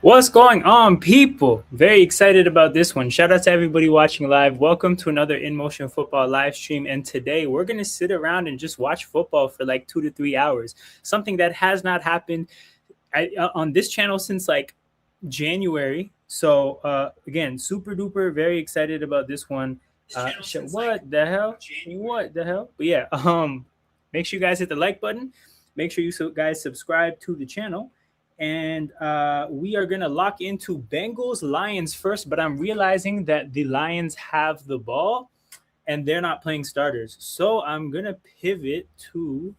What's going on, people? Very excited about this one. Shout out to everybody watching live. Welcome to another In Motion Football live stream. And today we're going to sit around and just watch football for like 2 to 3 hours. Something that has not happened on this channel since like January. So, again, super duper, very excited about this one. What the hell? What the hell? But yeah, make sure you guys hit the like button. Make sure you guys subscribe to the channel. And we are going to lock into Bengals Lions first, but I'm realizing that the Lions have the ball and they're not playing starters. So I'm going to pivot to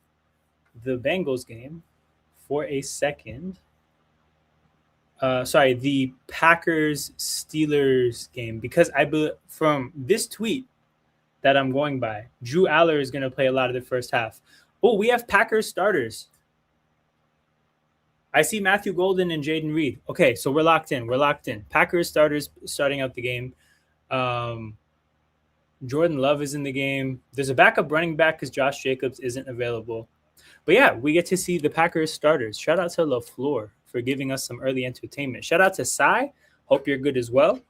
the Bengals game for a second. The Packers Steelers game, because from this tweet that I'm going by, Drew Aller is going to play a lot of the first half. Oh, we have Packers starters. I see Matthew Golden and Jaden Reed. Okay, so we're locked in. Packers starters starting out the game. Jordan Love is in the game. There's a backup running back because Josh Jacobs isn't available. But yeah, we get to see the Packers starters. Shout out to LaFleur for giving us some early entertainment. Shout out to Sai. Hope you're good as well.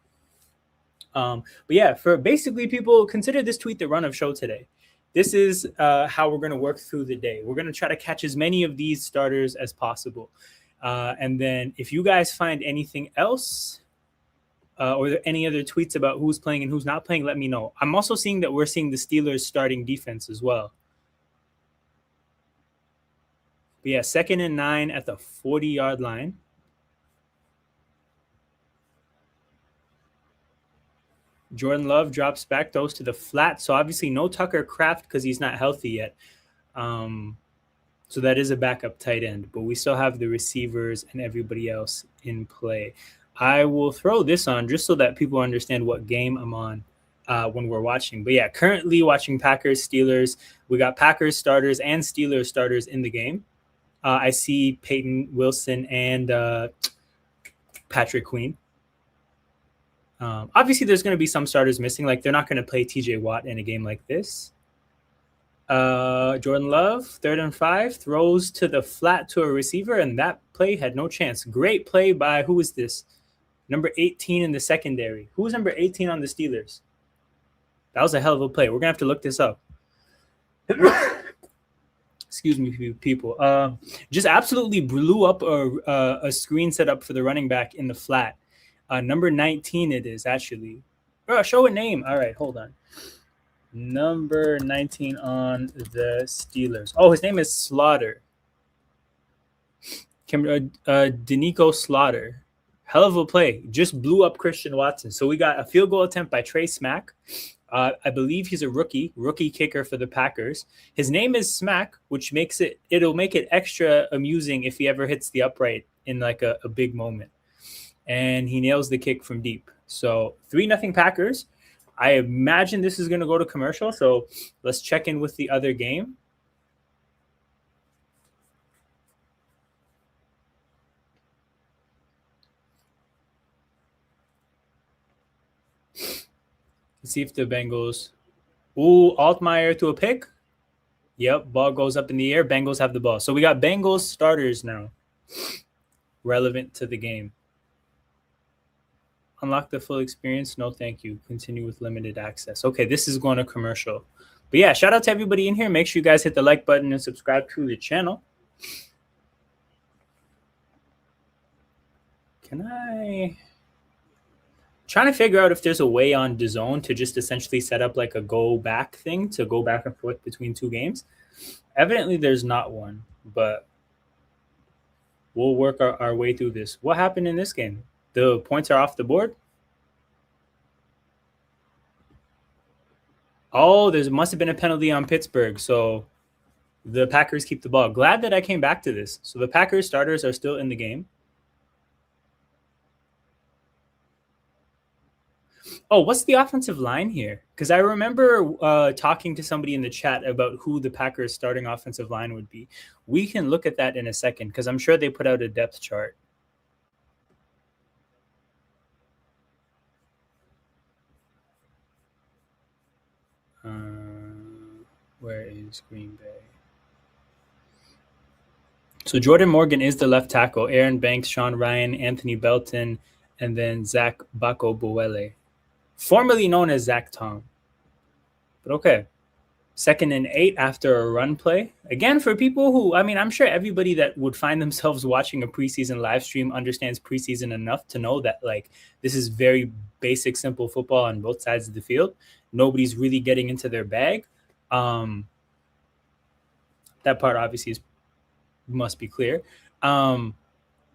But yeah, for basically people, consider this tweet the run of show today. This is how we're going to work through the day. We're going to try to catch as many of these starters as possible. And then if you guys find anything else or any other tweets about who's playing and who's not playing, let me know. I'm also seeing that we're seeing the Steelers starting defense as well. But yeah, 2nd and 9 at the 40-yard line. Jordan Love drops back, throws to the flat. So obviously no Tucker Kraft because he's not healthy yet. So that is a backup tight end, but we still have the receivers and everybody else in play. I will throw this on just so that people understand what game I'm on when we're watching. But yeah, currently watching Packers, Steelers. We got Packers starters and Steelers starters in the game. I see Peyton Wilson and Patrick Queen. Obviously, there's going to be some starters missing. Like, they're not going to play TJ Watt in a game like this. Jordan Love, 3rd and 5, throws to the flat to a receiver, and that play had no chance. Great play by, who is this? Number 18 in the secondary. Who's number 18 on the Steelers? That was a hell of a play. We're going to have to look this up. Excuse me, people. Just absolutely blew up a screen setup for the running back in the flat. Number 19 it is, actually. Show a name. All right, hold on. Number 19 on the Steelers. Oh, his name is Slaughter. Danico Slaughter. Hell of a play. Just blew up Christian Watson. So we got a field goal attempt by Trey Smack. I believe he's a rookie kicker for the Packers. His name is Smack, which it'll make it extra amusing if he ever hits the upright in like a big moment. And he nails the kick from deep. So 3-0 Packers. I imagine this is going to go to commercial. So let's check in with the other game. Let's see if the Bengals. Ooh, Altmaier to a pick. Yep, ball goes up in the air. Bengals have the ball. So we got Bengals starters now relevant to the game. Unlock the full experience. No, thank you. Continue with limited access. Okay, this is going to commercial. But yeah, shout out to everybody in here. Make sure you guys hit the like button and subscribe to the channel. Trying to figure out if there's a way on DAZN to just essentially set up like a go back thing to go back and forth between two games. Evidently, there's not one, but we'll work our way through this. What happened in this game? The points are off the board. Oh, there must have been a penalty on Pittsburgh. So the Packers keep the ball. Glad that I came back to this. So the Packers starters are still in the game. Oh, what's the offensive line here? Because I remember talking to somebody in the chat about who the Packers starting offensive line would be. We can look at that in a second because I'm sure they put out a depth chart. Where is Green Bay? So Jordan Morgan is the left tackle. Aaron Banks, Sean Ryan, Anthony Belton, and then Zach Bako Buele, formerly known as Zach Tom. But okay. 2nd and 8 after a run play. Again, for people who, I mean, I'm sure everybody that would find themselves watching a preseason live stream understands preseason enough to know that, like, this is very basic, simple football on both sides of the field. Nobody's really getting into their bag. That part obviously must be clear. But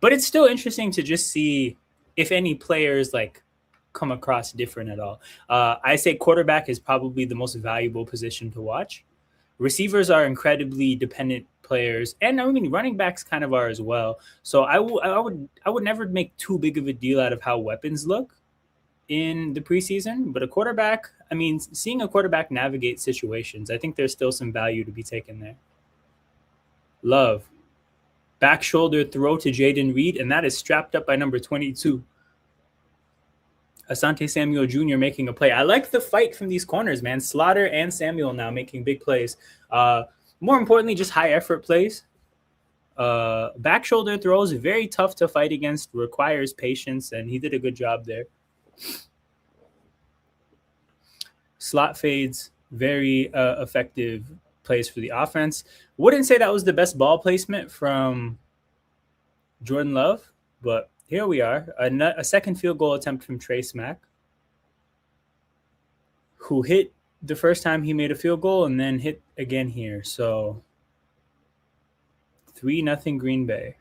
it's still interesting to just see if any players like come across different at all. I say quarterback is probably the most valuable position to watch. Receivers are incredibly dependent players, and I mean running backs kind of are as well. So I would never make too big of a deal out of how weapons look in the preseason. But a quarterback, I mean, seeing a quarterback navigate situations, I think there's still some value to be taken there. Love. Back shoulder throw to Jaden Reed, and that is strapped up by number 22. Asante Samuel Jr. making a play. I like the fight from these corners, man. Slaughter and Samuel now making big plays. More importantly, just high effort plays. Back shoulder throws, very tough to fight against, requires patience, and he did a good job there. Slot fades, very effective plays for the offense. Wouldn't say that was the best ball placement from Jordan Love, but here we are. A second field goal attempt from Trey Smack, who hit the first time he made a field goal and then hit again here. So 3-0 Green Bay.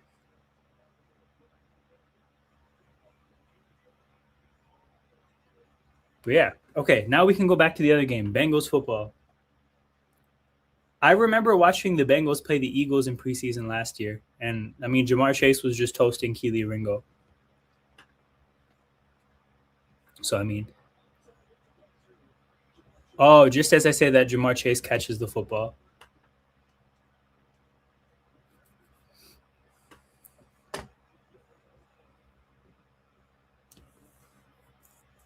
But yeah, okay, now we can go back to the other game, Bengals football. I remember watching the Bengals play the Eagles in preseason last year. And, I mean, Jamar Chase was just toasting Keely Ringo. So, I mean, oh, just as I say that, Jamar Chase catches the football.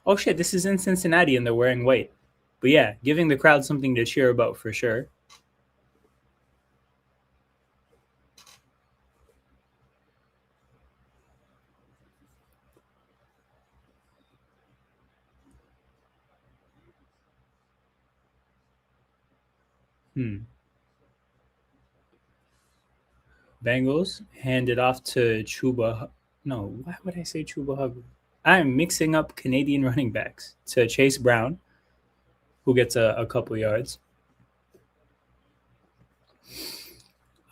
Oh, shit, this is in Cincinnati and they're wearing white. But yeah, giving the crowd something to cheer about for sure. Bengals hand it off to Chuba. No, why would I say Chuba Hubbard? I'm mixing up Canadian running backs to Chase Brown, who gets a couple yards.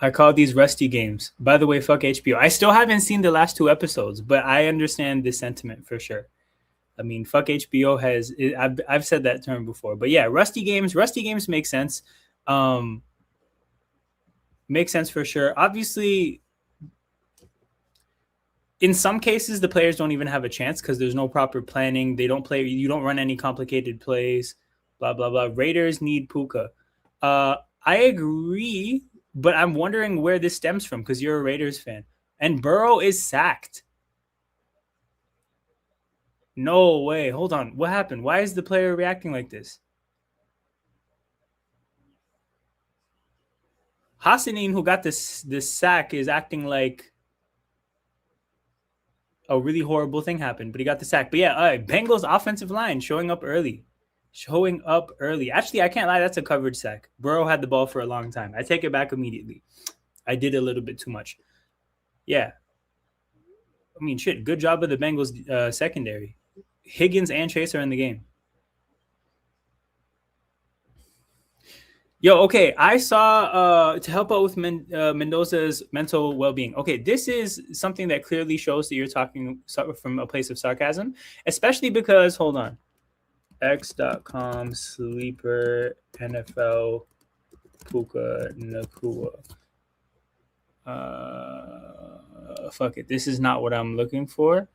I call these rusty games. By the way, fuck HBO. I still haven't seen the last 2 episodes, but I understand the sentiment for sure. I mean, fuck HBO has. I've said that term before, but yeah, rusty games. Rusty games make sense. Makes sense for sure. Obviously, in some cases, the players don't even have a chance because there's no proper planning. They don't play. You don't run any complicated plays. Blah blah blah. Raiders need Puka. I agree, but I'm wondering where this stems from because you're a Raiders fan. And Burrow is sacked. No way. Hold on. What happened? Why is the player reacting like this? Hassanin, who got this sack, is acting like a really horrible thing happened, but he got the sack. But yeah, Bengals offensive line showing up early. Actually, I can't lie. That's a coverage sack. Burrow had the ball for a long time. I take it back immediately. I did a little bit too much. Yeah. I mean, shit. Good job of the Bengals secondary. Higgins and Chase are in the game. Yo, okay. I saw to help out with Mendoza's mental well-being. Okay, this is something that clearly shows that you're talking from a place of sarcasm, especially because, hold on, X.com sleeper NFL Puka Nacua. Fuck it. This is not what I'm looking for,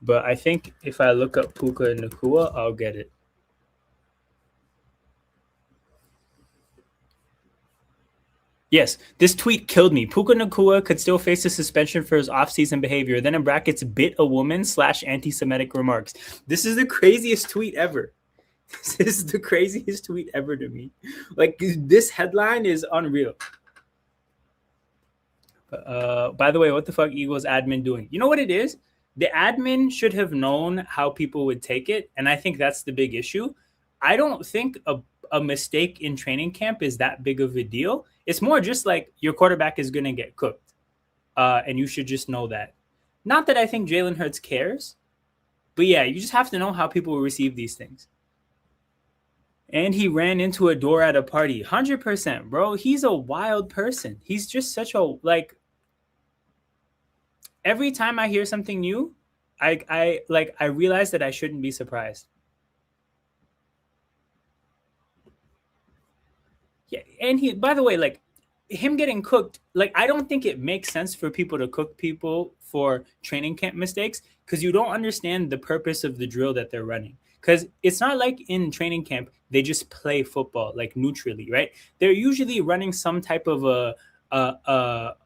but I think if I look up Puka Nacua, I'll get it. Yes, this tweet killed me. Puka Nacua could still face a suspension for his off-season behavior. Then in brackets, bit a woman / anti-Semitic remarks. This is the craziest tweet ever. This is the craziest tweet ever to me. Like, this headline is unreal. By the way, what the fuck Eagles admin doing? You know what it is? The admin should have known how people would take it, and I think that's the big issue. I don't think a mistake in training camp is that big of a deal. It's more just like your quarterback is going to get cooked, and you should just know that. Not that I think Jalen Hurts cares, but yeah, you just have to know how people will receive these things. And he ran into a door at a party. 100%, bro. He's a wild person. He's just such a like every time I hear something new, I realize that I shouldn't be surprised. Yeah, and he by the way, like him getting cooked, like I don't think it makes sense for people to cook people for training camp mistakes because you don't understand the purpose of the drill that they're running. Because it's not like in training camp they just play football like neutrally, right? They're usually running some type of a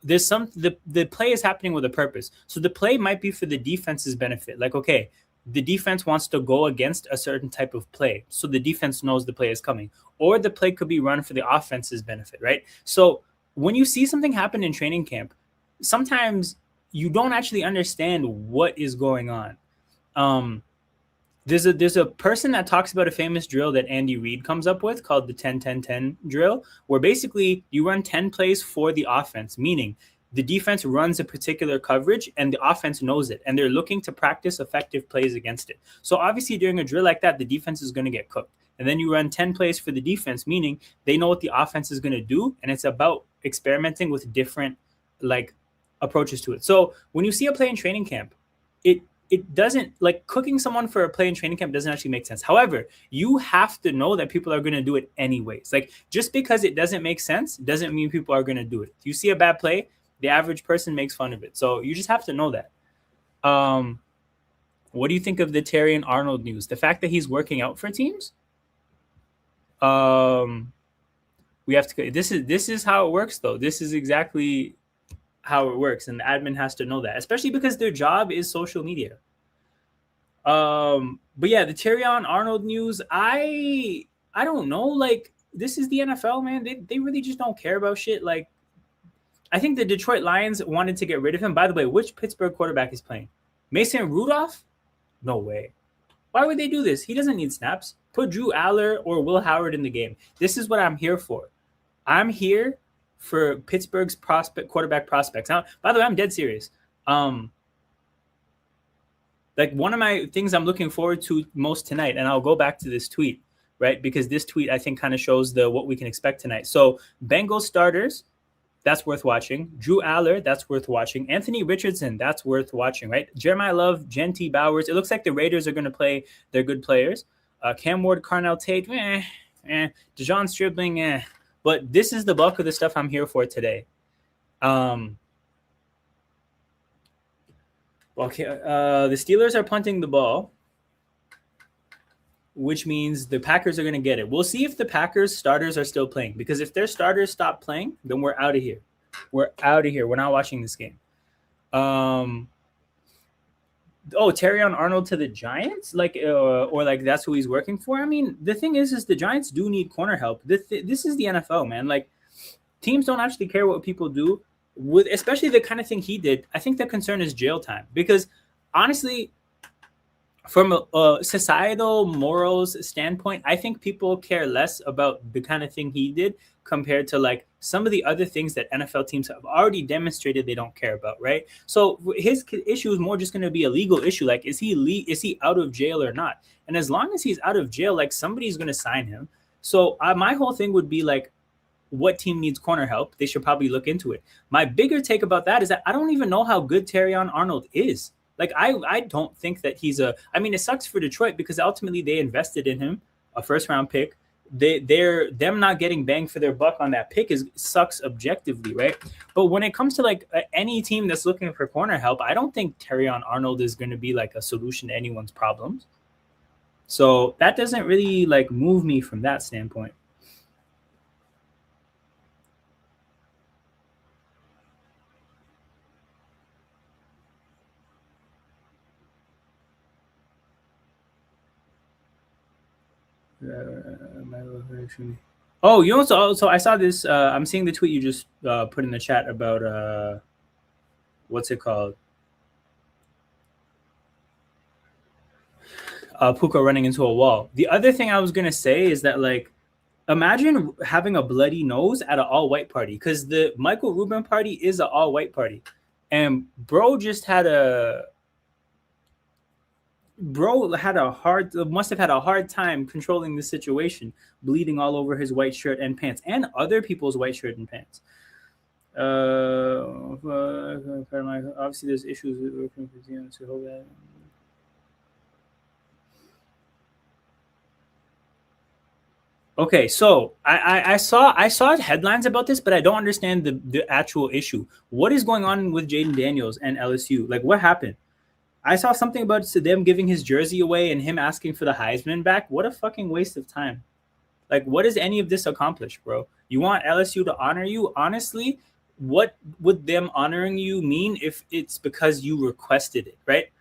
there's some the play is happening with a purpose. So the play might be for the defense's benefit. Like, okay, the defense wants to go against a certain type of play. So the defense knows the play is coming. Or the play could be run for the offense's benefit, right? So when you see something happen in training camp, sometimes you don't actually understand what is going on. Um, there's a person that talks about a famous drill that Andy Reid comes up with called the 10-10-10 drill, where basically you run 10 plays for the offense, meaning the defense runs a particular coverage and the offense knows it, and they're looking to practice effective plays against it. So obviously during a drill like that, the defense is going to get cooked. And then you run 10 plays for the defense, meaning they know what the offense is going to do, and it's about experimenting with different like approaches to it. So when you see a play in training camp, it it doesn't like cooking someone for a play in training camp doesn't actually make sense. However, you have to know that people are going to do it anyways. Like just because it doesn't make sense doesn't mean people are going to do it. If you see a bad play, the average person makes fun of it. So you just have to know that. Um, what do you think of the Terrion Arnold news? The fact that he's working out for teams? Um, we have to. This is how it works, though. This is exactly how it works, and the admin has to know that, especially because their job is social media. But yeah, the Terrion Arnold news. I don't know. Like this is the NFL, man. They really just don't care about shit. Like I think the Detroit Lions wanted to get rid of him. By the way, which Pittsburgh quarterback is playing? Mason Rudolph? No way. Why would they do this? He doesn't need snaps. Put Drew Aller or Will Howard in the game. This is what I'm here for. I'm here for Pittsburgh's quarterback prospects. Now, by the way, I'm dead serious. Like one of my things I'm looking forward to most tonight, and I'll go back to this tweet, right? Because this tweet I think kind of shows what we can expect tonight. So Bengals starters, that's worth watching. Drew Aller, that's worth watching. Anthony Richardson, that's worth watching, right? Jeremiah Love, Genty Bowers. It looks like the Raiders are going to play their good players. Cam Ward, Carnell Tate, Dejon Stribling, But this is the bulk of the stuff I'm here for today. Okay, the Steelers are punting the ball, which means the Packers are going to get it. We'll see if the Packers starters are still playing, because if their starters stop playing, then we're out of here. We're out of here. We're not watching this game. Terrion Arnold to the Giants, or like that's who he's working for. I mean, the thing is the Giants do need corner help. This is the NFL, man. Like teams don't actually care what people do with, especially the kind of thing he did. I think the concern is jail time, because honestly, from a societal morals standpoint, I think people care less about the kind of thing he did compared to like some of the other things that NFL teams have already demonstrated they don't care about, right? So his issue is more just going to be a legal issue. Like, is he out of jail or not? And as long as he's out of jail, like somebody's going to sign him. So my whole thing would be like, what team needs corner help? They should probably look into it. My bigger take about that is that I don't even know how good Terrion Arnold is. Like, I don't think that he's I mean, it sucks for Detroit because ultimately they invested in him, a first-round pick. Them not getting bang for their buck on that pick sucks objectively, right? But when it comes to like any team that's looking for corner help, I don't think Terrion Arnold is going to be like a solution to anyone's problems. So that doesn't really like move me from that standpoint. Oh, you also I saw this. I'm seeing the tweet you just put in the chat about what's it called? Puka running into a wall. The other thing I was gonna say is that, like, imagine having a bloody nose at an all-white party, because the Michael Rubin party is an all-white party, and bro must have had a hard time controlling the situation, bleeding all over his white shirt and pants, and other people's white shirt and pants. Obviously, there's issues with working with museums to hold that. Okay, so I saw headlines about this, but I don't understand the actual issue. What is going on with Jaden Daniels and LSU? Like, what happened? I saw something about them giving his jersey away and him asking for the Heisman back. What a fucking waste of time. Like, what does any of this accomplish, bro? You want LSU to honor you? Honestly, what would them honoring you mean if it's because you requested it, right?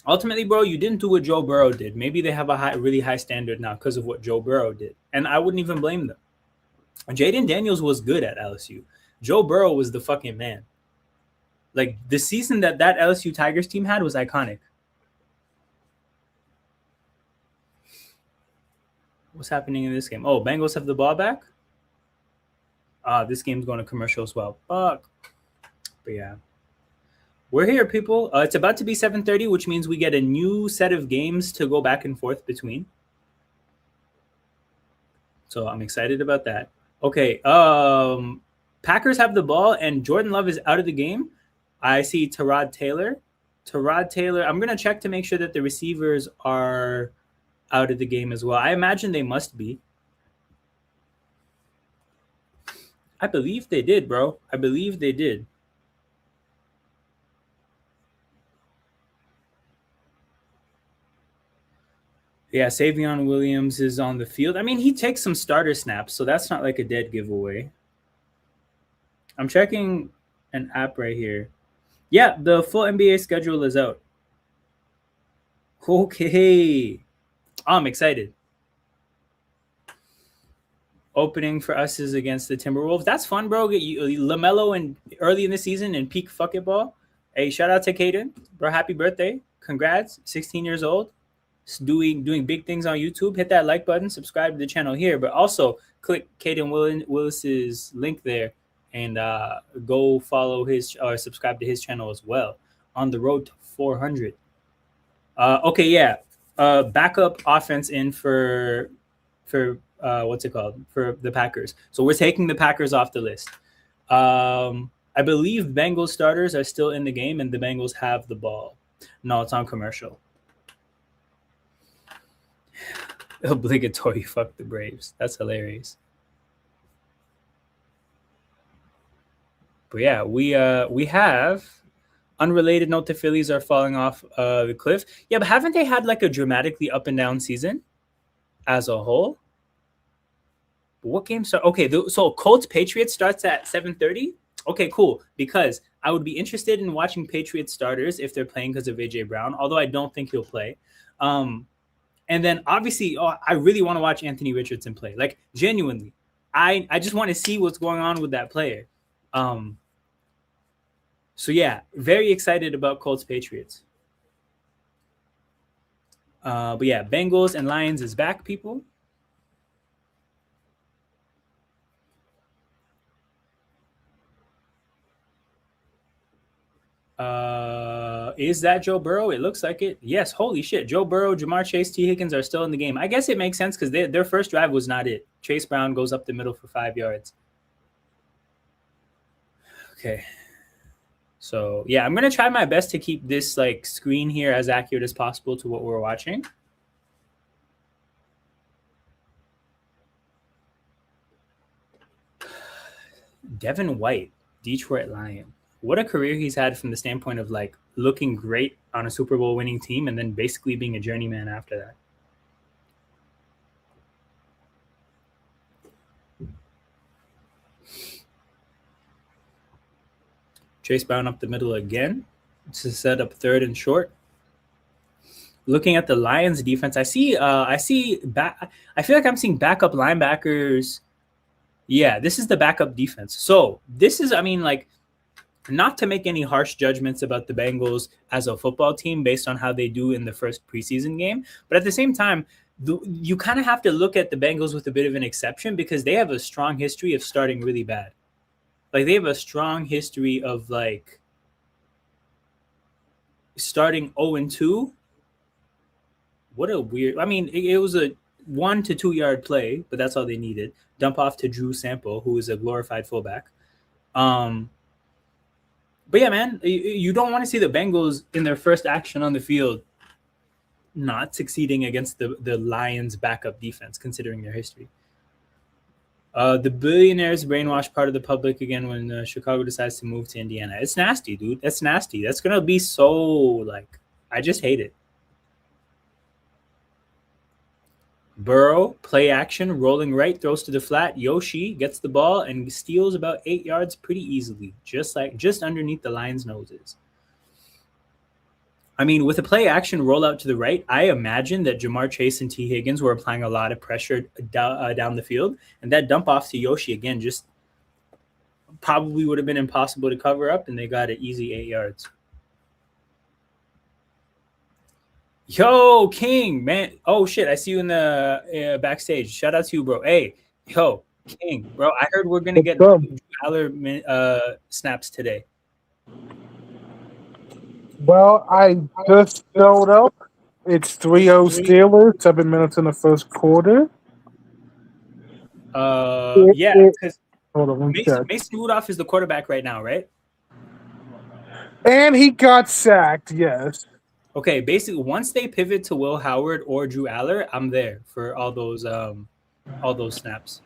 Ultimately, bro, you didn't do what Joe Burrow did. Maybe they have a really high standard now because of what Joe Burrow did. And I wouldn't even blame them. Jaden Daniels was good at LSU. Joe Burrow was the fucking man. Like, the season that LSU Tigers team had was iconic. What's happening in this game? Oh, Bengals have the ball back? This game's going to commercial as well. Fuck. But yeah. We're here, people. It's about to be 7:30, which means we get a new set of games to go back and forth between. So I'm excited about that. Okay. Packers have the ball, and Jordan Love is out of the game. I see Tyrod Taylor. I'm going to check to make sure that the receivers are out of the game as well. I imagine they must be. I believe they did, bro. I believe they did. Yeah, Savion Williams is on the field. I mean, he takes some starter snaps, so that's not like a dead giveaway. I'm checking an app right here. Yeah, the full NBA schedule is out. Okay. I'm excited. Opening for us is against the Timberwolves. That's fun, bro. Get you LaMelo and early in the season and peak fuck ball. Hey, shout out to Caden, bro. Happy birthday! Congrats, 16 years old. Doing big things on YouTube. Hit that like button, subscribe to the channel here, but also click Caden Willis's link there and go follow his or subscribe to his channel as well. On the road to 400. Okay, yeah. Backup offense in for what's it called, for the Packers. So we're taking the Packers off the list. I believe Bengals starters are still in the game, and the Bengals have the ball. No, it's on commercial. Obligatory fuck the Braves. That's hilarious. But yeah, we have unrelated note. The Phillies are falling off the cliff. Yeah, but haven't they had like a dramatically up and down season as a whole? But what game start? Okay, so Colts Patriots starts at 7:30. Okay, cool. Because I would be interested in watching Patriots starters if they're playing because of AJ Brown. Although I don't think he'll play. And then obviously, I really want to watch Anthony Richardson play. Like, genuinely, I just want to see what's going on with that player. So yeah, very excited about Colts Patriots. But yeah, Bengals and Lions is back, people. Is that Joe Burrow? It looks like it. Yes, holy shit. Joe Burrow, Jamar Chase, T. Higgins are still in the game. I guess it makes sense because their first drive was not it. Chase Brown goes up the middle for 5 yards. Okay. So yeah, I'm gonna try my best to keep this like screen here as accurate as possible to what we're watching. Devin White, Detroit Lion. What a career he's had from the standpoint of like looking great on a Super Bowl winning team and then basically being a journeyman after that. Chase Brown up the middle again to set up third and short. Looking at the Lions defense, I feel like I'm seeing backup linebackers. Yeah, this is the backup defense. So this is, I mean, like, not to make any harsh judgments about the Bengals as a football team based on how they do in the first preseason game, but at the same time, you kind of have to look at the Bengals with a bit of an exception because they have a strong history of starting really bad. Like they have a strong history of like starting 0-2. What a weird. I mean, it was a 1 to 2 yard play, but that's all they needed. Dump off to Drew Sample, who is a glorified fullback. But yeah, man, you don't want to see the Bengals in their first action on the field not succeeding against the Lions' backup defense, considering their history. The billionaires brainwash part of the public again when Chicago decides to move to Indiana. It's nasty, dude. That's nasty. That's going to be so, like, I just hate it. Burrow, play action, rolling right, throws to the flat. Yoshi gets the ball and steals about 8 yards pretty easily, just underneath the Lions' noses. I mean, with a play action rollout to the right, I imagine that Jamar Chase and T. Higgins were applying a lot of pressure down the field, and that dump off to Yoshi again just probably would have been impossible to cover up, and they got an easy 8 yards. Yo, King, man. Oh, shit. I see you in the backstage. Shout out to you, bro. Hey, yo, King, bro. I heard we're going to get Aller snaps today. Well, I just showed up. It's 3-0 Steelers, 7 minutes in the first quarter. Yeah, because Mason Rudolph is the quarterback right now, right? And he got sacked, yes. Okay, basically, once they pivot to Will Howard or Drew Aller, I'm there for all those snaps.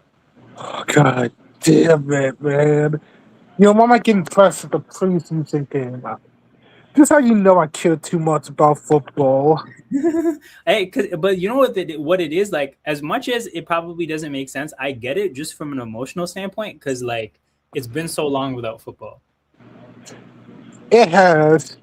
Oh, God damn it, man. You know, why am I getting pressed at the preseason game? This is how you know I care too much about football. Hey, but you know what it is? Like, as much as it probably doesn't make sense, I get it just from an emotional standpoint because, like, it's been so long without football. It has.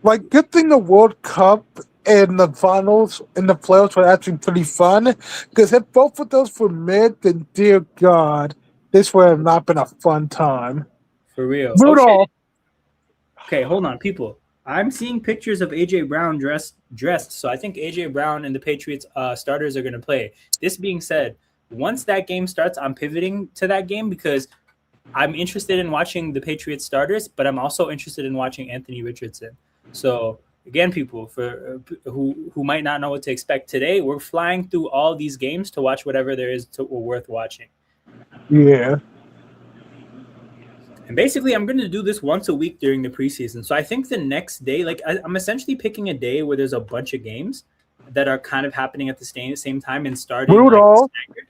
Like, good thing the World Cup and the finals and the playoffs were actually pretty fun. Because if both of those were mid, then dear God, this would have not been a fun time. For real. Rudolph. Okay, hold on, people. I'm seeing pictures of AJ Brown dressed, so I think AJ Brown and the Patriots starters are going to play. This being said, once that game starts, I'm pivoting to that game because I'm interested in watching the Patriots starters, but I'm also interested in watching Anthony Richardson. So again, people for who might not know what to expect today, we're flying through all these games to watch whatever there is worth watching. Yeah. And basically, I'm going to do this once a week during the preseason. So I think the next day, like I'm essentially picking a day where there's a bunch of games that are kind of happening at the same time and starting Rudolph. Like,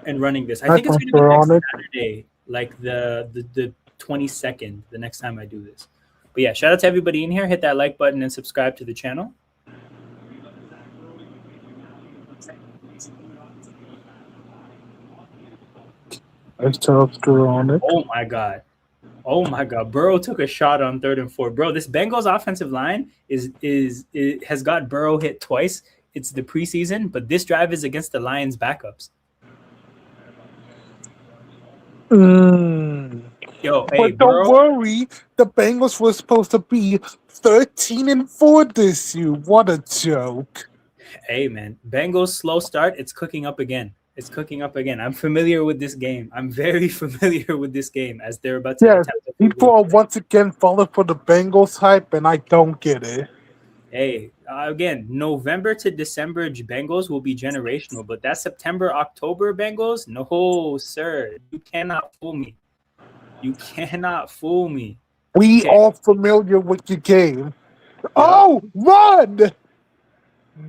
and running this. I think it's going to be next Saturday, like the 22nd, the next time I do this. But yeah, shout out to everybody in here. Hit that like button and subscribe to the channel. Oh my God. Burrow took a shot on 3rd and 4. Bro, this Bengals offensive line has got Burrow hit twice. It's the preseason, but this drive is against the Lions backups. Yo, hey, but don't worry, the Bengals were supposed to be 13-4 this year. What a joke. Hey, man, Bengals slow start. It's cooking up again. I'm familiar with this game. I'm very familiar with this game as they're about to attempt. People are once again falling for the Bengals hype, and I don't get it. Hey, again, November to December Bengals will be generational, but that September, October Bengals, no, sir. You cannot fool me. We are familiar with your game. Oh, run!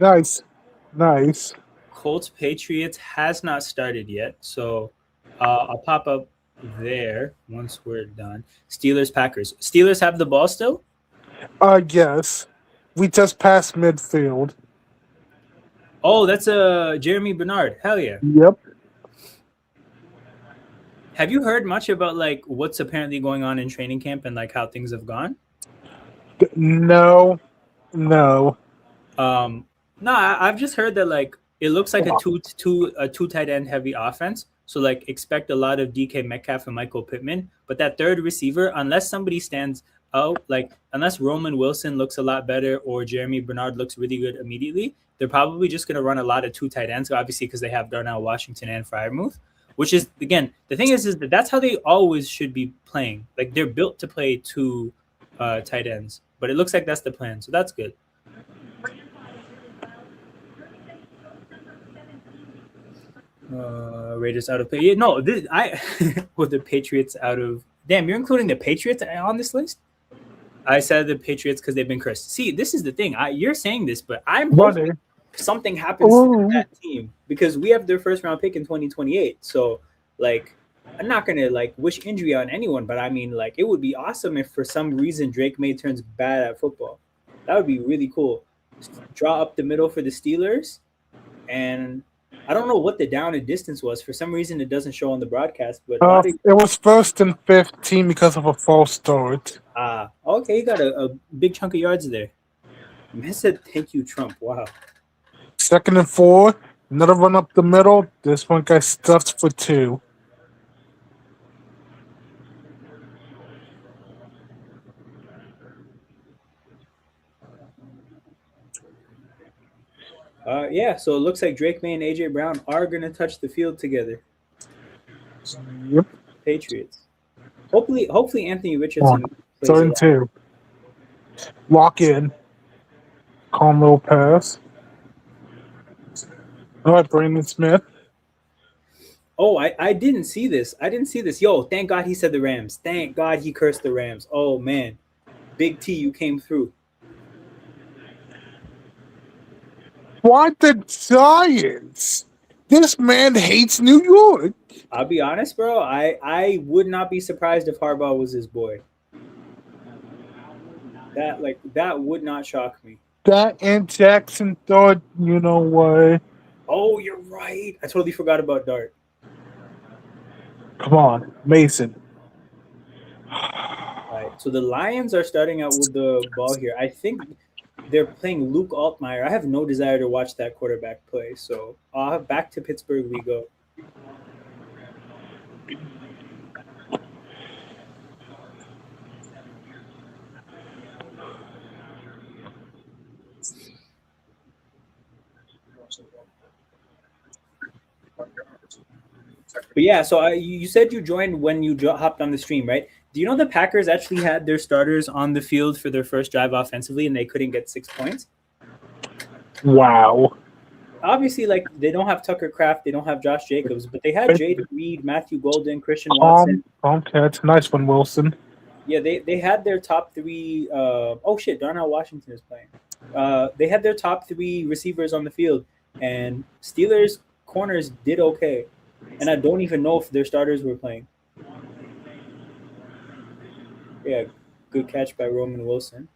Nice. Colts Patriots has not started yet, so I'll pop up there once we're done. Steelers Packers. Steelers have the ball still? Yes. We just passed midfield. Oh, that's Jeremy Bernard. Hell yeah. Yep. Have you heard much about like what's apparently going on in training camp and like how things have gone? No. No, I've just heard that like it looks like a two tight end heavy offense, So like expect a lot of DK Metcalf and Michael Pittman. But that third receiver, unless somebody stands out, like unless Roman Wilson looks a lot better or Jeremy Bernard looks really good immediately, they're probably just going to run a lot of two tight ends, obviously because they have Darnell Washington and Freiermuth. Which is again the thing is that that's how they always should be playing. Like they're built to play two tight ends, but it looks like that's the plan, so that's good. Raiders out of play. Yeah, no, I with the Patriots out of. Damn, you're including the Patriots on this list. I said the Patriots because they've been cursed. See, this is the thing. You're saying this, but I'm hoping something happens to that team because we have their first round pick in 2028. So, like, I'm not gonna like wish injury on anyone, but I mean, like, it would be awesome if for some reason Drake May turns bad at football. That would be really cool. Draw up the middle for the Steelers, and I don't know what the down and distance was. For some reason, it doesn't show on the broadcast. But it was 1st and 15 because of a false start. Okay, you got a big chunk of yards there. Man said, "Thank you, Trump." Wow. 2nd and 4, another run up the middle. This one got stuffed for 2. Yeah, so it looks like Drake May and AJ Brown are gonna touch the field together. Yep. Patriots. Hopefully Anthony Richardson plays 3rd and 2. Lock in. Calm little pass. All right, Brandon Smith. Oh, I didn't see this. Yo, thank God he said the Rams. Thank God he cursed the Rams. Oh man, Big T, you came through. Why the Giants? This man hates New York. I'll be honest, bro. I would not be surprised if Harbaugh was his boy. That would not shock me. That and Jackson thought, you know what? Oh, you're right. I totally forgot about Dart. Come on, Mason. All right, so the Lions are starting out with the ball here. I think they're playing Luke Altmaier. I have no desire to watch that quarterback play. So back to Pittsburgh we go. But yeah, so you said you joined when you hopped on the stream, right? Do you know the Packers actually had their starters on the field for their first drive offensively and they couldn't get 6 points? Wow. Obviously, like they don't have Tucker Kraft, they don't have Josh Jacobs, but they had Jaden Reed, Matthew Golden, Christian Watson. That's a nice one, Wilson. Yeah, they had their top 3. Oh shit, Darnell Washington is playing. They had their top 3 receivers on the field, and Steelers corners did okay. And I don't even know if their starters were playing. Yeah, good catch by Roman Wilson.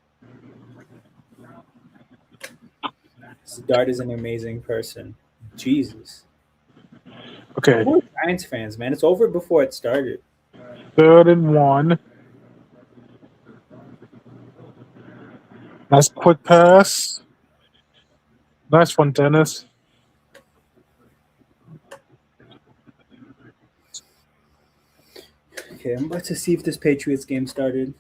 Dart is an amazing person. Jesus. Okay. Poor Giants fans, man. It's over before it started. 3rd and 1. Nice quick pass. Nice one, Dennis. Okay, I'm about to see if this Patriots game started.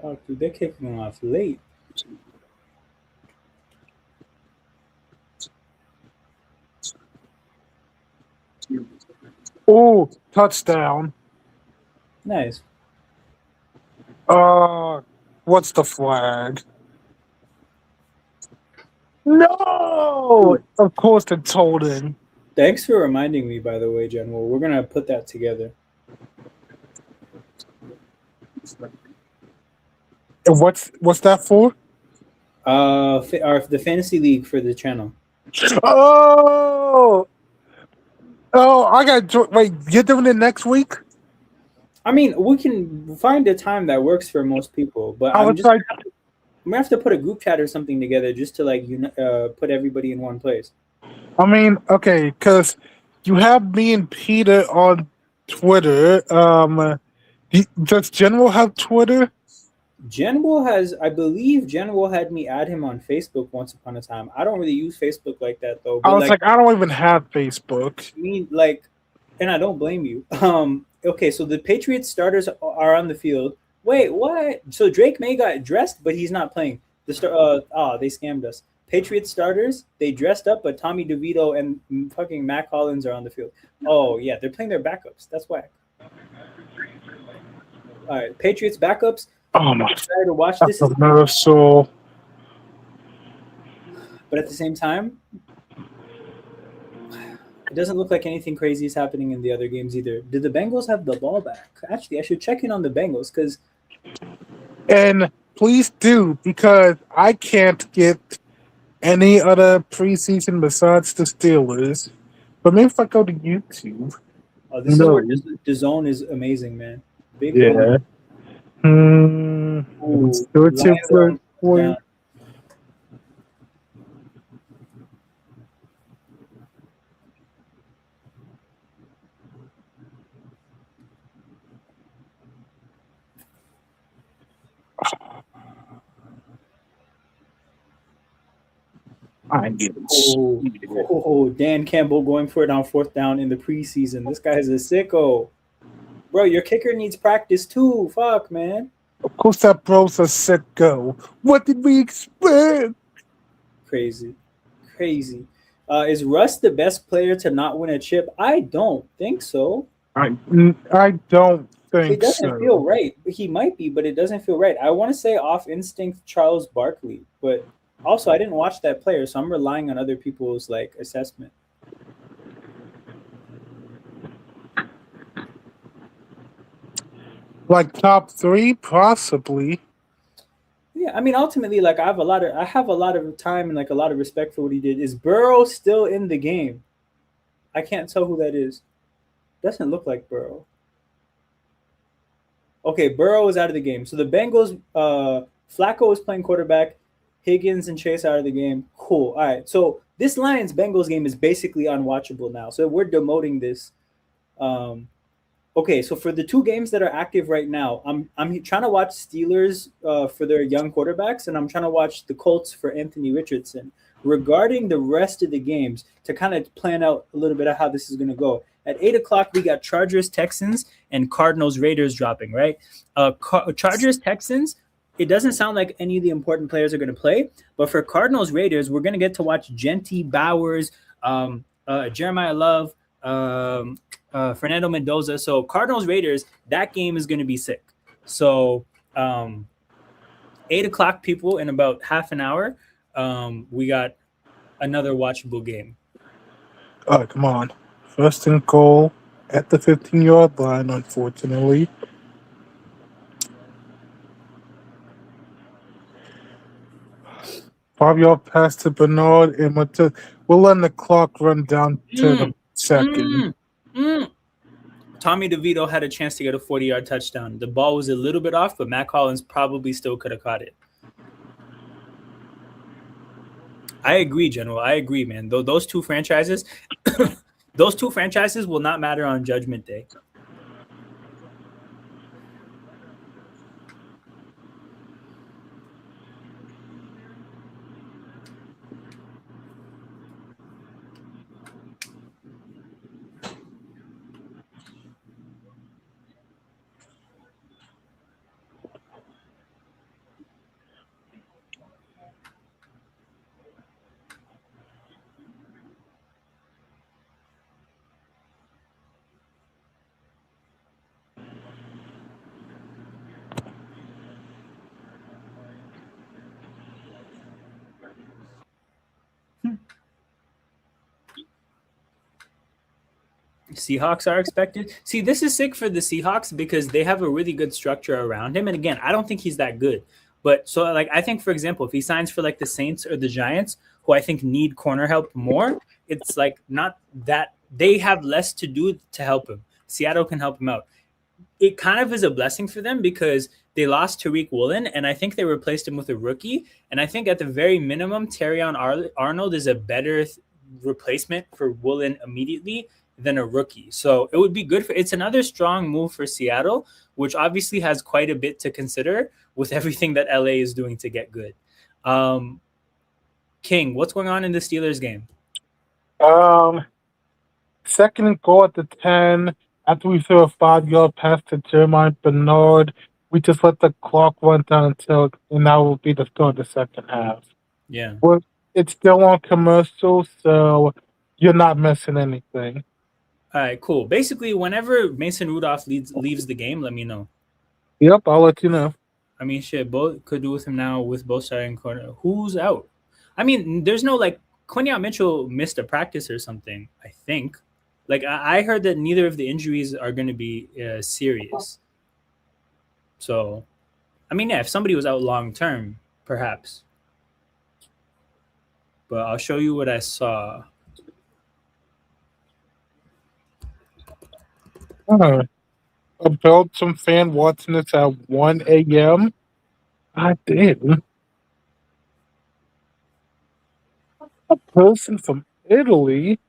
Oh, dude, they're kicking off late. Oh, touchdown. Nice. What's the flag? No! Of course it's holding. Thanks for reminding me, by the way, General. We're going to put that together. And what's that for? The fantasy league for the channel. Oh, I got to wait. You're doing it next week? I mean, we can find a time that works for most people, but We might have to put a group chat or something together just to like put everybody in one place. I mean, okay, because you have me and Peter on Twitter. Does General have Twitter? General has, I believe, General had me add him on Facebook once upon a time. I don't really use Facebook like that though, I but was like like, I don't even have Facebook. me, like, and I don't blame you. Okay, so the Patriots starters are on the field. Wait, what? So Drake May got dressed, but he's not playing. They scammed us. Patriots starters, they dressed up, but Tommy DeVito and fucking Matt Collins are on the field. Oh yeah, they're playing their backups. That's whack. All right, Patriots backups. Oh my, Excited to watch that's this, a nerve soul. but at the same time, it doesn't look like anything crazy is happening in the other games either. Did the Bengals have the ball back? Actually, I should check in on the Bengals because And please do, because I can't get any other preseason besides the Steelers. But maybe if I go to YouTube, this is where no. the zone is amazing, man. Big finish. Yeah. Let's Ooh, do it too Lions are on fourth quick. down. I get Oh, it. Dan Campbell going for it on fourth down in the preseason. This guy is a sicko. Bro, your kicker needs practice too. Fuck, man. Of course, that bro's a sick go. What did we expect? Crazy. Crazy. Is Russ the best player to not win a chip? I don't think so. I don't It think doesn't feel so. right. He might be, but it doesn't feel right. I want to say off instinct Charles Barkley, but also I didn't watch that player, so I'm relying on other people's like assessment. Like top three, possibly. Yeah, I mean ultimately like I have a lot of time and like a lot of respect for what he did. Is Burrow still in the game? I can't tell who that is. Doesn't look like Burrow. Okay, Burrow is out of the game. So the Bengals, Flacco is playing quarterback. Higgins and Chase out of the game. Cool. All right. So this Lions Bengals game is basically unwatchable now. So we're demoting this. Um, okay, so for the two games that are active right now, I'm trying to watch Steelers for their young quarterbacks, and I'm trying to watch the Colts for Anthony Richardson. Regarding the rest of the games, to kind of plan out a little bit of how this is going to go. At 8 o'clock, we got Chargers Texans and Cardinals Raiders dropping. Right, Chargers Texans. It doesn't sound like any of the important players are going to play, but for Cardinals Raiders, we're going to get to watch Genty Bowers, Jeremiah Love, Fernando Mendoza. So Cardinals Raiders, that game is going to be sick. So 8 o'clock, people, in about half an hour, we got another watchable game. Oh, come on. First and goal at the 15-yard line, unfortunately. 5-yard pass to Bernard, and we'll let the clock run down to the second. Tommy DeVito had a chance to get a 40-yard touchdown. The ball was a little bit off, but Matt Collins probably still could have caught it. I agree, General. I agree, man. Those two franchises, those two franchises will not matter on Judgment Day. Seahawks are expected. See, this is sick for the Seahawks because they have a really good structure around him. And again, I don't think he's that good. But so, like, I think, for example, if he signs for like the Saints or the Giants, who I think need corner help more, it's like not that they have less to do to help him. Seattle can help him out. it kind of is a blessing for them because they lost Tariq Woolen, and I think they replaced him with a rookie. And I think at the very minimum, Arnold is a better replacement for Woolen immediately than a rookie. So it would be good for. It's another strong move for Seattle, which obviously has quite a bit to consider with everything that LA is doing to get good. King, what's going on in the Steelers game? Second and goal at the 10. After we threw a 5-yard pass to Jeremiah Bernard, we just let the clock run down and that will be the start of the second half. Yeah. It's still on commercial, so you're not missing anything. All right, cool. Basically, whenever Mason Rudolph leaves the game, let me know. Yep, I'll let you know. I mean, shit, both could do with him now with both starting corner. Who's out? I mean, there's no like Quinyon Mitchell missed a practice or something, I think. Like I heard that neither of the injuries are going to be serious. So, I mean, yeah, if somebody was out long term, perhaps. But I'll show you what I saw. About some fan watching this at 1 a.m. I did. A person from Italy.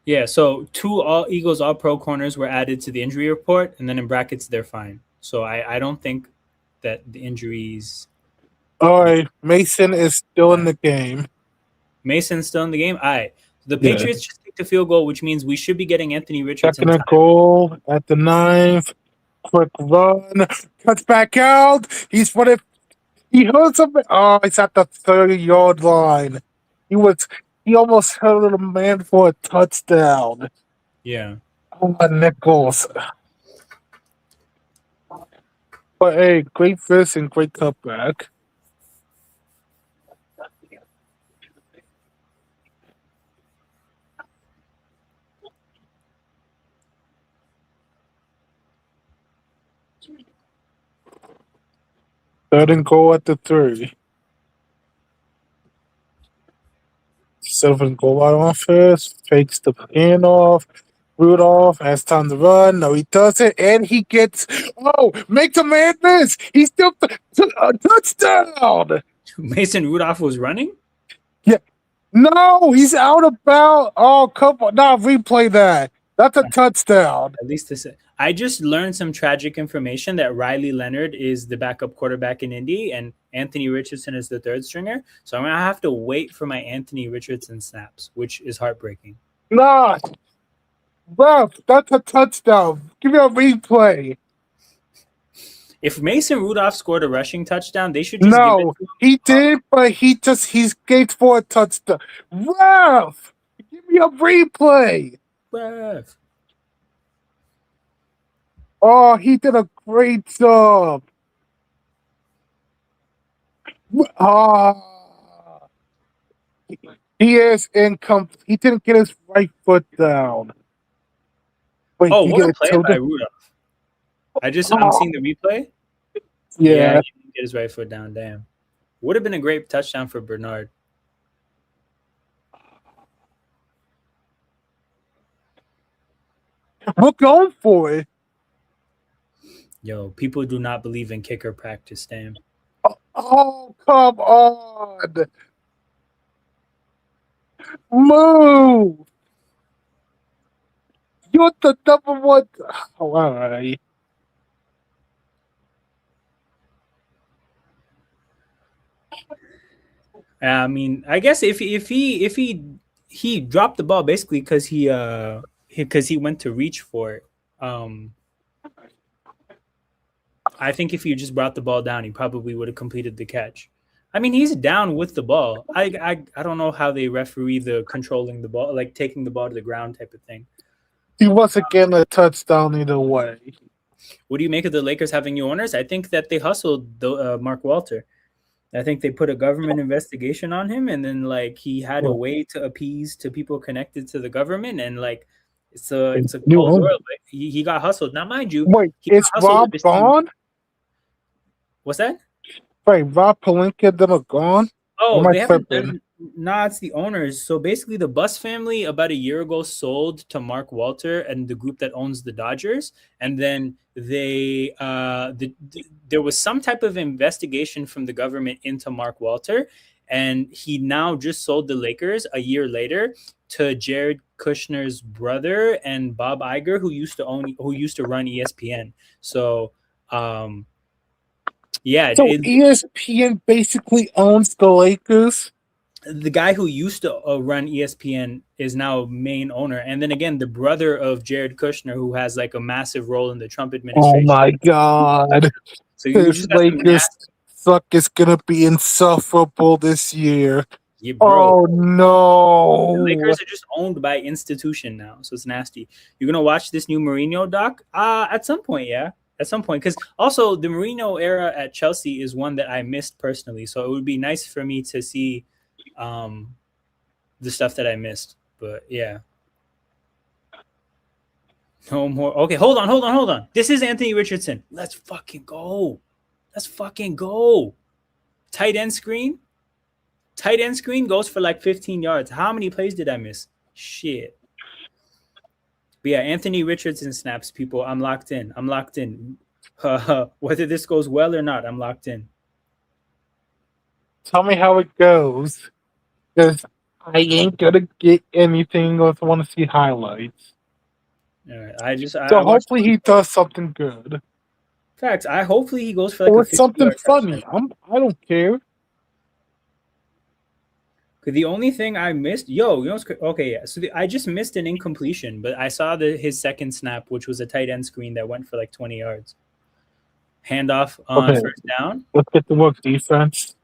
Yeah, so 2 Eagles All Pro corners were added to the injury report, and then in brackets they're fine. So I don't think that the injuries. All right, Mason is still in the game. Mason's still in the game. All right, the Patriots just kicked a field goal, which means we should be getting Anthony Richardson. Second and goal at the 9th. Quick run, cuts back out. He's what if he hurts him? Oh, he's at the 30-yard line. He almost hurt a man for a touchdown. Yeah. Nichols. But hey, great first and great cutback. Third and goal at the 3. Seventh goal line offense. Fakes the handoff. Rudolph has time to run. No, he doesn't. And he gets. Oh, make the man miss. He's still a touchdown. Mason Rudolph was running? Yeah. No, he's out about. Oh, come on. Nah, replay that. That's a touchdown. At least this. I just learned some tragic information that Riley Leonard is the backup quarterback in Indy and Anthony Richardson is the third stringer. So I'm going to have to wait for my Anthony Richardson snaps, which is heartbreaking. Nah. Ref, that's a touchdown. Give me a replay. If Mason Rudolph scored a rushing touchdown, they should just give it to him. He did, but he's gave for a touchdown. Ref, give me a replay. Ref. Oh, he did a great job. He is incomplete. He didn't get his right foot down. Wait, what a play by Rudolph. I'm seeing the replay. Yeah, he didn't get his right foot down. Damn. Would have been a great touchdown for Bernard. We're going for it. Yo, people do not believe in kicker practice, damn. Oh, come on. Move. You're the number one. Oh, all right. I mean, I guess if he dropped the ball basically because he went to reach for it. I think if you just brought the ball down, he probably would have completed the catch. I mean, he's down with the ball. I don't know how they referee the controlling the ball, like taking the ball to the ground type of thing. He wasn't getting a touchdown either way. What do you make of the Lakers having new owners? I think that they hustled Mark Walter. I think they put a government investigation on him, and then like he had a way to appease to people connected to the government, and like it's a cold world. But he got hustled. Now, mind you, wait, is Rob gone? What's that? Wait, Rob Pelinka them are gone? Oh, they haven't done, Nah, it's the owners. So basically, the Bus family about a year ago sold to Mark Walter and the group that owns the Dodgers, and then there was some type of investigation from the government into Mark Walter, and he now just sold the Lakers a year later to Jared Kushner's brother and Bob Iger, who used to run ESPN. So, um, yeah, So ESPN basically owns the Lakers. the guy who used to run ESPN is now main owner, and then again, the brother of Jared Kushner, who has like a massive role in the Trump Oh administration. my god. So you This just got some Lakers nasty, suck is gonna be insufferable this year. yeah, bro. Oh The no. Lakers are just owned by institution now, so it's nasty. You're gonna watch this new Mourinho doc? At some point, yeah, at some point. Because also the Mourinho era at Chelsea is one that I missed personally, so it would be nice for me to see um, the stuff that I missed. But yeah, no more. Okay, hold on. This is Anthony Richardson. Let's fucking go. Let's fucking go. Tight end screen. Tight end screen goes for like 15 yards. How many plays did I miss? Shit. But yeah, Anthony Richardson snaps, people. I'm locked in. I'm locked in. Whether this goes well or not, I'm locked in. Tell me how it goes. Because I ain't gonna get anything else. I want to see highlights. All right. I So watched hopefully one he play. does something good. Facts. I hopefully he goes for like a Or 50 something yard funny. touchdown. I don't care. Cause the only thing I missed, okay, yeah. So I just missed an incompletion, but I saw his second snap, which was a tight end screen that went for like 20 yards. Handoff on Okay, first down. let's get to work defense.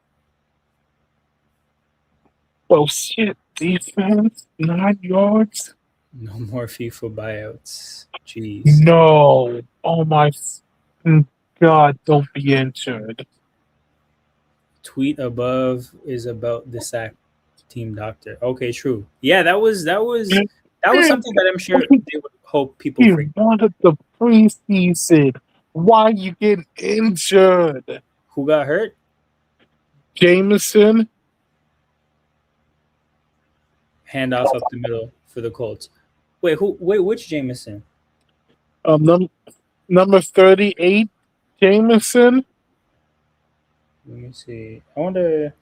Oh shit, defense, 9 yards. No more FIFA buyouts. Jeez. No. Oh my god, don't be injured. Tweet above is about the sack team doctor. Okay, true. Yeah, that was something that I'm sure they would hope people You forget. wanted the preseason. Why you get injured? Who got hurt? Jameson, Handoff up the middle for the Colts. Wait, which Jameson? num- number 38, Jameson. Let me see. I wonder.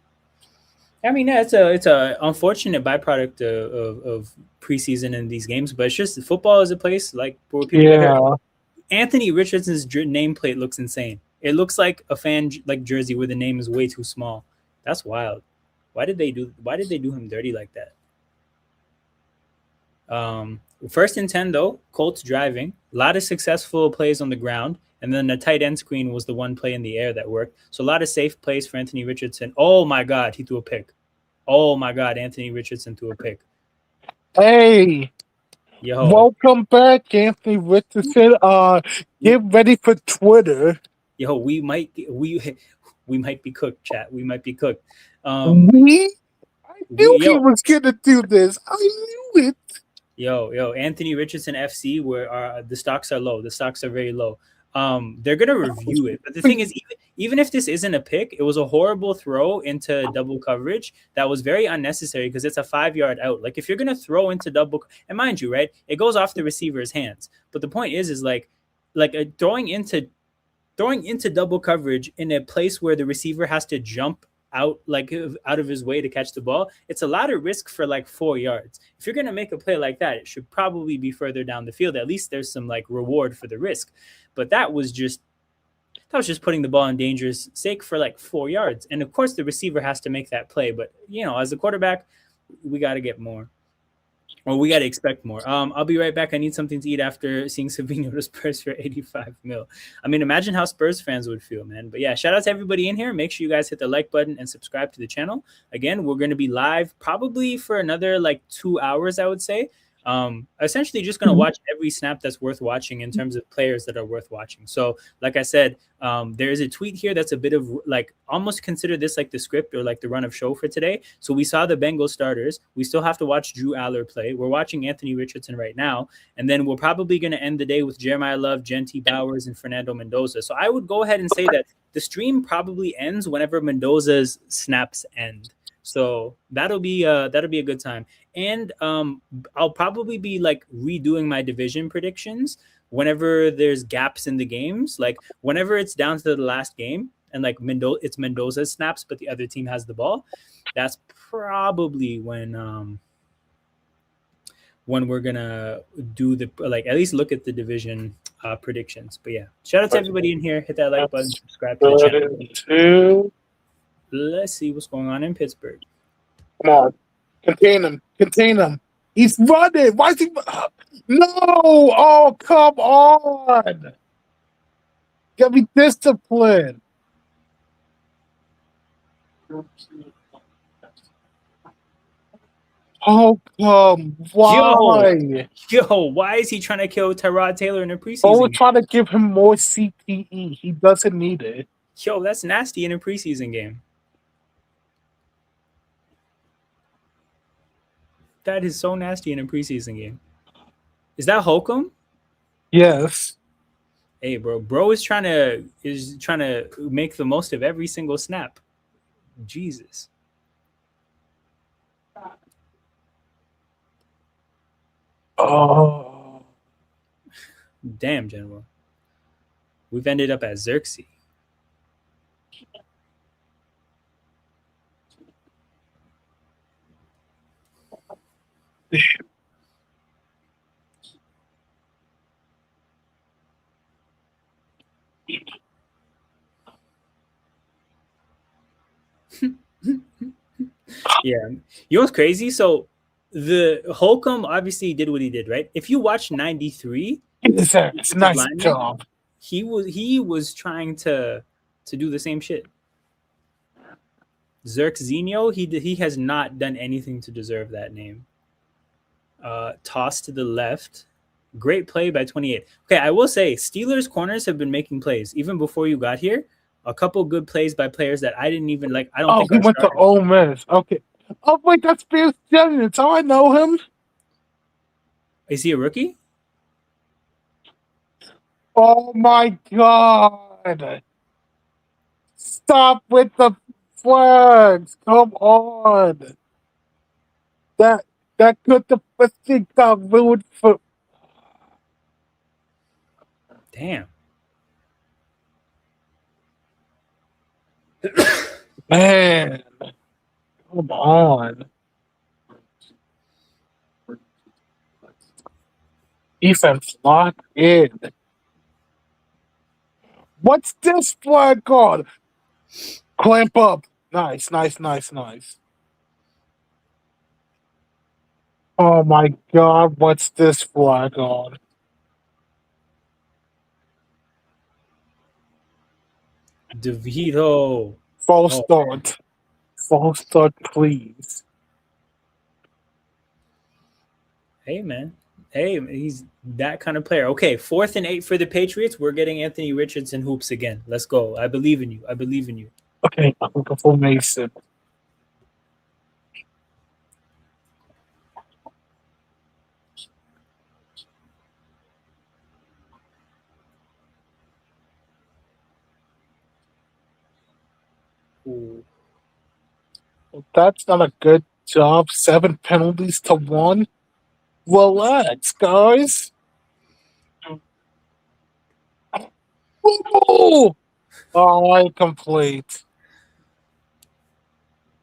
I mean, yeah, it's a unfortunate byproduct of preseason in these games, but it's just football is a place like where people get hurt. Yeah. Anthony Richardson's nameplate looks insane. It looks like a fan like jersey where the name is way too small. That's wild. Why did they do him dirty like that? First and 10 though, Colts driving. A lot of successful plays on the ground, and then the tight end screen was the one play in the air that worked. So a lot of safe plays for Anthony Richardson. Oh my God, he threw a pick. Oh my God, Anthony Richardson threw a pick. Hey, Yo, welcome back, Anthony Richardson. Get ready for Twitter. yo, we might be cooked, chat. We might be cooked. We? I knew he Yo, was gonna do this. I knew it. yo, Anthony Richardson FC, where the stocks are low. The stocks are very low. They're gonna review it, but the thing is, even if this isn't a pick, it was a horrible throw into double coverage that was very unnecessary because it's a 5 yard out. Like if you're gonna throw into double, and mind you, right, it goes off the receiver's hands. But the point is like throwing into double coverage in a place where the receiver has to jump out of his way to catch the ball, it's a lot of risk for like 4 yards. If you're gonna make a play like that, it should probably be further down the field. At least there's some like reward for the risk. But that was just putting the ball in dangerous sake for like 4 yards. And of course the receiver has to make that play. But as a quarterback, we gotta get more. Well, we got to expect more. I'll be right back. I need something to eat after seeing Savino to Spurs for 85 mil. I mean, imagine how Spurs fans would feel, man. But yeah, shout out to everybody in here. Make sure you guys hit the like button and subscribe to the channel. Again, we're going to be live probably for another like 2 hours, I would say. Essentially just going to watch every snap that's worth watching in terms of players that are worth watching. So like I said, there is a tweet here that's a bit of like almost consider this like the script or like the run of show for today. So we saw the Bengals starters. We still have to watch Drew Aller play. We're watching Anthony Richardson right now. And then we're probably going to end the day with Jeremiah Love, Genty Bowers, and Fernando Mendoza. So I would go ahead and say that the stream probably ends whenever Mendoza's snaps end. So that'll be a good time. And I'll probably be like redoing my division predictions whenever there's gaps in the games. Like whenever it's down to the last game and like it's Mendoza's snaps, but the other team has the ball. That's probably when we're gonna do the like at least look at the division predictions. But yeah, shout out to everybody in here. Hit that like button, subscribe to the channel. Let's see what's going on in Pittsburgh. Come on, contain him, contain him. He's running. Why is he? No! Oh, come on! Get me disciplined. Oh, why? Yo, why is he trying to kill Tyrod Taylor in a preseason? Oh, we're trying to give him more CTE. He doesn't need it. Yo, that's nasty in a preseason game. That is so nasty in a preseason game. Is that Holcomb? Yes. Hey, bro is trying to make the most of every single snap. Jesus. Oh. Damn, General. We've ended up at Xerxes. Yeah. You know what's crazy? So the Holcomb obviously did what he did, right? If you watch 93, it's a nice lineman, job. He was trying to do the same shit. Xerxenio, he has not done anything to deserve that name. Toss to the left. Great play by 28. Okay, I will say Steelers corners have been making plays even before you got here. A couple good plays by players that I didn't even like. I don't think he went to Ole Miss. Okay. Oh wait, that's Pierce Jennings. How I know him? Is he a rookie? Oh my god! Stop with the flags! Come on! That could have got ruined for. Damn. Man, come on. Defense locked in. What's this flag on? Clamp up. Nice. Oh my god, what's this flag on? DeVito. False start. False start, please. Hey, man. Hey, he's that kind of player. Okay, 4th and 8 for the Patriots. We're getting Anthony Richardson hoops again. Let's go. I believe in you. Okay, I'm looking for Mason. Ooh. Well, that's not a good job. 7 penalties to 1. Relax, guys. Oh, incomplete.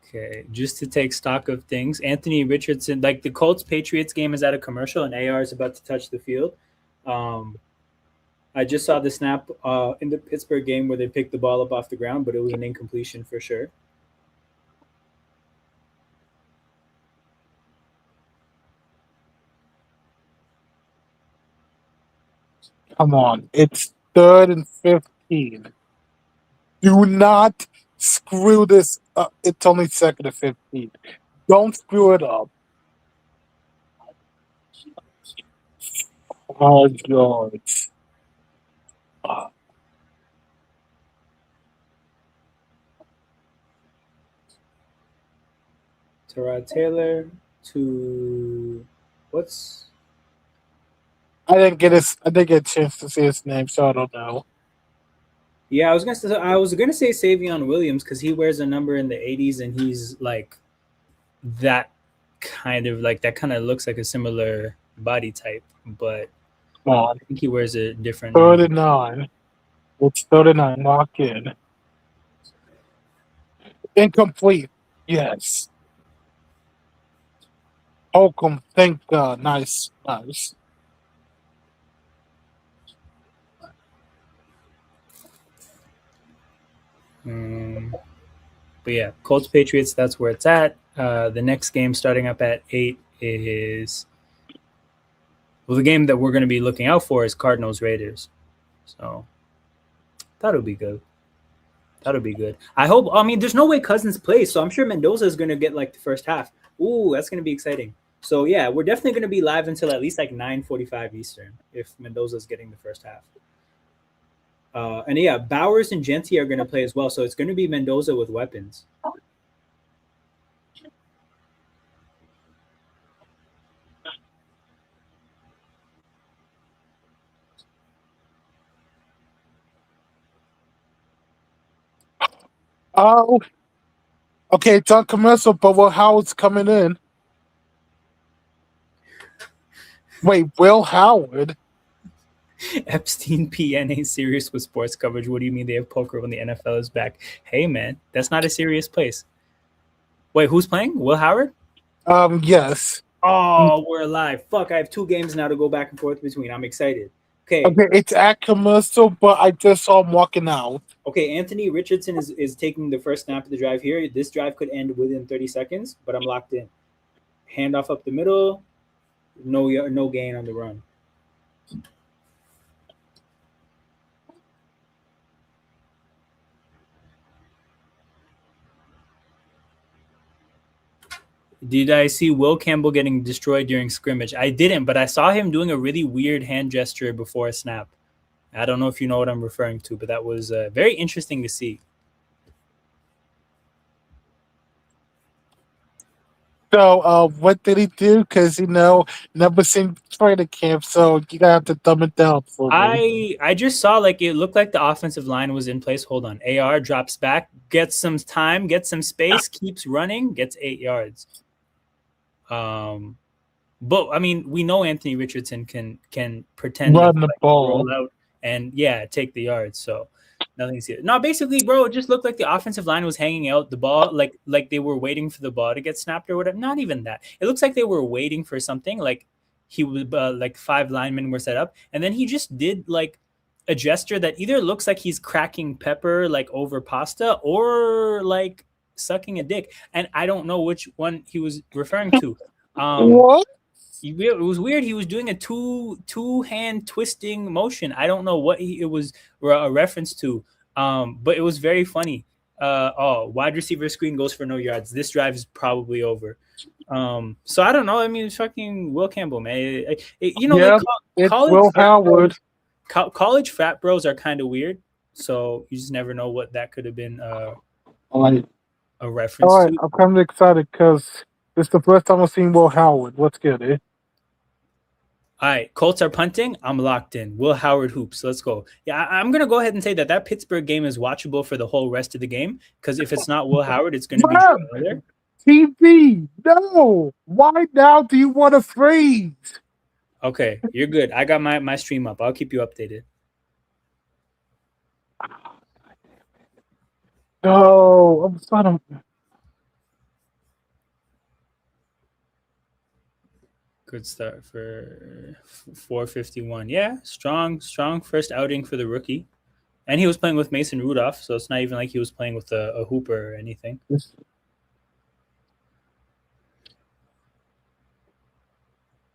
Okay, just to take stock of things, Anthony Richardson, like the Colts Patriots game is at a commercial and AR is about to touch the field. I just saw the snap in the Pittsburgh game where they picked the ball up off the ground, but it was an incompletion for sure. Come on, it's 3rd and 15. Do not screw this up. It's only 2nd and 15. Don't screw it up. Oh, God. Tyrod Taylor to what's? I didn't get a chance to see his name, so I don't know. Yeah, I was gonna say Savion Williams because he wears a number in the 80s and he's like that kind of looks like a similar body type, but Come on. I think he wears a different number. 39. It's 39. Lock in. Incomplete. Yes. Holcomb. Thank God. Nice. Nice. But yeah, Colts Patriots. That's where it's at. The next game starting up at 8 is the game that we're going to be looking out for is Cardinals Raiders. So that'll be good. That'll be good. I hope. I mean, there's no way Cousins plays, so I'm sure Mendoza is going to get like the first half. Ooh, that's going to be exciting. So yeah, we're definitely going to be live until at least like 9:45 Eastern if Mendoza's getting the first half. And yeah, Bowers and Genti are going to play as well, so it's going to be Mendoza with weapons. Oh. Okay, it's on commercial, but Will Howard's coming in. Wait, Will Howard? Epstein PN ain't serious with sports coverage. What do you mean they have poker when the NFL is back? Hey man, that's not a serious place. Wait, who's playing? Will Howard? Yes. Oh, we're alive. Fuck, I have 2 games now to go back and forth between. I'm excited. Okay. Okay, it's at commercial, but I just saw him walking out. Okay, Anthony Richardson is taking the first snap of the drive here. This drive could end within 30 seconds, but I'm locked in. Handoff up the middle. No gain on the run. Did I see Will Campbell getting destroyed during scrimmage? I didn't, but I saw him doing a really weird hand gesture before a snap. I don't know if you know what I'm referring to, but that was very interesting to see. So, what did he do? Because never seen training camp, so you gotta have to dumb it down for me. I just saw like it looked like the offensive line was in place. Hold on. AR drops back, gets some time, gets some space, keeps running, gets 8 yards. But I mean, we know Anthony Richardson can pretend Run to the ball. roll out and take the yards. So nothing's here. No, basically, bro, it just looked like the offensive line was hanging out the ball, like they were waiting for the ball to get snapped or whatever. Not even that. It looks like they were waiting for something. Like he was like 5 linemen were set up, and then he just did like a gesture that either looks like he's cracking pepper like over pasta or like sucking a dick, and I don't know which one he was referring to. What? It was weird. He was doing a two hand twisting motion. I don't know what it was a reference to, but it was very funny. Wide receiver screen goes for no yards. This drive is probably over. So I don't know. I mean, it's fucking Will Campbell, man. It's college Will Howard. college frat bros are kind of weird. So you just never know what that could have been a reference All right, to. I'm kind of excited because it's the first time I've seen Will Howard. Let's get it. All right, Colts are punting. I'm locked in. Will Howard hoops. Let's go. Yeah, I'm going to go ahead and say that Pittsburgh game is watchable for the whole rest of the game because if it's not Will Howard, it's going to be Joe Miller. TV, no. Why now do you want to freeze? Okay, you're good. I got my stream up. I'll keep you updated. No, I'm sorry. Good start for 451. Yeah, strong first outing for the rookie. And he was playing with Mason Rudolph, so it's not even like he was playing with a hooper or anything.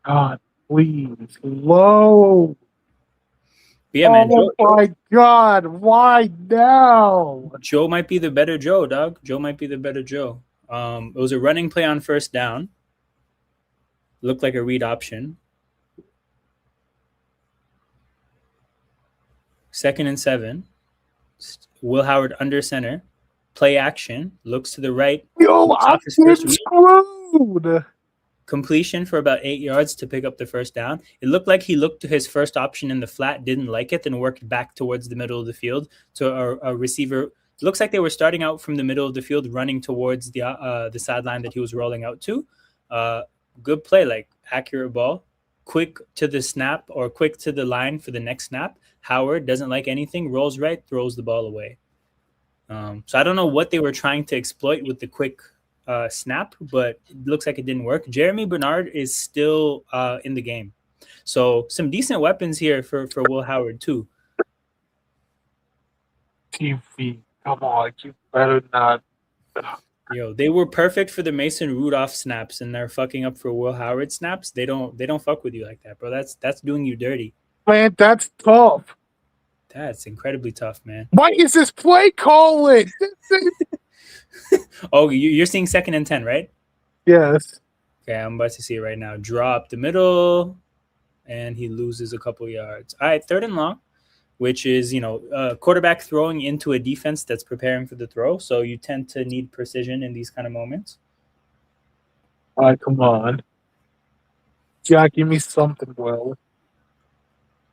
God, please. Low. Yeah, man. Oh my God, why now? Joe might be the better Joe, dog. Joe might be the better Joe. It was a running play on first down. Looked like a read option. 2nd and 7. Will Howard under center. Play action. Looks to the right. Yo, I'm screwed. Completion for about 8 yards to pick up the first down. It looked like he looked to his first option in the flat, didn't like it, then worked back towards the middle of the field to a receiver Looks like they were starting out from the middle of the field, running towards the sideline that he was rolling out to. Uh, Good play, like accurate ball, quick to the snap or quick to the line for the next snap. Howard doesn't like anything, rolls right, throws the ball away. So I don't know what they were trying to exploit with the quick snap, but it looks like it didn't work. Jeremy Bernard is still in the game. So some decent weapons here for Will Howard too. TV. Come on, you better not. Yo, they were perfect for the Mason Rudolph snaps, and they're fucking up for Will Howard snaps. They don't fuck with you like that, bro. That's doing you dirty. Man, that's tough. That's incredibly tough, man. Why is this play calling? Oh, you're seeing 2nd and 10, right? Yes. Okay, I'm about to see it right now. Drop the middle, and he loses a couple yards. All right, 3rd and long, which is quarterback throwing into a defense that's preparing for the throw. So you tend to need precision in these kind of moments. All right, come on. Yeah, give me something, Will.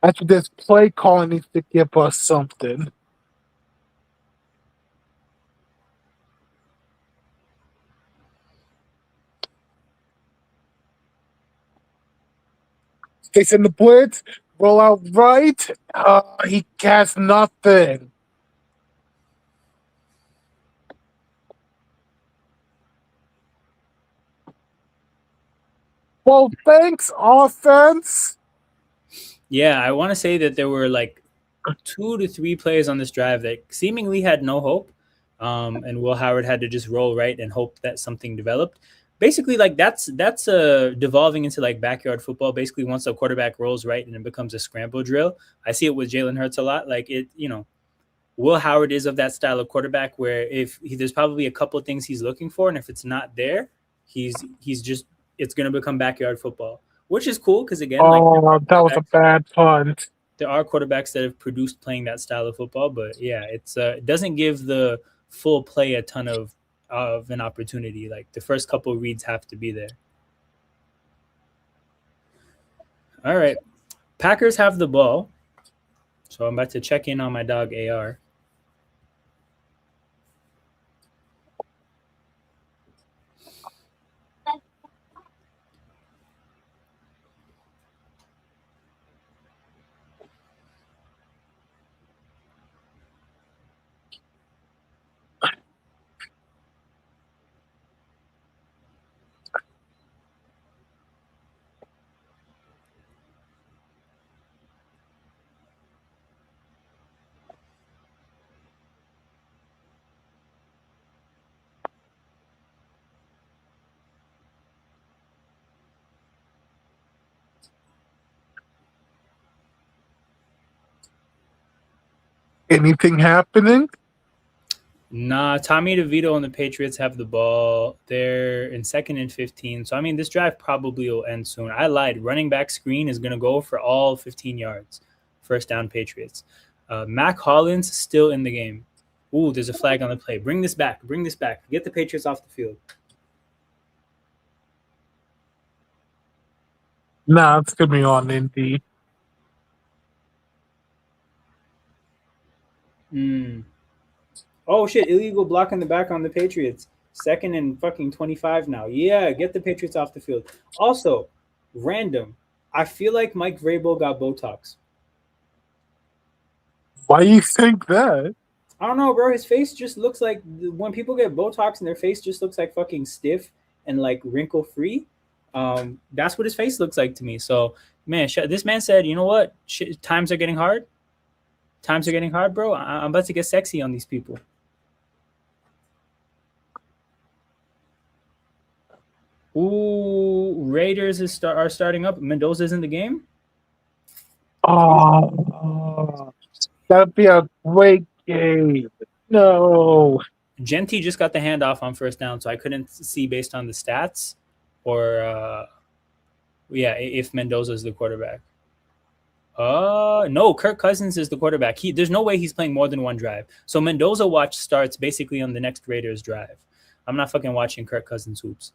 After this play calling needs to give us something. Facing the blitz, roll out right. He has nothing. Well, thanks, offense. Yeah, I want to say that there were like 2 to 3 plays on this drive that seemingly had no hope. And Will Howard had to just roll right and hope that something developed. Basically, like that's devolving into like backyard football. Basically, once a quarterback rolls right and it becomes a scramble drill. I see it with Jalen Hurts a lot. Like Will Howard is of that style of quarterback where there's probably a couple of things he's looking for, and if it's not there, he's just it's going to become backyard football, which is cool because again, like Oh, that was a bad punt. there are quarterbacks that have produced playing that style of football, but yeah, it doesn't give the full play a ton of an opportunity. Like the first couple of reads have to be there. All right, Packers have the ball, so I'm about to check in on my dog AR. Anything happening? Nah, Tommy DeVito and the Patriots have the ball. They're in 2nd and 15. So, I mean, this drive probably will end soon. I lied. Running back screen is going to go for all 15 yards. First down, Patriots. Mac Hollins still in the game. Ooh, there's a flag on the play. Bring this back. Bring this back. Get the Patriots off the field. Nah, it's gonna be on Indy. Mm. Oh, shit. Illegal block in the back on the Patriots. 2nd and 25 now. Yeah, get the Patriots off the field. Also, random. I feel like Mike Vrabel got Botox. Why you think that? I don't know, bro. His face just looks like when people get Botox and their face just looks like fucking stiff and like wrinkle free. That's what his face looks like to me. So, man, this man said, you know what? Times are getting hard. Times are getting hard, bro. I'm about to get sexy on these people. Ooh, Raiders are starting up. Mendoza's in the game. Oh, that'd be a great game. No. Genti just got the handoff on first down, so I couldn't see based on the stats or yeah, if Mendoza's the quarterback. No, Kirk Cousins is the quarterback. There's no way he's playing more than one drive. So Mendoza watch starts basically on the next Raiders drive. I'm not fucking watching Kirk Cousins hoops.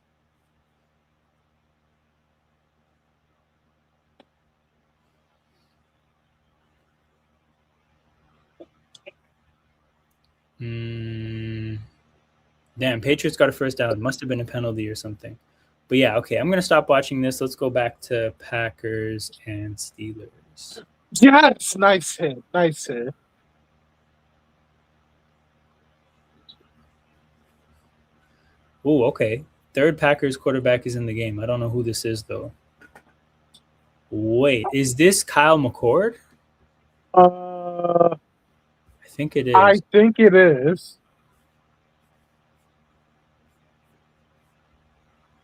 Damn, Patriots got a first down. Must have been a penalty or something. But yeah, okay, I'm gonna stop watching this. Let's go back to Packers and Steelers. Yes, nice hit, nice hit. Oh, okay. Third Packers quarterback is in the game. I don't know who this is though. Wait, is this Kyle McCord? Uh, I think it I is. think it is.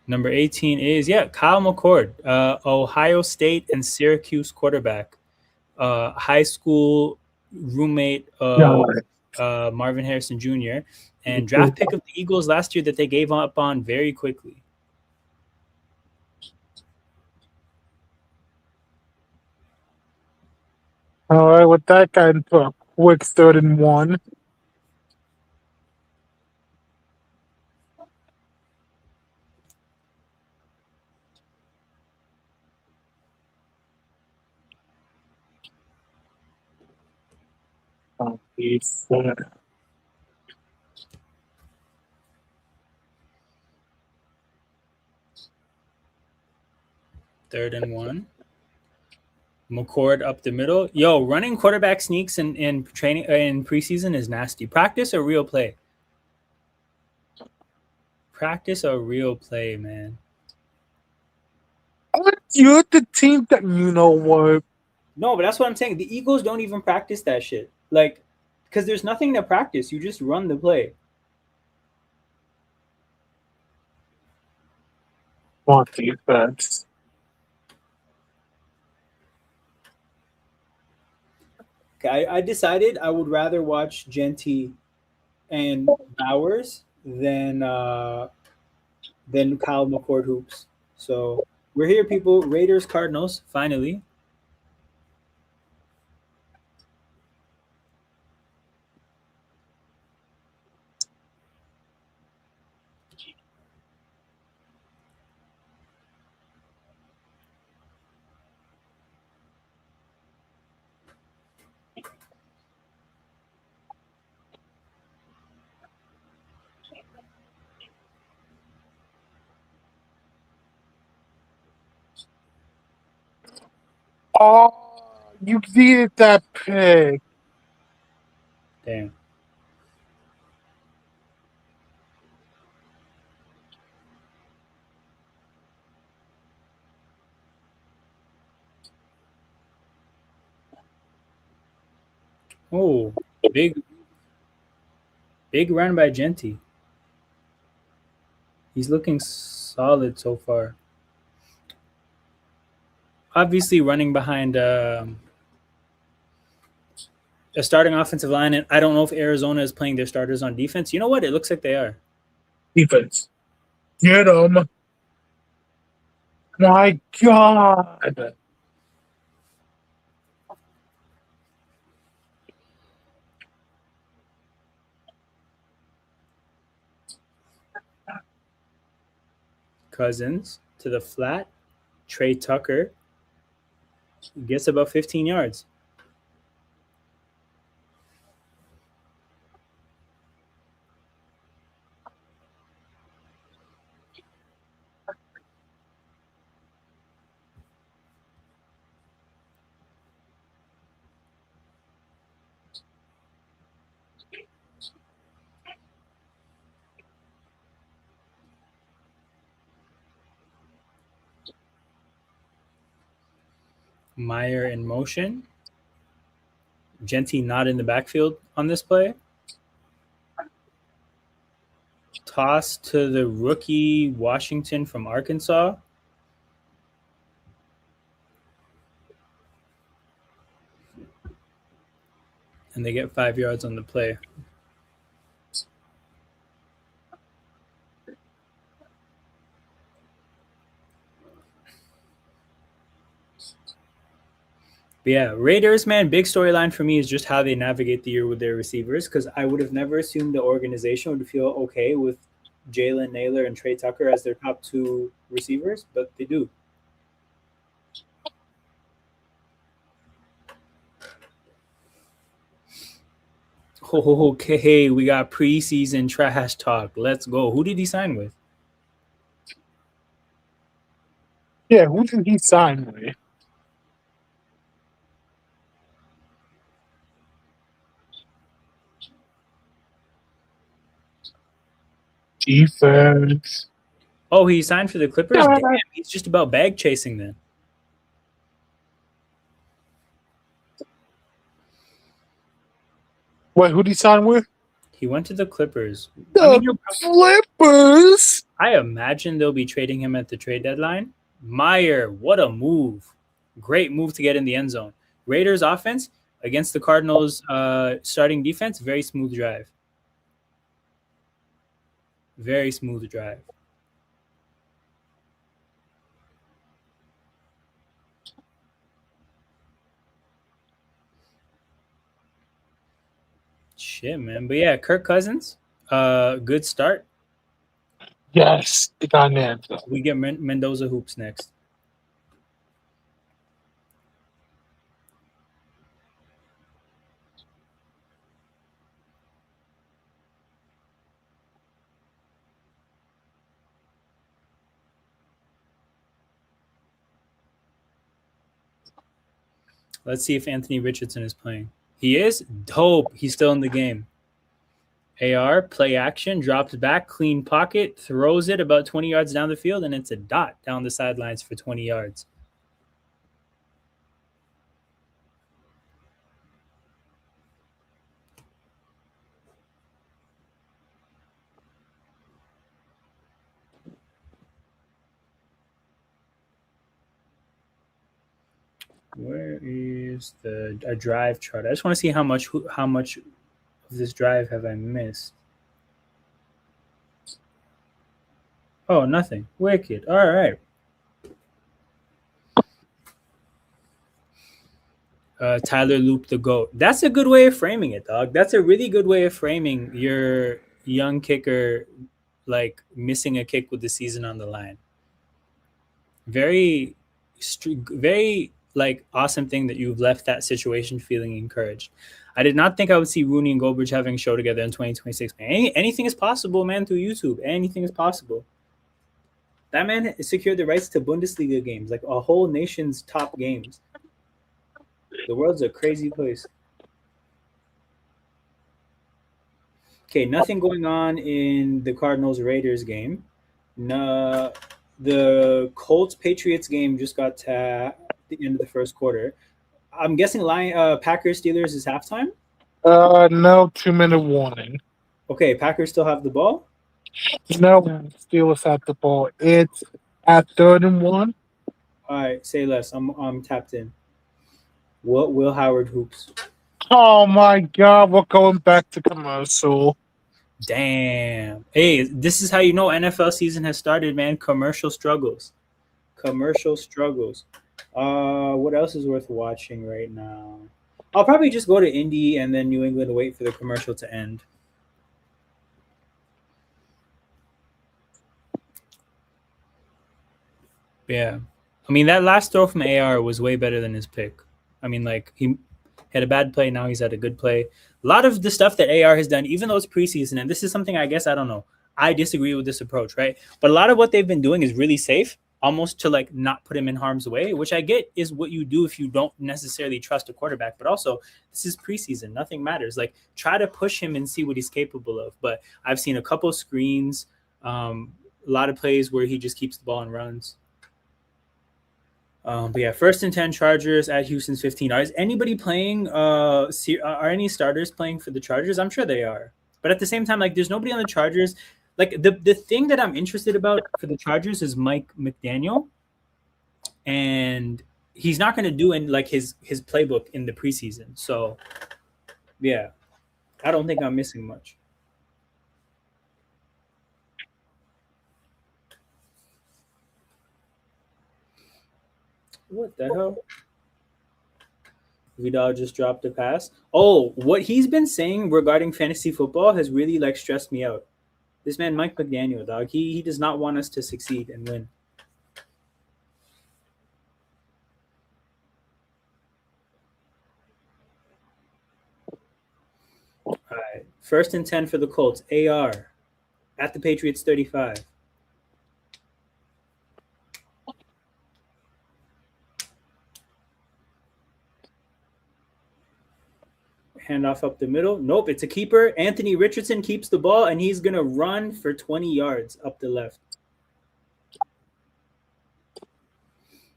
Number 18 is, yeah, Kyle McCord, Ohio State and Syracuse quarterback, high school roommate Yeah. of Marvin Harrison Jr., and draft pick of the Eagles last year that they gave up on very quickly. All right, with that guy into a quick 3rd and 1. Oh, he's, 3rd and 1. McCord up the middle. Yo, running quarterback sneaks in training in preseason is nasty. Practice or real play? Practice or real play, man. you're the team that you know what. No, but that's what I'm saying. The Eagles don't even practice that shit. Like, because there's nothing to practice. You just run the play. On defense. Okay, I decided I would rather watch Genty and Bowers than Kyle McCord hoops. So we're here, people. Raiders Cardinals finally. Oh, you needed that pick. Damn. Oh, big big run by Genty. He's looking solid so far. Obviously, running behind a starting offensive line, and I don't know if Arizona is playing their starters on defense. You know what? It looks like they are. Defense. Get him. My God. Cousins to the flat. Trey Tucker gets about 15 yards. Meyer in motion. Genty not in the backfield on this play. Toss to the rookie Washington from Arkansas. And they get 5 yards on the play. But yeah, Raiders, man, big storyline for me is just how they navigate the year with their receivers, because I would have never assumed the organization would feel okay with Jalen Naylor and Trey Tucker as their top two receivers, but they do. Okay, we got preseason trash talk. Let's go. Who did he sign with? Yeah, who did he sign with? Defense. Oh, he signed for the Clippers? Damn, he's just about bag chasing then. Wait, who did he sign with? He went to the Clippers. I mean, The Clippers. I imagine they'll be trading him at the trade deadline. Meyer, what a move. Great move to get in the end zone. Raiders offense against the Cardinals starting defense, very smooth drive. Very smooth drive. Shit, man. But yeah, Kirk Cousins, good start. Yes, it got an answer. We get Mendoza hoops next. Let's see if Anthony Richardson is playing. He is dope. He's still in the game. AR, play action, drops back, clean pocket, throws it about 20 yards down the field, and it's a dot down the sidelines for 20 yards. Where is a drive chart? I just want to see how much of this drive have I missed. Oh, nothing. Wicked. All right. Tyler Loop the GOAT. That's a good way of framing it, dog. That's a really good way of framing your young kicker like missing a kick with the season on the line. Very, very like awesome thing that you've left that situation feeling encouraged. I did not think I would see Rooney and Goldbridge having a show together in 2026. Man, anything is possible, man, through YouTube. Anything is possible. That man secured the rights to Bundesliga games, like a whole nation's top games. The world's a crazy place. Okay, nothing going on in the Cardinals Raiders game. No, the Colts Patriots game just got to the end of the first quarter. I'm guessing Packers Steelers is halftime. No 2-minute warning. Okay, Packers still have the ball. No, Steelers at the ball. It's at 3rd and 1. All right, say less. I'm tapped in. Will Howard hoops. Oh my God, we're going back to commercial. Damn. Hey, this is how you know NFL season has started, man. Commercial struggles. Commercial struggles. What else is worth watching right now? I'll probably just go to Indy and then New England wait for the commercial to end. Yeah. I mean, that last throw from AR was way better than his pick. I mean, like, he had a bad play. Now he's had a good play. A lot of the stuff that AR has done, even though it's preseason, and this is something I guess I don't know. I disagree with this approach, right? But a lot of what they've been doing is really safe, almost to like not put him in harm's way, which I get is what you do if you don't necessarily trust a quarterback. But also, this is preseason. Nothing matters. Like, try to push him and see what he's capable of. But I've seen a couple screens, a lot of plays where he just keeps the ball and runs. But yeah, 1st and 10 Chargers at Houston's 15. Is anybody playing? Are any starters playing for the Chargers? I'm sure they are. But at the same time, like, there's nobody on the Chargers. Like, the thing that I'm interested about for the Chargers is Mike McDaniel, and he's not going to do in like his playbook in the preseason. So yeah, I don't think I'm missing much. What the hell? Vidal just dropped a pass. Oh, what he's been saying regarding fantasy football has really like stressed me out. This man, Mike McDaniel, dog, he does not want us to succeed and win. All right, First and 10 for the Colts. AR at the Patriots 35. Handoff up the middle. Nope, it's a keeper. Anthony Richardson keeps the ball, and he's going to run for 20 yards up the left.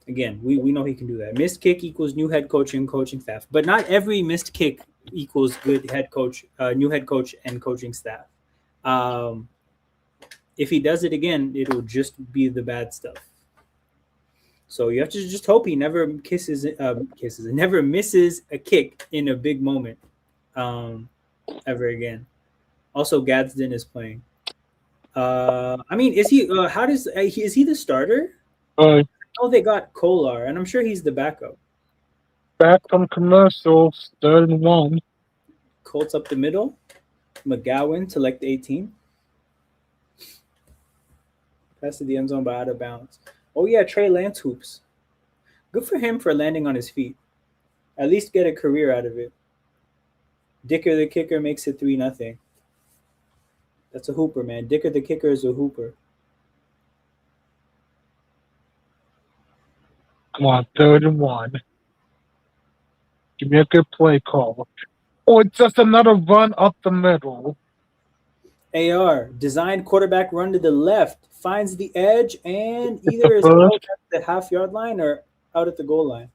Again, we know he can do that. Missed kick equals new head coach and coaching staff, but not every missed kick equals good head coach, new head coach and coaching staff. If he does it again, it'll just be the bad stuff. So you have to just hope he never never misses a kick in a big moment ever again. Also, Gadsden is playing. I mean, is he? How does is he the starter? Oh, they got Kolar, and I'm sure he's the backup. Back from commercials, 31. Colts up the middle. McGowan to like the 18. Pass to the end zone, but out of bounds. Oh yeah, Trey Lance hoops. Good for him for landing on his feet. At least get a career out of it. Dicker the kicker makes it 3-0. That's a hooper, man. Dicker the kicker is a hooper. Come on, 31. Give me a good play call. Or just another run up the middle. AR, designed quarterback run to the left, finds the edge, and either is out at the half-yard line or out at the goal line.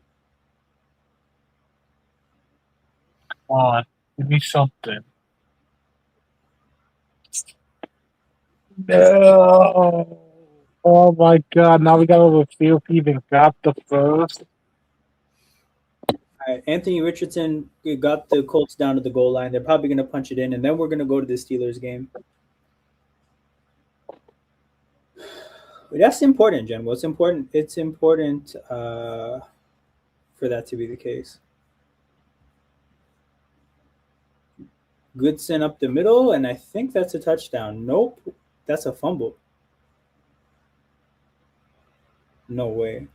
Come on, give me something. No. Oh my God! Now we got over field even got the first. All right, Anthony Richardson got the Colts down to the goal line. They're probably going to punch it in, and then we're going to go to the Steelers game. That's important, Jen. What's important? It's important for that to be the case. Goodson up the middle, and I think that's a touchdown. Nope, that's a fumble. No way.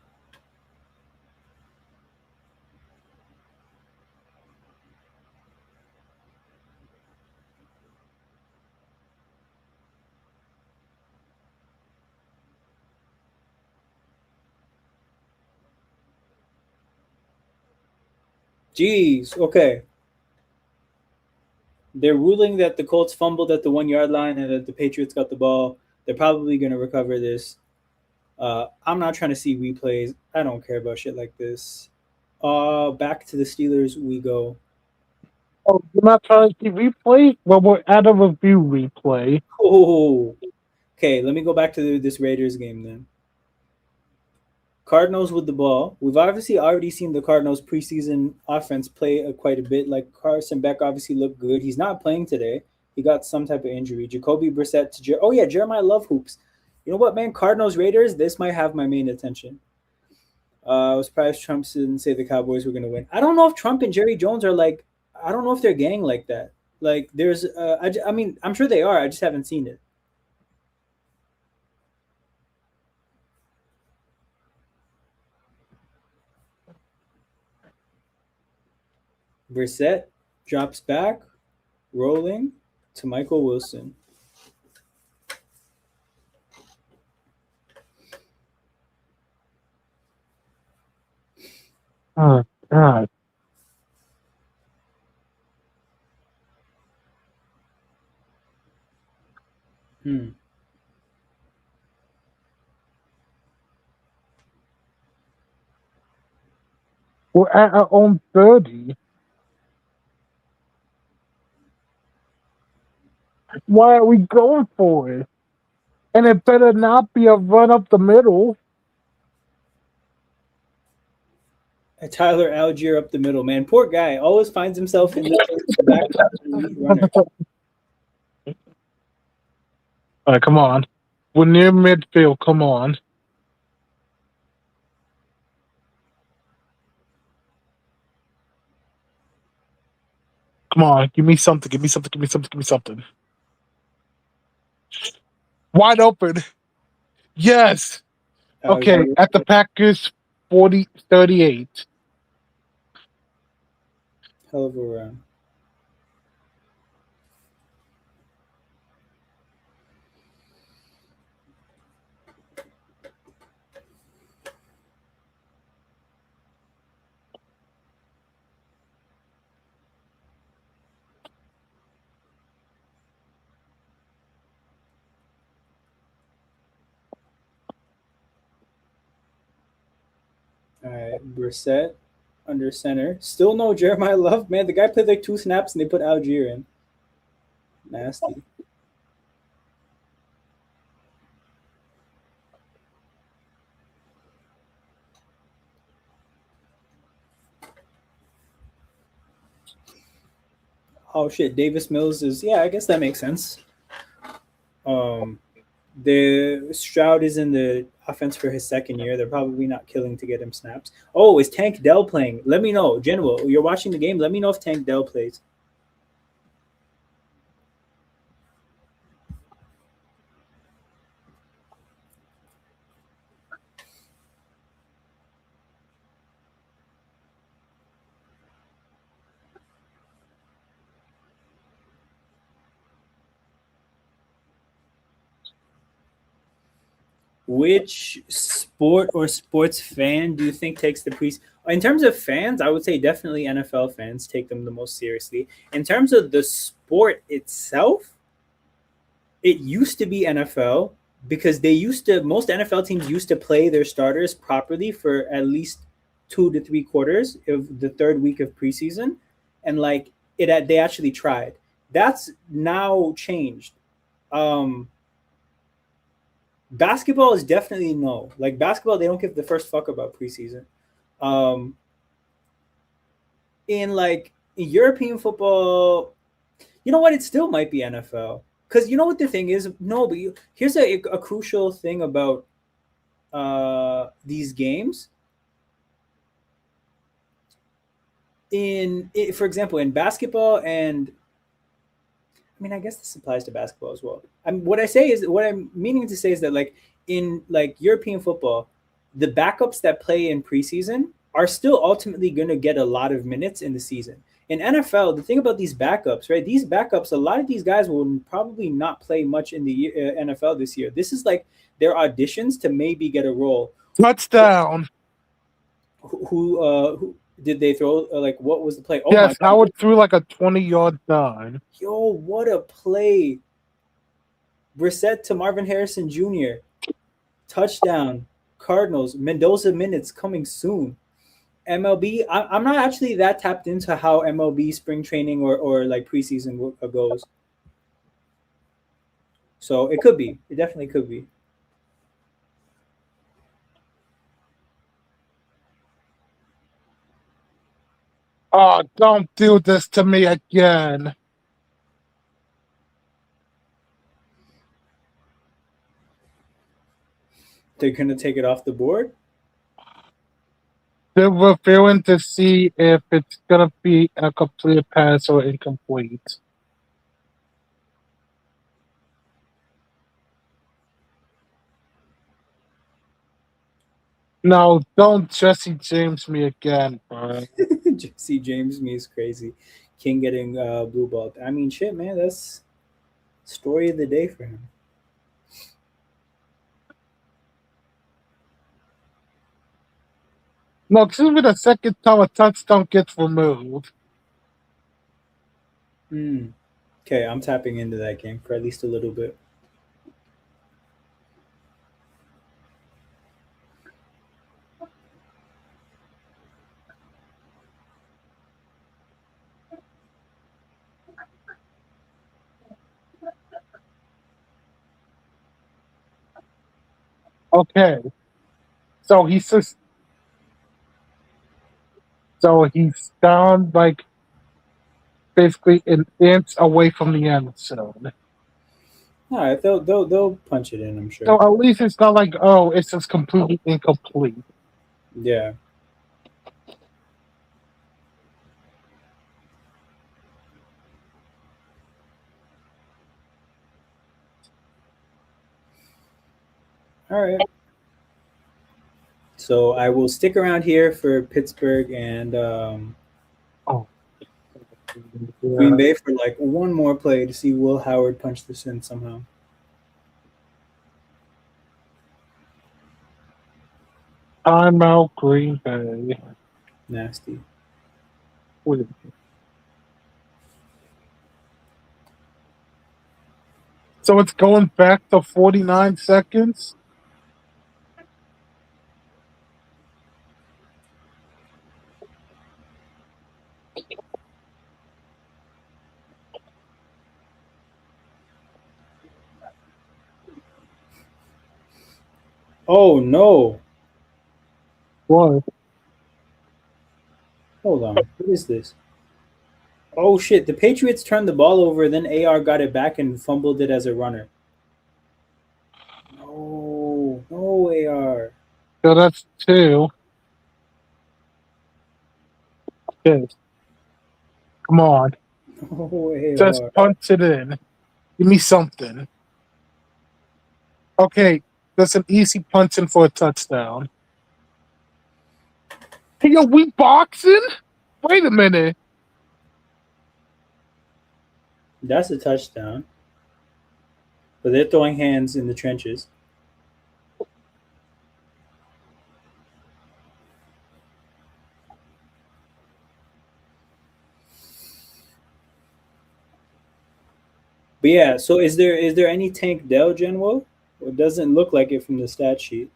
Jeez, okay. They're ruling that the Colts fumbled at the 1 yard line and that the Patriots got the ball. They're probably going to recover this. I'm not trying to see replays. I don't care about shit like this. Back to the Steelers we go. Oh, you're not trying to see replay? Well, we're at a review replay. Oh, okay. Let me go back to this Raiders game then. Cardinals with the ball. We've obviously already seen the Cardinals preseason offense play quite a bit. Like Carson Beck obviously looked good. He's not playing today. He got some type of injury. Jacoby Brissett to Jeremiah Love hoops. You know what, man? Cardinals Raiders. This might have my main attention. I was surprised Trump didn't say the Cowboys were going to win. I don't know if Trump and Jerry Jones are like. I don't know if they're gang like that. Like there's. I mean, I'm sure they are. I just haven't seen it. Brissett drops back, rolling to Michael Wilson. Oh, God. We're at our own 30. Why are we going for it? And it better not be a run up the middle. Tyler Algier up the middle, man. Poor guy. Always finds himself in the back runner. All right, come on. We're near midfield. Come on. Come on. Give me something. Give me something. Give me something. Give me something. Wide open. Yes. Okay, at the Packers 38. Hell of a run. All right, Brissett under center. Still no Jeremiah Love, man. The guy played like 2 snaps and they put Algier in. Nasty. Oh shit, Davis Mills is yeah. I guess that makes sense. Um, the Stroud is in the offense for his second year. They're probably not killing to get him snaps. Oh, is Tank Dell playing? Let me know, General. You're watching the game. Let me know if Tank Dell plays. Which sport or sports fan do you think takes the pre? In terms of fans, I would say definitely NFL fans take them the most seriously. In terms of the sport itself, it used to be NFL because they used to most NFL teams used to play their starters properly for at least 2 to 3 quarters of the third week of preseason, and like they actually tried. That's now changed. Um, Basketball is definitely no. Like basketball, they don't give the first fuck about preseason. Um, in like in European football, you know what? It still might be NFL because you know what the thing is. No, but here's a crucial thing about these games. For example, in basketball and I mean, I guess this applies to basketball as well. What I'm meaning to say is that like in like European football, the backups that play in preseason are still ultimately going to get a lot of minutes in the season. In NFL, the thing about these backups, right? These backups, a lot of these guys will probably not play much in the NFL this year. This is like their auditions to maybe get a role. Touchdown. Who did they throw? Like, what was the play? Oh my Yes, God! Howard threw like a 20-yard dime. Yo, what a play! Brissett to Marvin Harrison Jr. Touchdown. Cardinals. Mendoza minutes coming soon. MLB. I'm not actually that tapped into how MLB spring training or like preseason goes. So it could be. It definitely could be. Oh, don't do this to me again. They're gonna take it off the board. They're reviewing to see if it's gonna be a complete pass or incomplete. No, don't Jesse James me again, bro. Jesse James me is crazy. King getting blue balled. I mean, shit, man. That's story of the day for him. No, this will be the second time a touchdown gets removed. Hmm. Okay, I'm tapping into that game for at least a little bit. Okay, so he's just so he's down like basically an inch away from the end zone. All right, they'll punch it in. I'm sure. So at least it's not like, oh, it's just completely incomplete. Yeah. All right. So I will stick around here for Pittsburgh and Oh, Green yeah. Bay for like one more play to see Will Howard punch this in somehow. Timeout Green Bay. Nasty. Wait. So it's going back to 49 seconds. Oh no! What? Hold on. What is this? Oh shit! The Patriots turned the ball over, then AR got it back and fumbled it as a runner. No, no AR. So that's two. Good. Come on. No Just AR. punch it in. Give me something. Okay, that's an easy punch in for a touchdown. Hey, yo, we boxing? Wait a minute. That's a touchdown. But they're throwing hands in the trenches. But yeah, so is there any Tank Dell Genwo? It doesn't look like it from the stat sheet.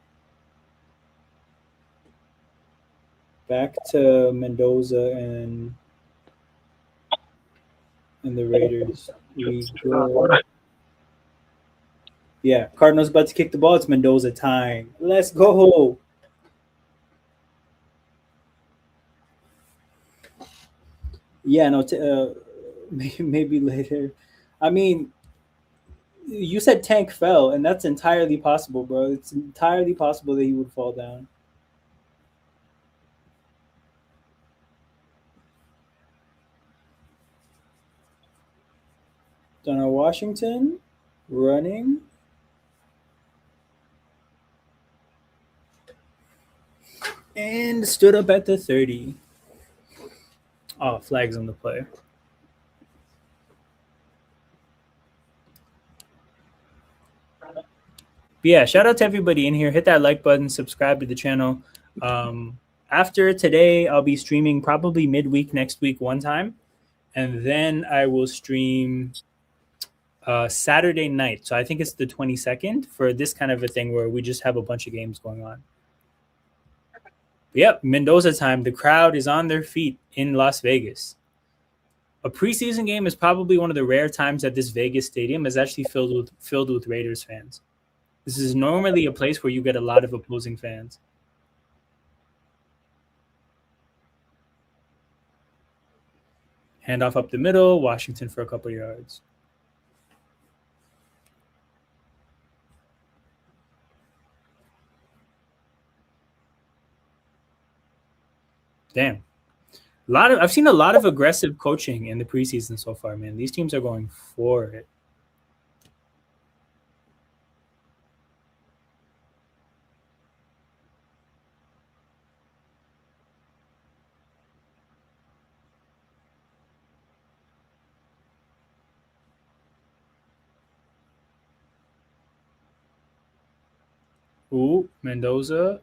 Back to Mendoza and the Raiders. We go. Yeah, Cardinals about to kick the ball. It's Mendoza time. Let's go. Yeah, no, maybe later. I mean, you said Tank fell, and that's entirely possible, bro. It's entirely possible that he would fall down. Donald Washington running. And stood up at the 30. Oh, flags on the play. But yeah, shout out to everybody in here. Hit that like button, subscribe to the channel. After today, I'll be streaming probably midweek next week one time. And then I will stream Saturday night. So I think it's the 22nd for this kind of a thing where we just have a bunch of games going on. But yep, Mendoza time. The crowd is on their feet in Las Vegas. A preseason game is probably one of the rare times that this Vegas stadium is actually filled with Raiders fans. This is normally a place where you get a lot of opposing fans. Handoff up the middle, Washington for a couple yards. Damn. I've seen a lot of aggressive coaching in the preseason so far, man. These teams are going for it. Ooh, Mendoza.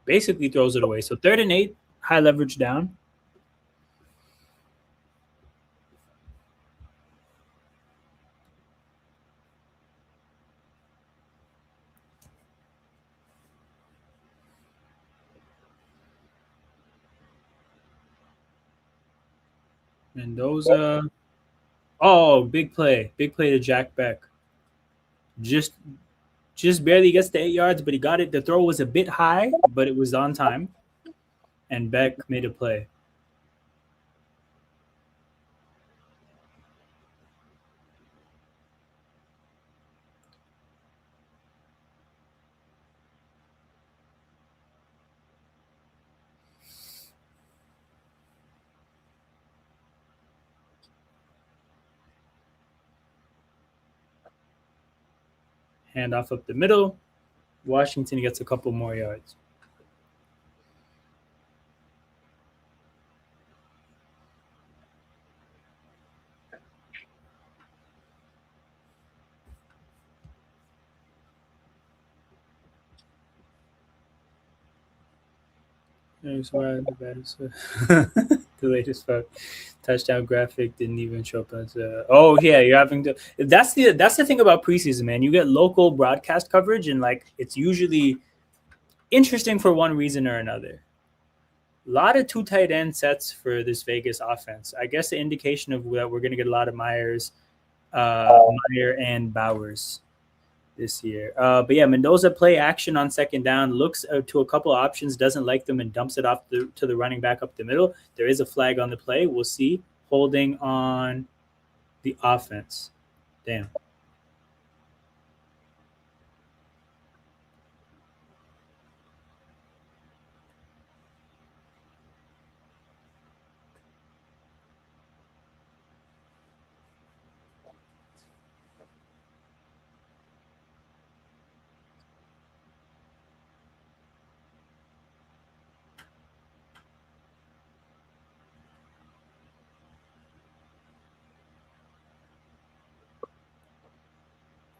Basically throws it away. So 3rd and 8, high leverage down. Mendoza. Oh, big play. Big play to Jack Beck. Just just barely gets to 8 yards, but he got it. The throw was a bit high, but it was on time. And Beck made a play. Handoff up the middle. Washington gets a couple more yards. There's why the baddest, the latest fuck. Touchdown graphic didn't even show up as oh yeah, you're having to that's the thing about preseason, man. You get local broadcast coverage and like it's usually interesting for one reason or another. A lot of two tight end sets for this Vegas offense. I guess the indication of that we're gonna get a lot of Meyer and Bowers this year. But yeah, Mendoza play action on second down, looks to a couple of options, doesn't like them, and dumps it off to the running back up the middle. There is a flag on the play. We'll see. Holding on the offense. Damn.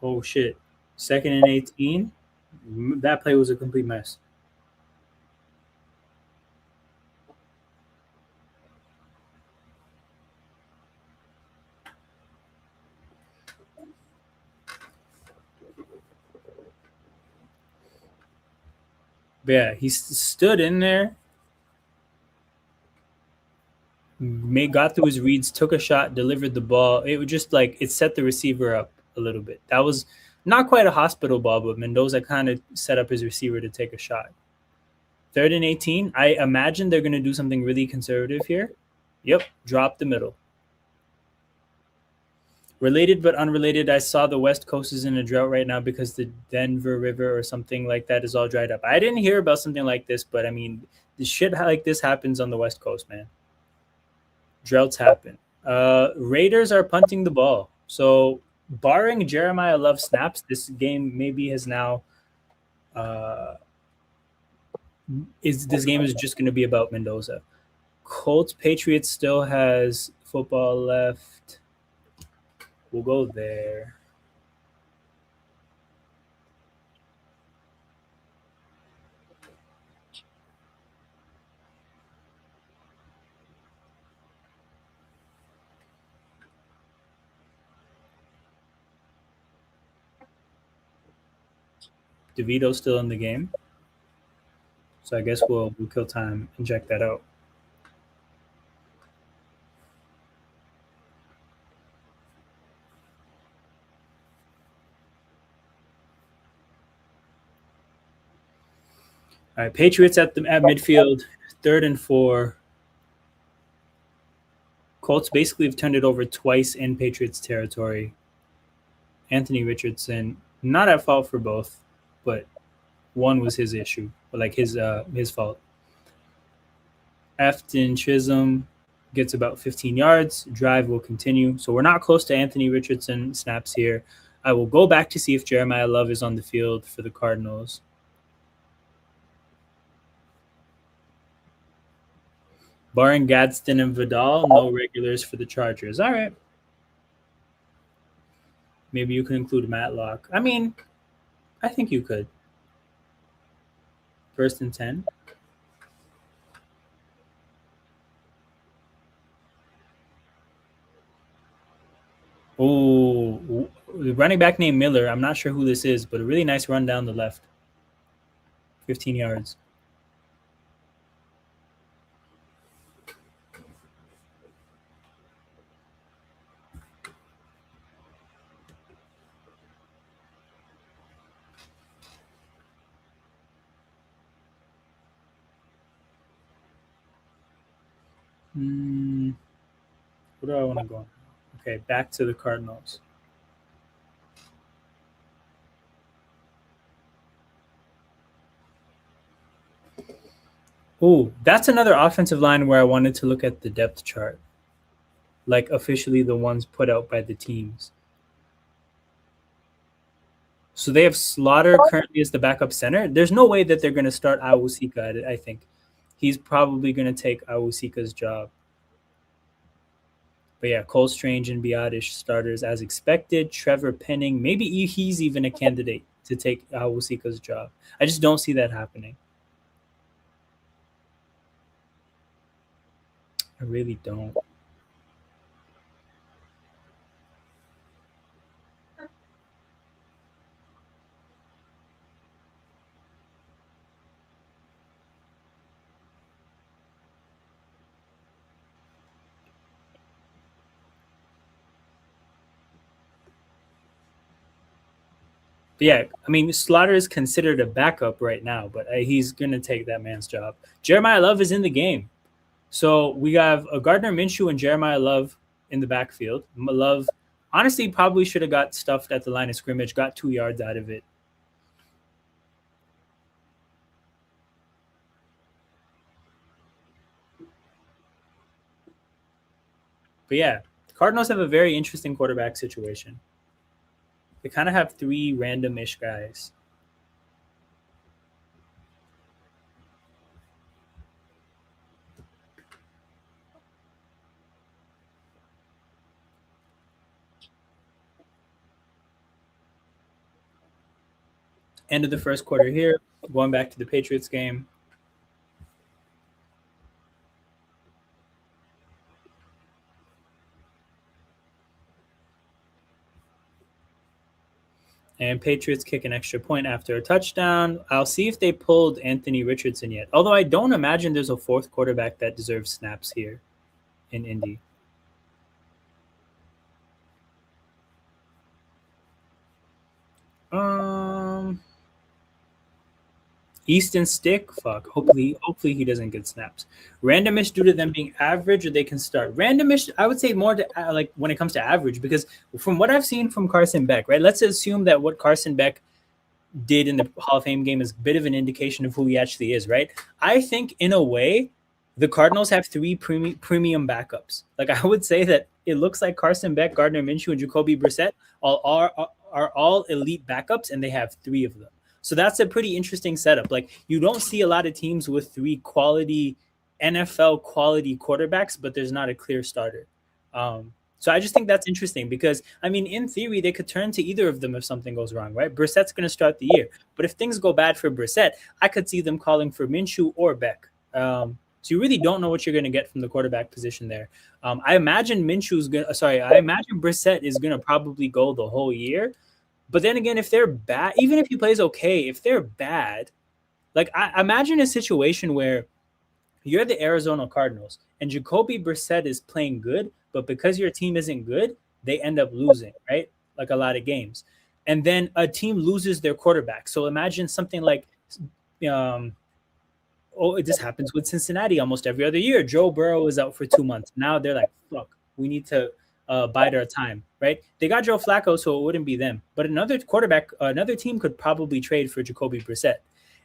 Oh shit. Second and 18. That play was a complete mess. But yeah, he stood in there, got through his reads, took a shot, delivered the ball. It was just like it set the receiver up a little bit. That was not quite a hospital ball, but Mendoza kind of set up his receiver to take a shot. Third and 18. I imagine they're going to do something really conservative here. Yep, drop the middle. Related but unrelated, I saw the West Coast is in a drought right now because the Denver River or something like that is all dried up. I didn't hear about something like this, but I mean, the shit like this happens on the West Coast, man. Droughts happen. Raiders are punting the ball. So, barring Jeremiah Love snaps, this game maybe has now uh, is this game is just going to be about Mendoza. Colts Patriots still has football left. We'll go there. DeVito's still in the game. So I guess we'll kill time and check that out. All right, Patriots at midfield, 3rd and 4. Colts basically have turned it over twice in Patriots territory. Anthony Richardson, not at fault for both, but one was his issue, but like his fault. Afton Chisholm gets about 15 yards. Drive will continue. So we're not close to Anthony Richardson snaps here. I will go back to see if Jeremiah Love is on the field for the Cardinals. Barring Gadsden and Vidal, no regulars for the Chargers. All right. Maybe you can include Matlock. I mean, I think you could. 1st and 10. Oh, the running back named Miller. I'm not sure who this is, but a really nice run down the left. 15 yards. Where do I want to go? Okay, back to the Cardinals. Oh, that's another offensive line where I wanted to look at the depth chart, like officially the ones put out by the teams. So they have Slaughter currently as the backup center. There's no way that they're going to start Awusika. I think he's probably going to take Awusika's job. But yeah, Cole Strange and Biotish starters as expected. Trevor Penning, maybe he's even a candidate to take Awusika's job. I just don't see that happening. I really don't. But yeah, I mean, Slaughter is considered a backup right now, but he's going to take that man's job. Jeremiah Love is in the game. So we have a Gardner Minshew and Jeremiah Love in the backfield. Love, honestly, probably should have got stuffed at the line of scrimmage, got 2 yards out of it. But yeah, the Cardinals have a very interesting quarterback situation. They kind of have three random-ish guys. End of the first quarter here. Going back to the Patriots game. And Patriots kick an extra point after a touchdown. I'll see if they pulled Anthony Richardson yet. Although I don't imagine there's a fourth quarterback that deserves snaps here in Indy. Um, Easton Stick, fuck. Hopefully he doesn't get snaps. Randomish due to them being average, or they can start randomish. I would say more to like when it comes to average, because from what I've seen from Carson Beck, right? Let's assume that what Carson Beck did in the Hall of Fame game is a bit of an indication of who he actually is, right? I think in a way, the Cardinals have three premium backups. Like I would say that it looks like Carson Beck, Gardner Minshew, and Jacoby Brissett are all elite backups, and they have three of them. So that's a pretty interesting setup. Like you don't see a lot of teams with three quality NFL quality quarterbacks, but there's not a clear starter. So I just think that's interesting because I mean, in theory, they could turn to either of them if something goes wrong, right? Brissett's going to start the year, but if things go bad for Brissett, I could see them calling for Minshew or Beck. So you really don't know what you're going to get from the quarterback position there. I imagine Minshew's going. Sorry, I imagine Brissett is going to probably go the whole year. But then again, if they're bad, even if he plays okay, if they're bad, like I imagine a situation where you're the Arizona Cardinals and Jacoby Brissett is playing good, but because your team isn't good, they end up losing, right? Like a lot of games. And then a team loses their quarterback. So imagine something like, um, oh, this happens with Cincinnati almost every other year. Joe Burrow is out for 2 months. Now they're like, fuck, we need to bide our time, right? They got Joe Flacco, so it wouldn't be them. But another quarterback, another team could probably trade for Jacoby Brissett.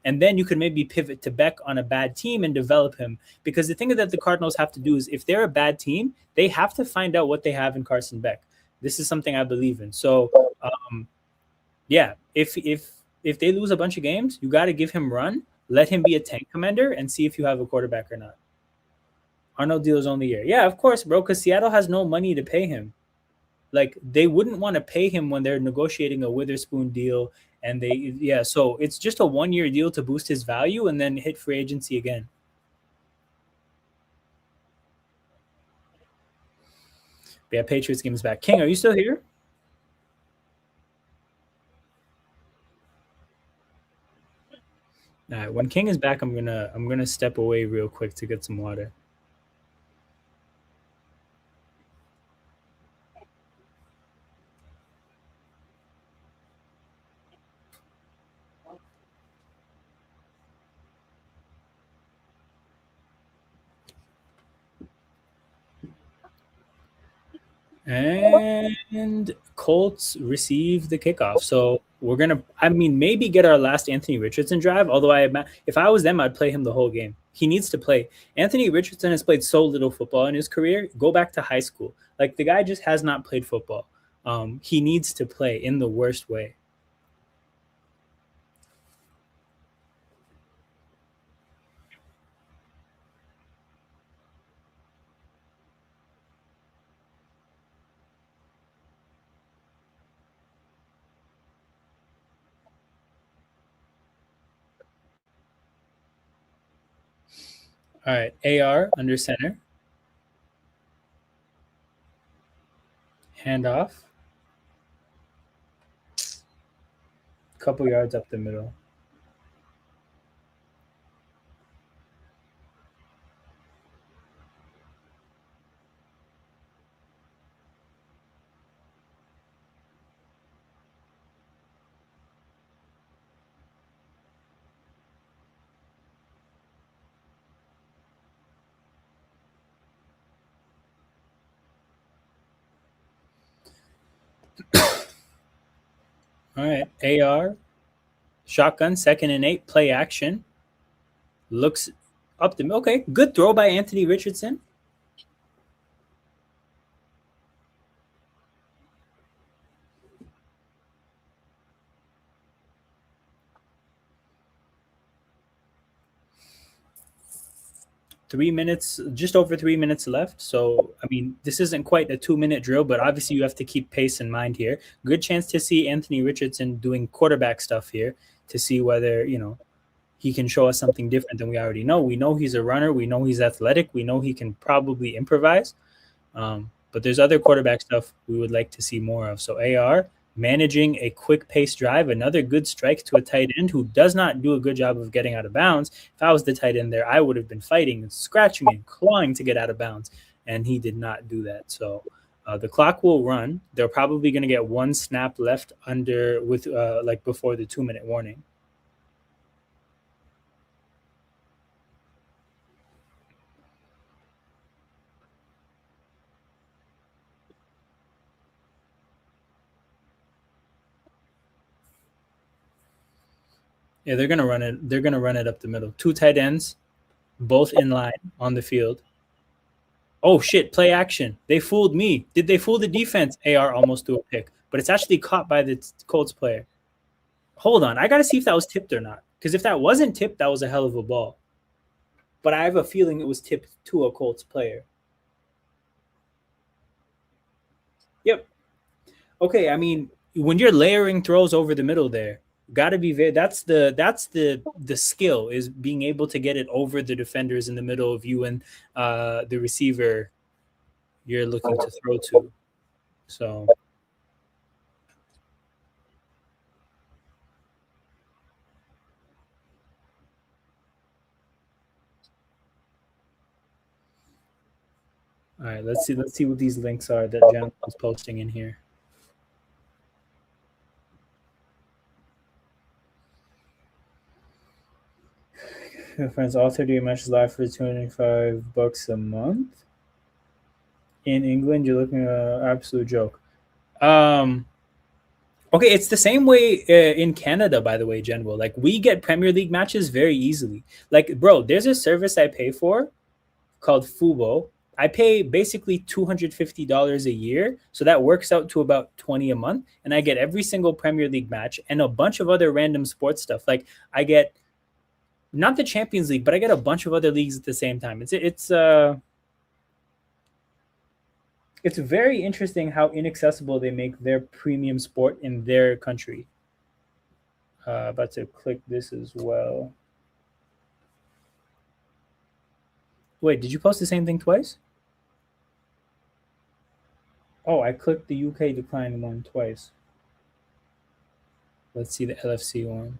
And then you could maybe pivot to Beck on a bad team and develop him. Because the thing that the Cardinals have to do is if they're a bad team, they have to find out what they have in Carson Beck. This is something I believe in. So, yeah, if they lose a bunch of games, you got to give him run, let him be a tank commander, and see if you have a quarterback or not. Arnold deals only year. Yeah, of course, bro, because Seattle has no money to pay him. Like they wouldn't want to pay him when they're negotiating a Witherspoon deal, and so it's just a 1 year deal to boost his value and then hit free agency again. But yeah, Patriots game is back. King, are you still here? All right, when King is back, I'm gonna step away real quick to get some water. And Colts receive the kickoff. So we're gonna, I mean, maybe get our last Anthony Richardson drive. Although if I was them, I'd play him the whole game. He needs to play. Anthony Richardson has played so little football in his career. Go back to high school. Like the guy just has not played football. He needs to play in the worst way. All right, AR under center, handoff, couple yards up the middle. All right. AR, shotgun, 2nd and 8, play action. Looks up the. Okay. Good throw by Anthony Richardson. 3 minutes, just over 3 minutes left. So, I mean, this isn't quite a 2 minute drill, but obviously you have to keep pace in mind here. Good chance to see Anthony Richardson doing quarterback stuff here to see whether, he can show us something different than we already know. We know he's a runner. We know he's athletic. We know he can probably improvise. But there's other quarterback stuff we would like to see more of. So AR managing a quick pace drive, another good strike to a tight end who does not do a good job of getting out of bounds. If I was the tight end there, I would have been fighting and scratching and clawing to get out of bounds, and he did not do that. So the clock will run. They're probably going to get one snap left under with like before the 2 minute warning. Yeah, they're gonna run it. They're gonna run it up the middle. Two tight ends, both in line on the field. Oh shit! Play action. They fooled me. Did they fool the defense? AR almost threw a pick, but it's actually caught by the Colts player. Hold on, I gotta see if that was tipped or not. Because if that wasn't tipped, that was a hell of a ball. But I have a feeling it was tipped to a Colts player. Yep. Okay. I mean, when you're layering throws over the middle there, got to be very. That's the skill is being able to get it over the defenders in the middle of you and the receiver you're looking to throw to. So, all right, let's see. Let's see what these links are that Jen was posting in here. Friends, all 30 matches live for $25 a month. In England, you're looking at an absolute joke. Um, okay, it's the same way in Canada, by the way, General. Like we get Premier League matches very easily. Like, bro, there's a service I pay for called Fubo. I pay basically $250 a year, so that works out to about 20 a month, and I get every single Premier League match and a bunch of other random sports stuff. Like I get not the Champions League, but I get a bunch of other leagues at the same time. It's very interesting how inaccessible they make their premium sport in their country. About to click this as well. Wait, did you post the same thing twice? Oh, I clicked the UK decline one twice. Let's see the LFC one.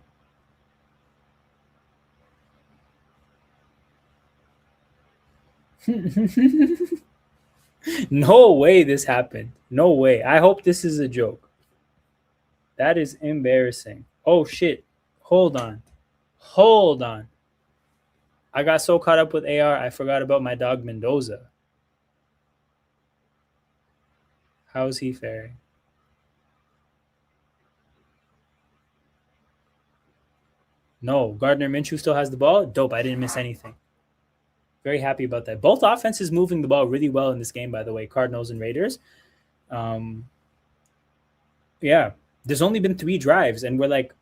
No way this happened. No way. I hope this is a joke. That is embarrassing. Oh shit. Hold on. Hold on. I got so caught up with AR, I forgot about my dog Mendoza. How is he faring? No, Gardner Minshew still has the ball. Dope. I didn't miss anything. Very happy about that. Both offenses moving the ball really well in this game, by the way, Cardinals and Raiders. Um, yeah, there's only been 3 drives, and we're like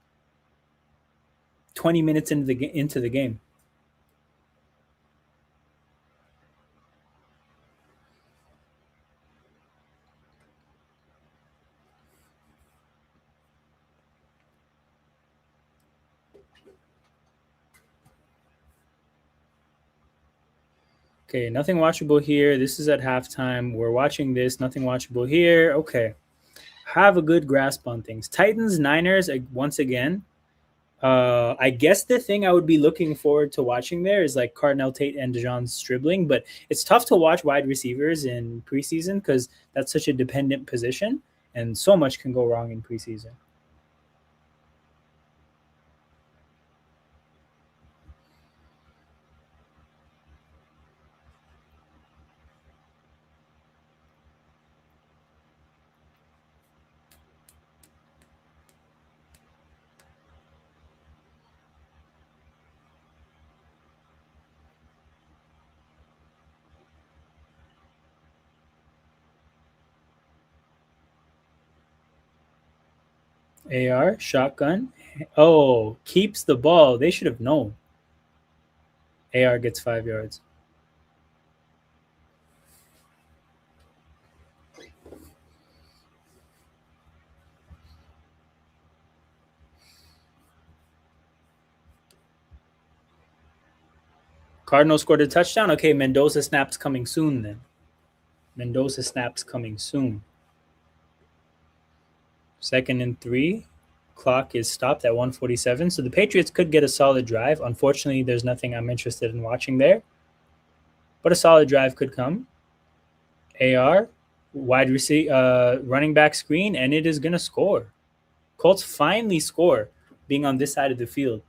20 minutes into the game. Okay, nothing watchable here. This is at halftime. We're watching this. Nothing watchable here. Okay, have a good grasp on things. Titans, Niners, once again. I guess the thing I would be looking forward to watching there is like Cardinal Tate and DeJohn Stribling, but it's tough to watch wide receivers in preseason because that's such a dependent position, and so much can go wrong in preseason. AR, shotgun. Oh, keeps the ball. They should have known. AR gets 5 yards. Cardinals scored a touchdown. Okay, Mendoza snaps coming soon then. Mendoza snaps coming soon. 2nd and 3. Clock is stopped at 1:47. So the Patriots could get a solid drive. Unfortunately, there's nothing I'm interested in watching there. But a solid drive could come. AR, wide receiver, running back screen, and it is going to score. Colts finally score, being on this side of the field.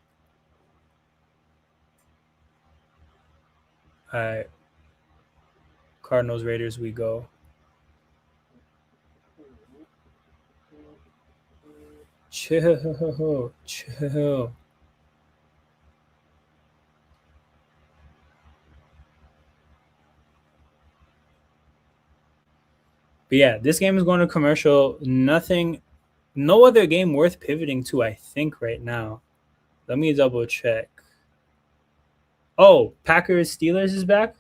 All right. Cardinals, Raiders, we go. Chill. But yeah, this game is going to commercial. No other game worth pivoting to, I think, right now. Let me double check. Oh, Packers Steelers is back.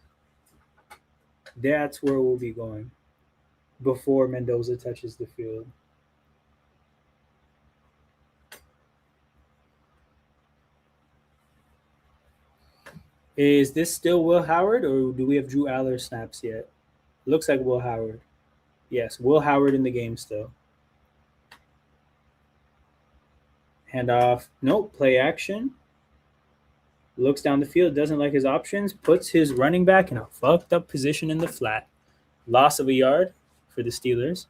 That's where we'll be going before Mendoza touches the field. Is this still Will Howard, or do we have Drew Aller snaps yet? Looks like Will Howard. Yes, Will Howard in the game still. Handoff. Nope. Play action. Looks down the field, doesn't like his options, puts his running back in a fucked up position in the flat. Loss of a yard for the Steelers.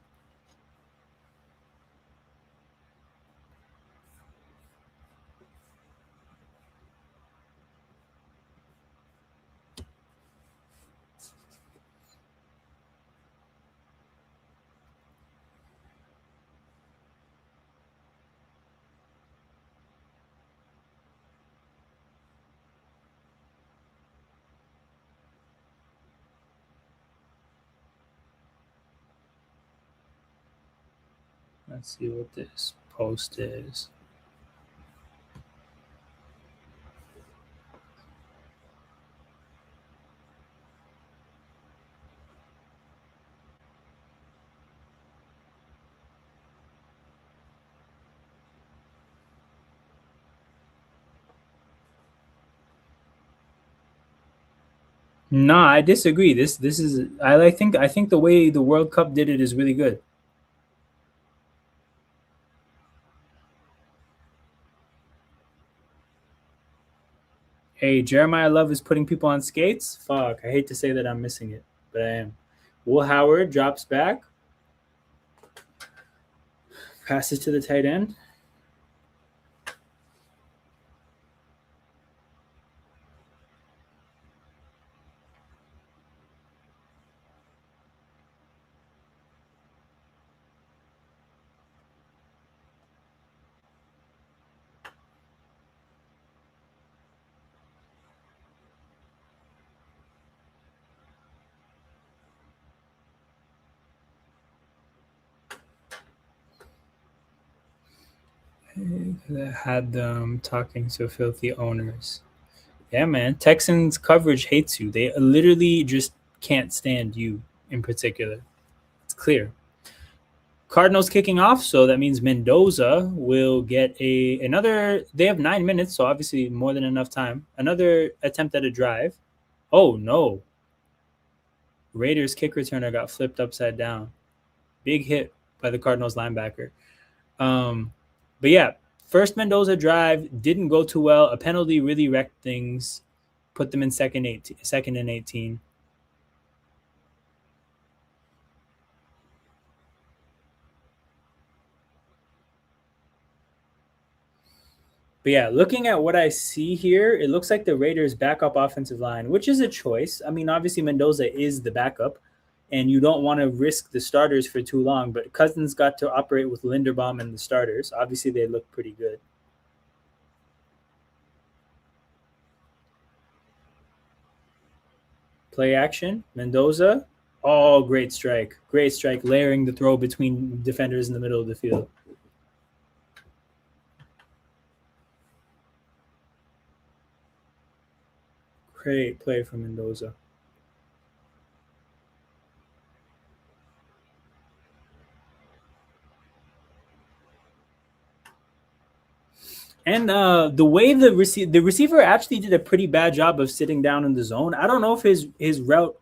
Let's see what this post is. No, I disagree. This is I think the way the World Cup did it is really good. Hey, Jeremiah Love is putting people on skates. Fuck, I hate to say that I'm missing it, but I am. Will Howard drops back, passes to the tight end. That had them talking to filthy owners. Yeah, man. Texans coverage hates you. They literally just can't stand you in particular. It's clear. Cardinals kicking off, so that means Mendoza will get another. They have 9 minutes, so obviously more than enough time. Another attempt at a drive. Oh no! Raiders kick returner got flipped upside down. Big hit by the Cardinals linebacker. But yeah, first Mendoza drive didn't go too well. A penalty really wrecked things, put them in second and 18. But yeah, looking at what I see here, it looks like the Raiders' backup offensive line, which is a choice. I mean, obviously Mendoza is the backup, and you don't want to risk the starters for too long. But Cousins got to operate with Linderbaum and the starters. Obviously, they look pretty good. Play action, Mendoza. Oh, great strike. Great strike, layering the throw between defenders in the middle of the field. Great play from Mendoza. And the way the receiver actually did a pretty bad job of sitting down in the zone. I don't know if his route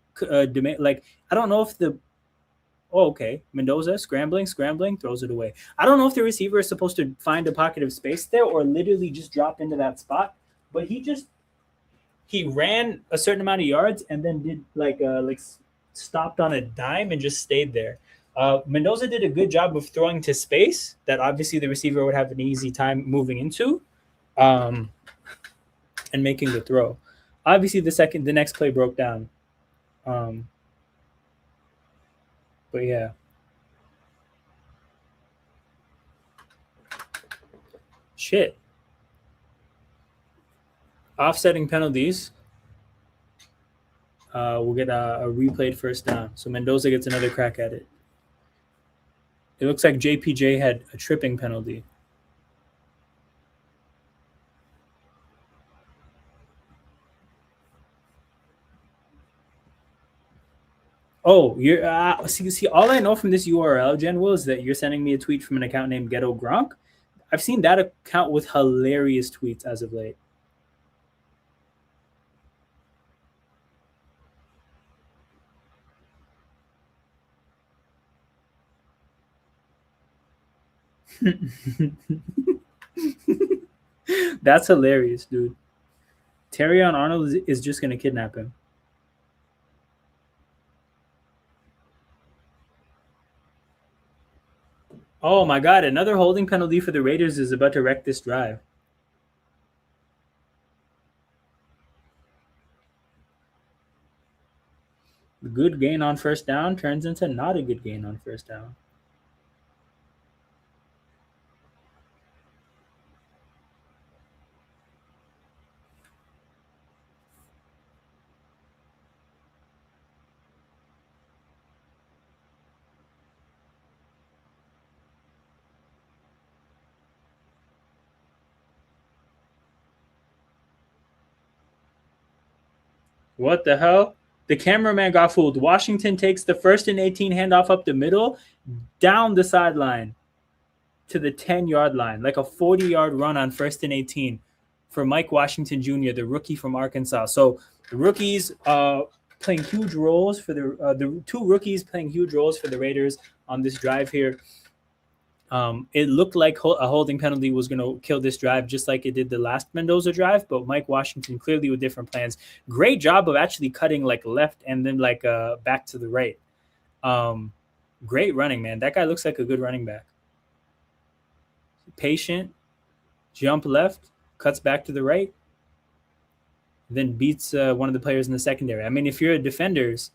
like I don't know if the oh okay Mendoza scrambling throws it away. I don't know if the receiver is supposed to find a pocket of space there or literally just drop into that spot, but he ran a certain amount of yards and then did like stopped on a dime and just stayed there. Mendoza did a good job of throwing to space that obviously the receiver would have an easy time moving into, um, and making the throw. Obviously, the next play broke down. Um, but yeah, shit. Offsetting penalties. We'll get a replayed first down. So Mendoza gets another crack at it. It looks like JPJ had a tripping penalty. Oh, you're see. All I know from this URL, Jen, Will, is that you're sending me a tweet from an account named Ghetto Gronk. I've seen that account with hilarious tweets as of late. That's hilarious, dude. Terrion Arnold is just gonna kidnap him. Oh my god, another holding penalty for the Raiders is about to wreck this drive. The good gain on first down turns into not a good gain on first down. What the hell? The cameraman got fooled. Washington takes the 1st and 18 handoff up the middle, down the sideline to the 10-yard line, like a 40-yard run on 1st and 18 for Mike Washington Jr., the rookie from Arkansas. So the rookies playing huge roles for the two rookies playing huge roles for the Raiders on this drive here. It looked like a holding penalty was going to kill this drive, just like it did the last Mendoza drive. But Mike Washington clearly with different plans. Great job of actually cutting like left and then like back to the right. Great running, man. That guy looks like a good running back. Patient, jump left, cuts back to the right, then beats one of the players in the secondary. I mean, if you're defenders,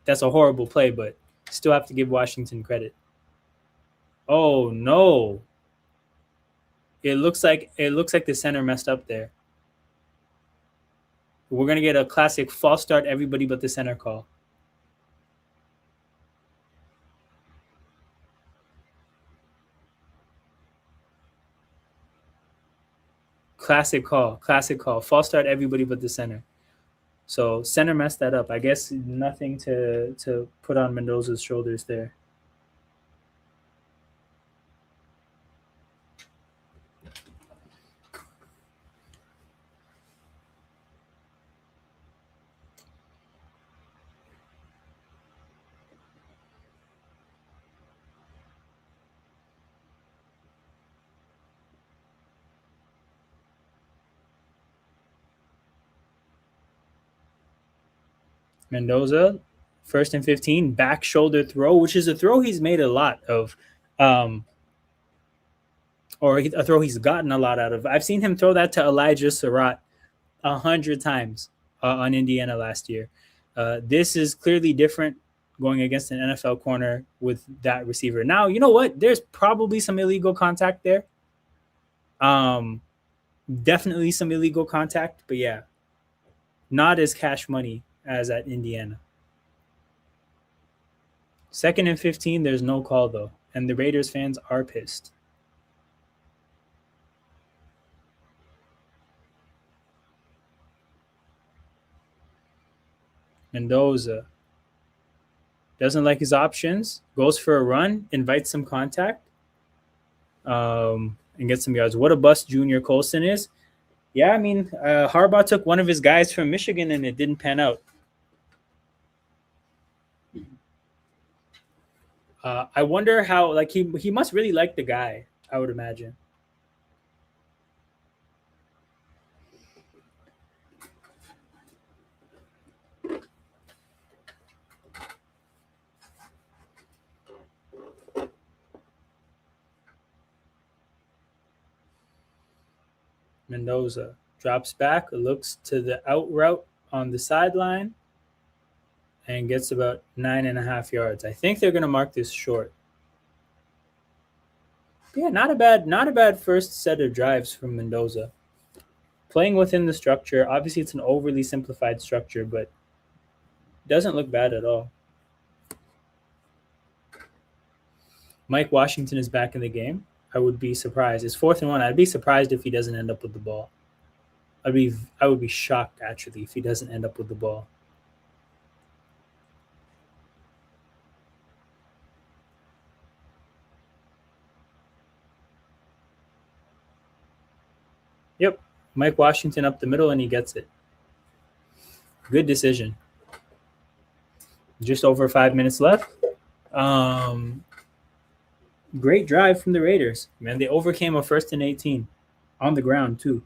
that's a horrible play, but still have to give Washington credit. Oh no! It looks like the center messed up there. We're gonna get a classic false start, everybody but the center call. Classic call. False start, everybody but the center. So center messed that up. I guess nothing to put on Mendoza's shoulders there. Mendoza, 1st and 15, back shoulder throw, which is a throw he's made a lot of, or a throw he's gotten a lot out of. I've seen him throw that to Elijah Surratt 100 times on Indiana last year. This is clearly different going against an NFL corner with that receiver. Now, you know what? There's probably some illegal contact there. Definitely some illegal contact, but yeah, not as cash money as at Indiana. 2nd and 15, there's no call though, and the Raiders fans are pissed. Mendoza doesn't like his options, goes for a run, invites some contact, and gets some yards. What a bust Junior Colson is. Yeah, I mean, Harbaugh took one of his guys from Michigan and it didn't pan out. I wonder how, like, he must really like the guy, I would imagine. Mendoza drops back, looks to the out route on the sideline, and gets about 9.5 yards. I think they're going to mark this short. Yeah, not a bad first set of drives from Mendoza. Playing within the structure. Obviously, it's an overly simplified structure, but doesn't look bad at all. Mike Washington is back in the game. I would be surprised. It's 4th and 1. I'd be surprised if he doesn't end up with the ball. I would be shocked actually if he doesn't end up with the ball. Yep. Mike Washington up the middle and he gets it. Good decision. Just over 5 minutes left. Great drive from the Raiders. Man, they overcame a 1st and 18 on the ground too.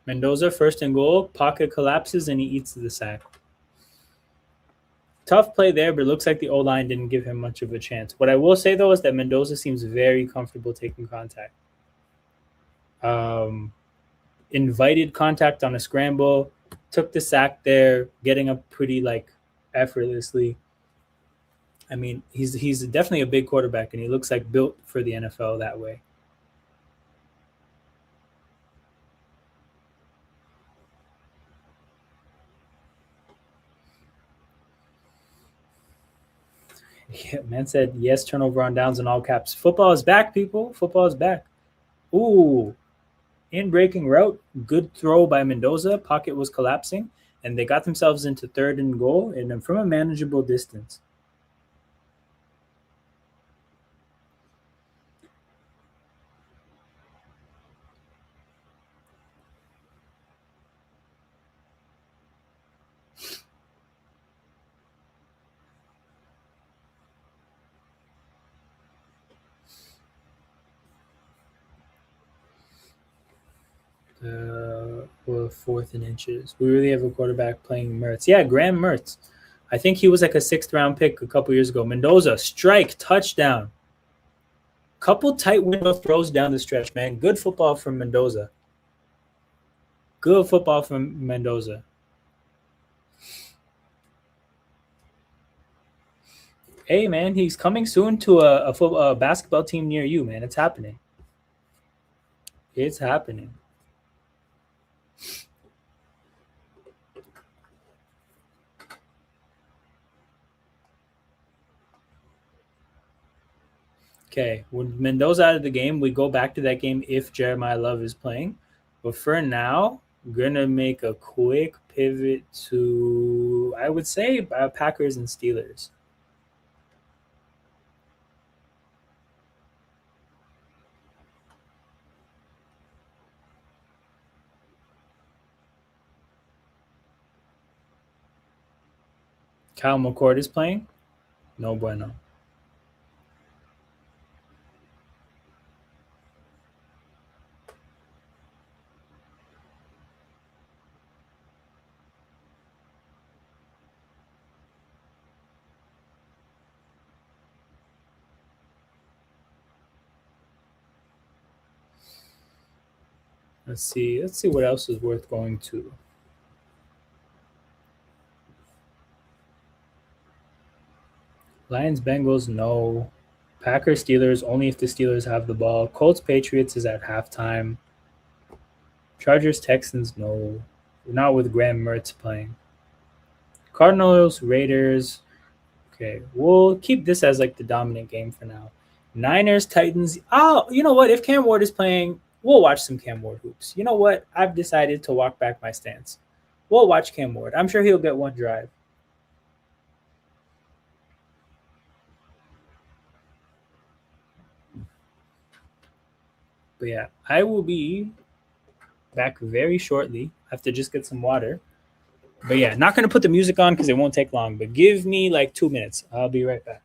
Mendoza 1st and goal. Pocket collapses and he eats the sack. Tough play there, but it looks like the O-line didn't give him much of a chance. What I will say, though, is that Mendoza seems very comfortable taking contact. Invited contact on a scramble, took the sack there, getting up pretty, like, effortlessly. I mean, he's definitely a big quarterback, and he looks like built for the NFL that way. Yeah, man said yes, turnover on downs in all caps. Football is back, people. Football is back. Ooh, in breaking route, good throw by Mendoza. Pocket was collapsing, and they got themselves into 3rd and goal, and from a manageable distance. Well, 4th and inches. We really have a quarterback playing Mertz. Yeah, Graham Mertz. I think he was like a 6th-round pick a couple years ago. Mendoza, strike, touchdown. Couple tight window throws down the stretch, man. Good football from Mendoza. Good football from Mendoza. Hey, man, he's coming soon to a basketball team near you, man. It's happening. It's happening. Okay, with Mendoza out of the game, we go back to that game if Jeremiah Love is playing. But for now, we're gonna make a quick pivot to, I would say, Packers and Steelers. Kyle McCord is playing. No bueno. Let's see. Let's see what else is worth going to. Lions, Bengals, no. Packers Steelers only if the Steelers have the ball. Colts Patriots is at halftime. Chargers Texans no, not with Graham Mertz playing. Cardinals Raiders. Okay, we'll keep this as like the dominant game for now. Niners Titans. Oh, you know what? If Cam Ward is playing, we'll watch some Cam Ward hoops. You know what? I've decided to walk back my stance. We'll watch Cam Ward. I'm sure he'll get one drive. But yeah, I will be back very shortly. I have to just get some water. But yeah, not going to put the music on because it won't take long. But give me like 2 minutes. I'll be right back.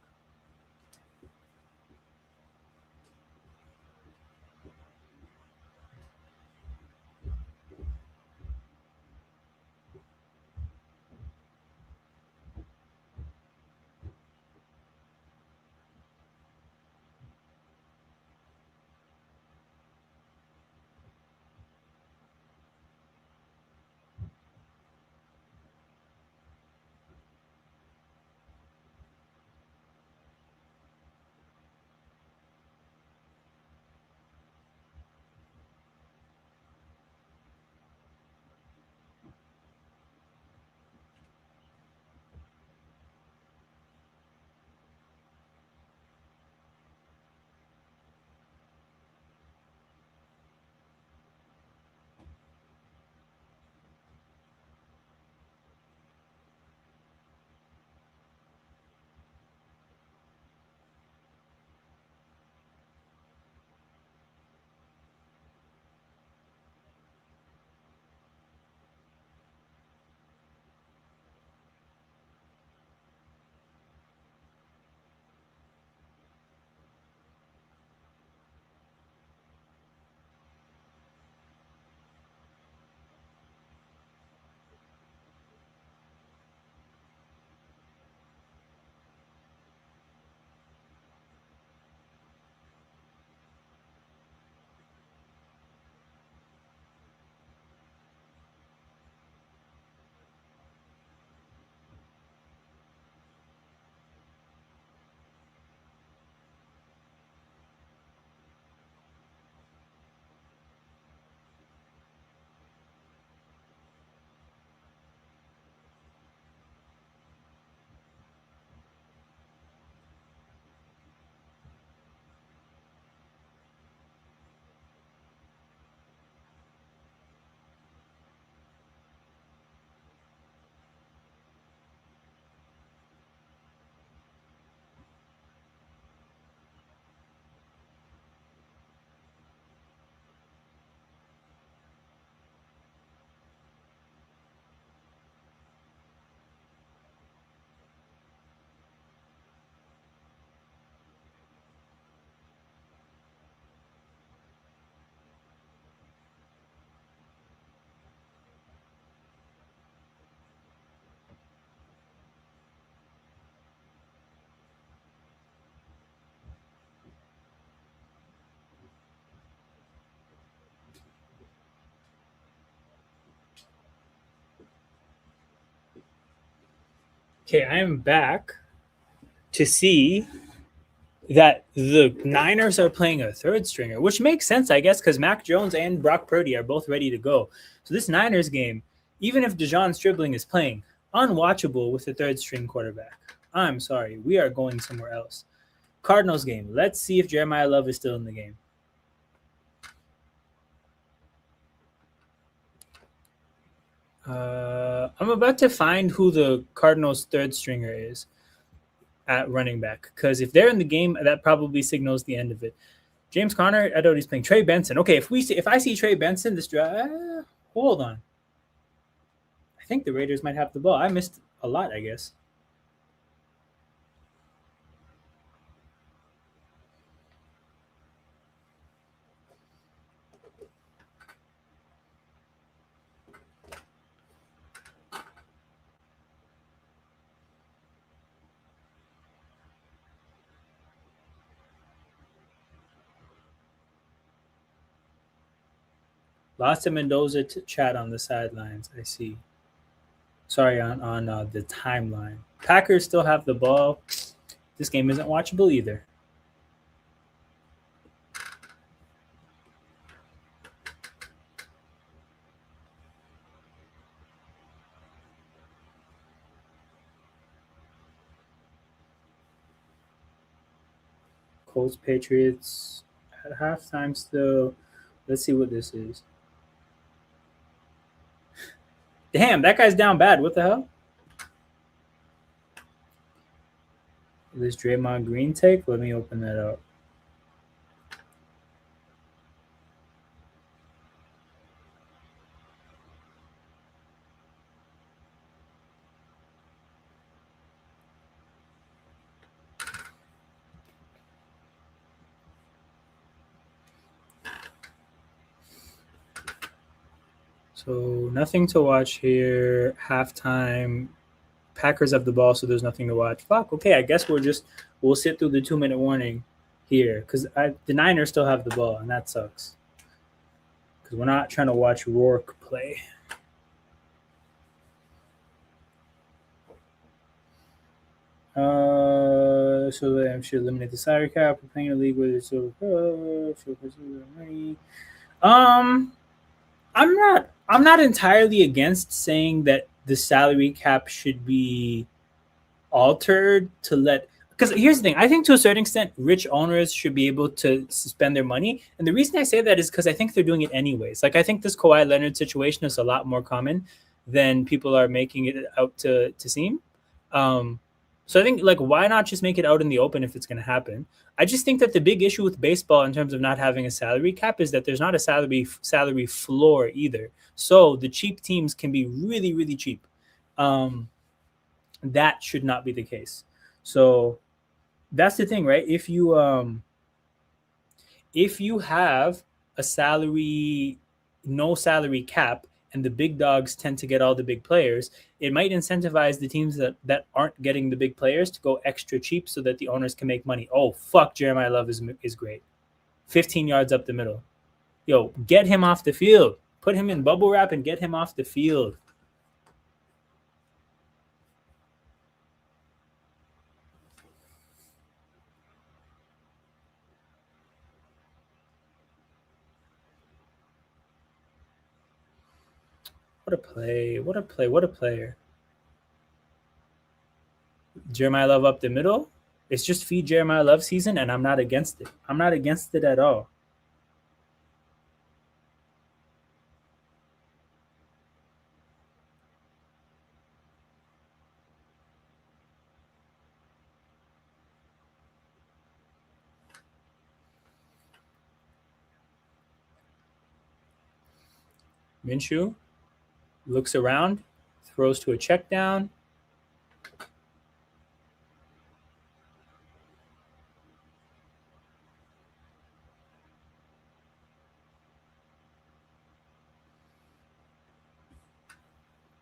Okay, I am back to see that the Niners are playing a third stringer, which makes sense, I guess, because Mac Jones and Brock Purdy are both ready to go. So this Niners game, even if Dejon Stribling is playing, unwatchable with the third string quarterback. I'm sorry, we are going somewhere else. Cardinals game. Let's see if Jeremiah Love is still in the game. I'm about to find who the Cardinals' third stringer is at running back, because if they're in the game, that probably signals the end of it. James Conner, I know he's playing. Trey Benson. Okay, if I see Trey Benson, this drive, hold on. I think the Raiders might have the ball. I missed a lot, I guess. Lots of Mendoza chat on the sidelines. I see. Sorry, on the timeline. Packers still have the ball. This game isn't watchable either. Colts Patriots at halftime still. Let's see what this is. Damn, that guy's down bad. What the hell? This Draymond Green take. Let me open that up. So nothing to watch here. Halftime. Packers have the ball, so there's nothing to watch. Fuck. Okay, I guess we'll sit through the 2-minute warning here because the Niners still have the ball, and that sucks. Because we're not trying to watch Rourke play. So I'm sure eliminate the salary cap. We're playing a league where there's money. I'm not entirely against saying that the salary cap should be altered to let, because here's the thing. I think to a certain extent, rich owners should be able to spend their money. And the reason I say that is because I think they're doing it anyways. Like, I think this Kawhi Leonard situation is a lot more common than people are making it out to seem. So I think, like, why not just make it out in the open if it's going to happen? I just think that the big issue with baseball in terms of not having a salary cap is that there's not a salary floor either. So the cheap teams can be really, really cheap. That should not be the case. So that's the thing, right? If you have a no salary cap, and the big dogs tend to get all the big players, it might incentivize the teams that aren't getting the big players to go extra cheap so that the owners can make money. Oh, fuck, Jeremiah Love is great. 15 yards up the middle. Yo, get him off the field. Put him in bubble wrap and get him off the field. What a play. What a play. What a player. Jeremiah Love up the middle. It's just feed Jeremiah Love season, and I'm not against it. I'm not against it at all. Minshew looks around, throws to a check down.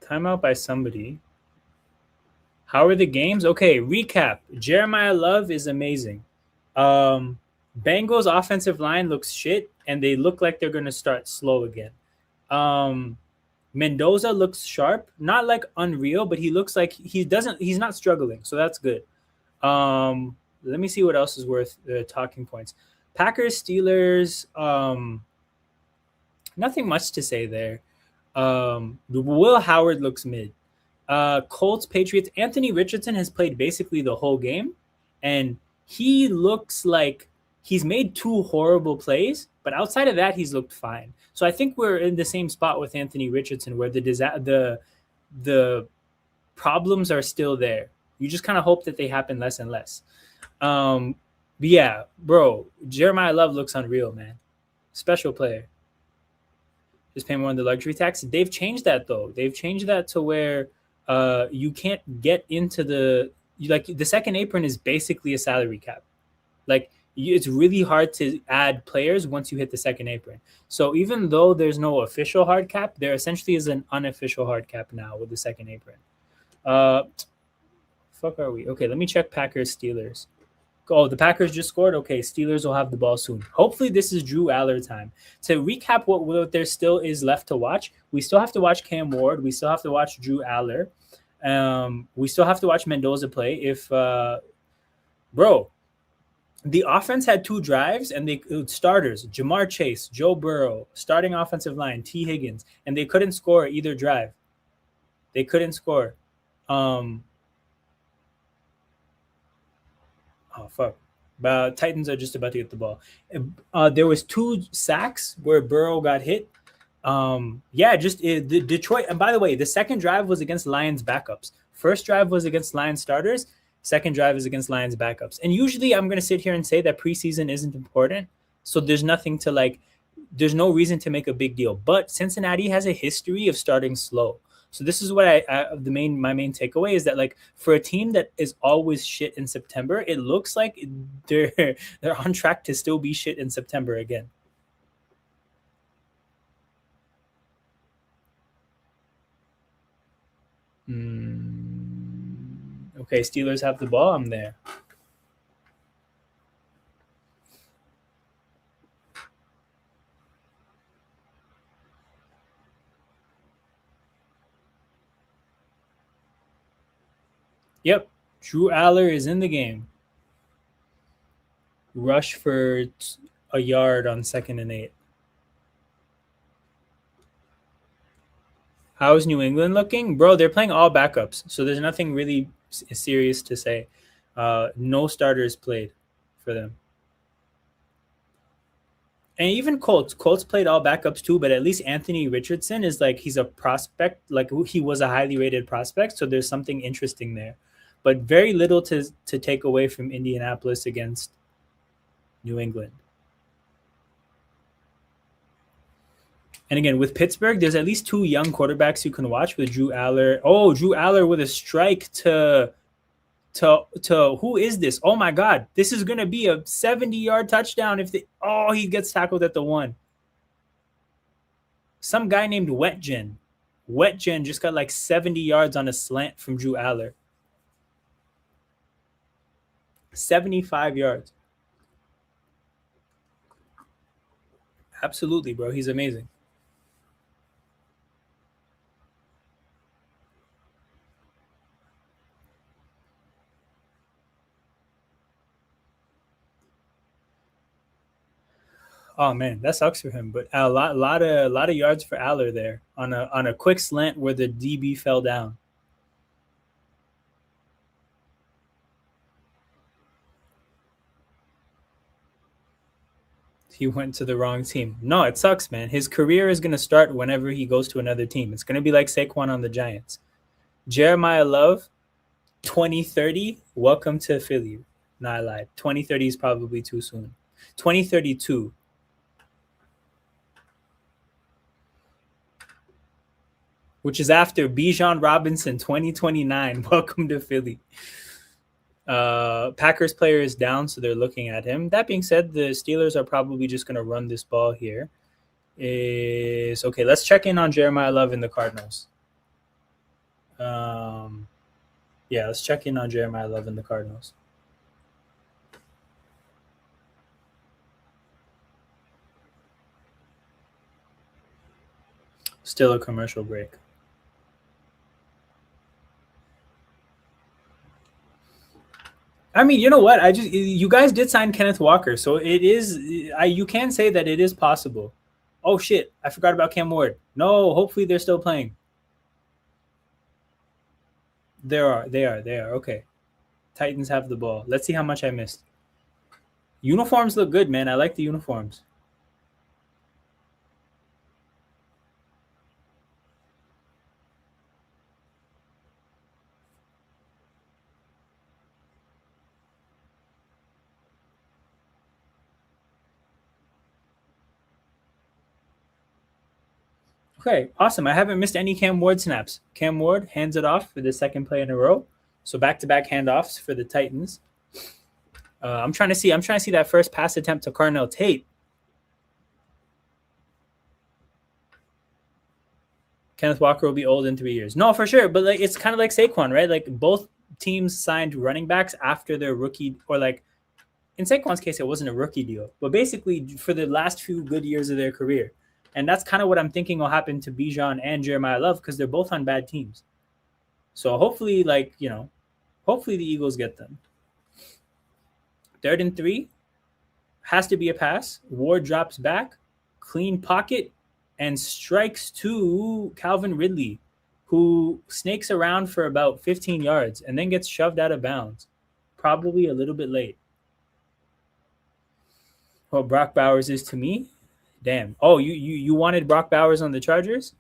Timeout by somebody. How are the games? Okay, recap. Jeremiah Love is amazing. Bengals offensive line looks shit, and they look like they're going to start slow again. Mendoza looks sharp, not like unreal, but he looks like he's not struggling, so that's good. Let me see what else is worth talking points. Packers, Steelers, nothing much to say there. Will Howard looks mid. Colts, Patriots. Anthony Richardson has played basically the whole game, and he looks like he's made 2 horrible plays, but outside of that, he's looked fine. So I think we're in the same spot with Anthony Richardson, where the problems are still there. You just kind of hope that they happen less and less. But yeah, bro, Jeremiah Love looks unreal, man. Special player. Just pay more on the luxury tax. They've changed that though. They've changed that to where you can't get into the second apron is basically a salary cap. Like, it's really hard to add players once you hit the second apron. So even though there's no official hard cap, there essentially is an unofficial hard cap now with the second apron. Fuck are we? Okay, let me check Packers Steelers. Oh, the Packers just scored. Okay, Steelers will have the ball soon. Hopefully, this is Drew Aller time. To recap what there still is left to watch, we still have to watch Cam Ward. We still have to watch Drew Aller. We still have to watch Mendoza play. If bro, the offense had 2 drives, and they starters: Jamar Chase, Joe Burrow, starting offensive line, T. Higgins, and they couldn't score either drive. They couldn't score. Oh fuck. But Titans are just about to get the ball. There was 2 sacks where Burrow got hit. Yeah, just the Detroit. And by the way, the second drive was against Lions backups. First drive was against Lions starters. Second drive is against Lions backups. And usually, I'm going to sit here and say that preseason isn't important. So there's nothing to like. There's no reason to make a big deal. But Cincinnati has a history of starting slow. So this is what my main takeaway is that like for a team that is always shit in September, it looks like they're they're on track to still be shit in September again. Okay, Steelers have the ball. I'm there. Yep, Drew Aller is in the game. Rush for a yard on 2nd and 8. How's New England looking, bro? They're playing all backups, so there's nothing really serious to say. No starters played for them. And even Colts played all backups too, but at least Anthony Richardson is like he's a prospect, like he was a highly rated prospect, so there's something interesting there. But very little to take away from Indianapolis against New England. And again, with Pittsburgh, there's at least 2 young quarterbacks you can watch with Drew Aller. Oh, Drew Aller with a strike to who is this? Oh my God, this is gonna be a 70-yard touchdown if he gets tackled at the 1. Some guy named Wetjen. Wetjen just got like 70 yards on a slant from Drew Aller. 75 yards. Absolutely, bro. He's amazing. Oh man, that sucks for him. But a lot of yards for Aller there on a quick slant where the DB fell down. He went to the wrong team. No, it sucks, man. His career is gonna start whenever he goes to another team. It's gonna be like Saquon on the Giants. Jeremiah Love, 2030. Welcome to Philly. No, I lied. 2030 is probably too soon. 2032. Which is after Bijan Robinson 2029. Welcome to Philly. Packers player is down, so they're looking at him. That being said, the Steelers are probably just going to run this ball here. Is okay. Let's check in on Jeremiah Love and the Cardinals. Yeah, let's check in on Jeremiah Love and the Cardinals. Still a commercial break. I mean, you know what? You guys did sign Kenneth Walker, so it is. You can say that it is possible. Oh shit! I forgot about Cam Ward. No, hopefully they're still playing. They are. Okay. Titans have the ball. Let's see how much I missed. Uniforms look good, man. I like the uniforms. Okay, awesome. I haven't missed any Cam Ward snaps. Cam Ward hands it off for the second play in a row. So back-to-back handoffs for the Titans. I'm trying to see that first pass attempt to Carnell Tate. Kenneth Walker will be old in 3 years. No, for sure. But like it's kind of like Saquon, right? Like both teams signed running backs after their rookie, or like in Saquon's case, it wasn't a rookie deal, but basically for the last few good years of their career. And that's kind of what I'm thinking will happen to Bijan and Jeremiah Love because they're both on bad teams. So hopefully, hopefully the Eagles get them. 3rd and 3 has to be a pass. Ward drops back, clean pocket, and strikes to Calvin Ridley, who snakes around for about 15 yards and then gets shoved out of bounds, probably a little bit late. What Brock Bowers is to me? Damn. Oh, you wanted Brock Bowers on the Chargers?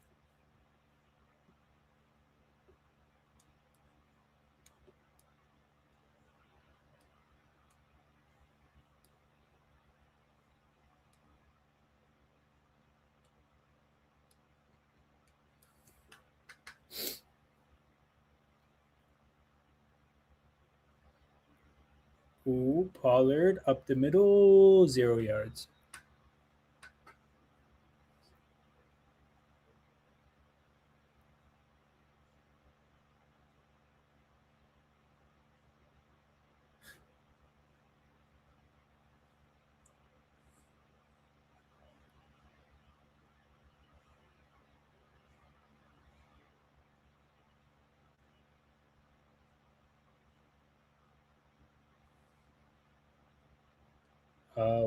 Ooh, Pollard up the middle, 0 yards.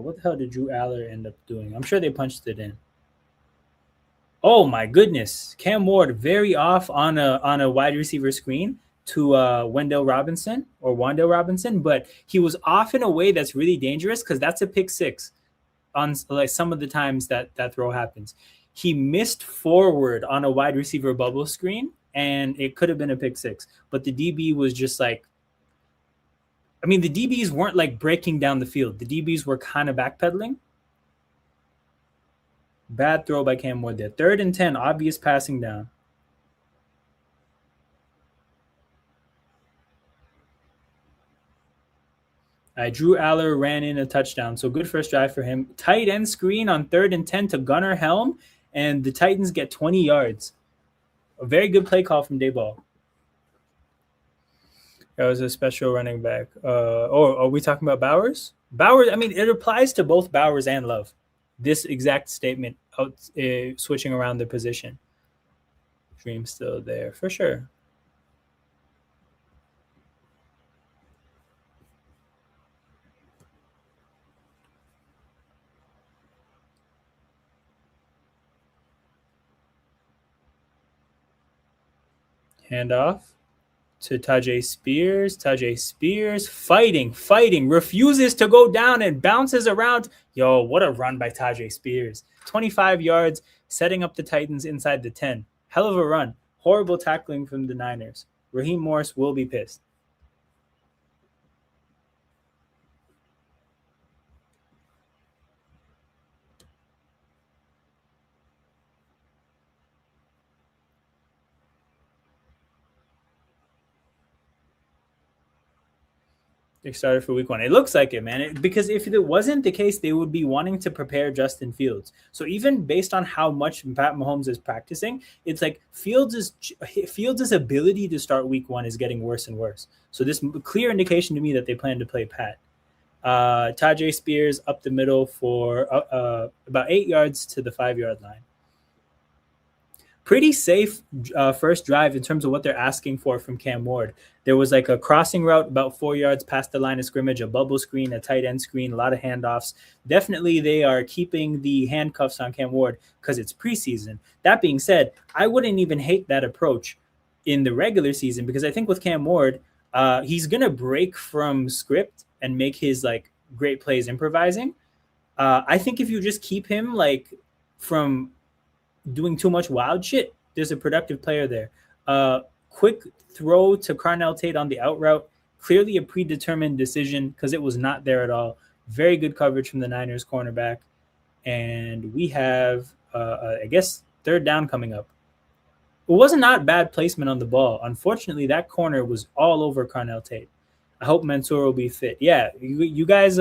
What the hell did Drew Aller end up doing? I'm sure they punched it in. Oh my goodness, Cam Ward very off on a wide receiver screen to Wendell Robinson, but he was off in a way that's really dangerous because that's a pick six on like some of the times that throw happens. He missed forward on a wide receiver bubble screen, and it could have been a pick six, but the DB was just like, I mean, the DBs weren't like breaking down the field. The DBs were kind of backpedaling. Bad throw by Cam Ward there. 3rd and 10, obvious passing down. Drew Aller ran in a touchdown, so good first drive for him. Tight end screen on 3rd and 10 to Gunnar Helm, and the Titans get 20 yards. A very good play call from Dayball. That was a special running back. Are we talking about Bowers? Bowers, I mean, it applies to both Bowers and Love. This exact statement, switching around the position. Dream still there, for sure. Handoff to Tajay Spears. Tajay Spears fighting, refuses to go down and bounces around. Yo, what a run by Tajay Spears. 25 yards, setting up the Titans inside the 10. Hell of a run. Horrible tackling from the Niners. Raheem Morris will be pissed. They started for week 1. It looks like it, man. Because if it wasn't the case, they would be wanting to prepare Justin Fields. So even based on how much Pat Mahomes is practicing, it's like Fields' ability to start week 1 is getting worse and worse. So this clear indication to me that they plan to play Pat. Tajay Spears up the middle for about 8 yards to the 5-yard line. Pretty safe first drive in terms of what they're asking for from Cam Ward. There was like a crossing route about 4 yards past the line of scrimmage, a bubble screen, a tight end screen, a lot of handoffs. Definitely they are keeping the handcuffs on Cam Ward because it's preseason. That being said, I wouldn't even hate that approach in the regular season because I think with Cam Ward, he's going to break from script and make his like great plays improvising. I think if you just keep him like from doing too much wild shit, there's a productive player there. Quick throw to Carnell Tate on the out route. Clearly a predetermined decision because it was not there at all. Very good coverage from the Niners cornerback. And we have, I guess, 3rd down coming up. It wasn't not bad placement on the ball. Unfortunately, that corner was all over Carnell Tate. I hope Mansour will be fit. Yeah, you guys,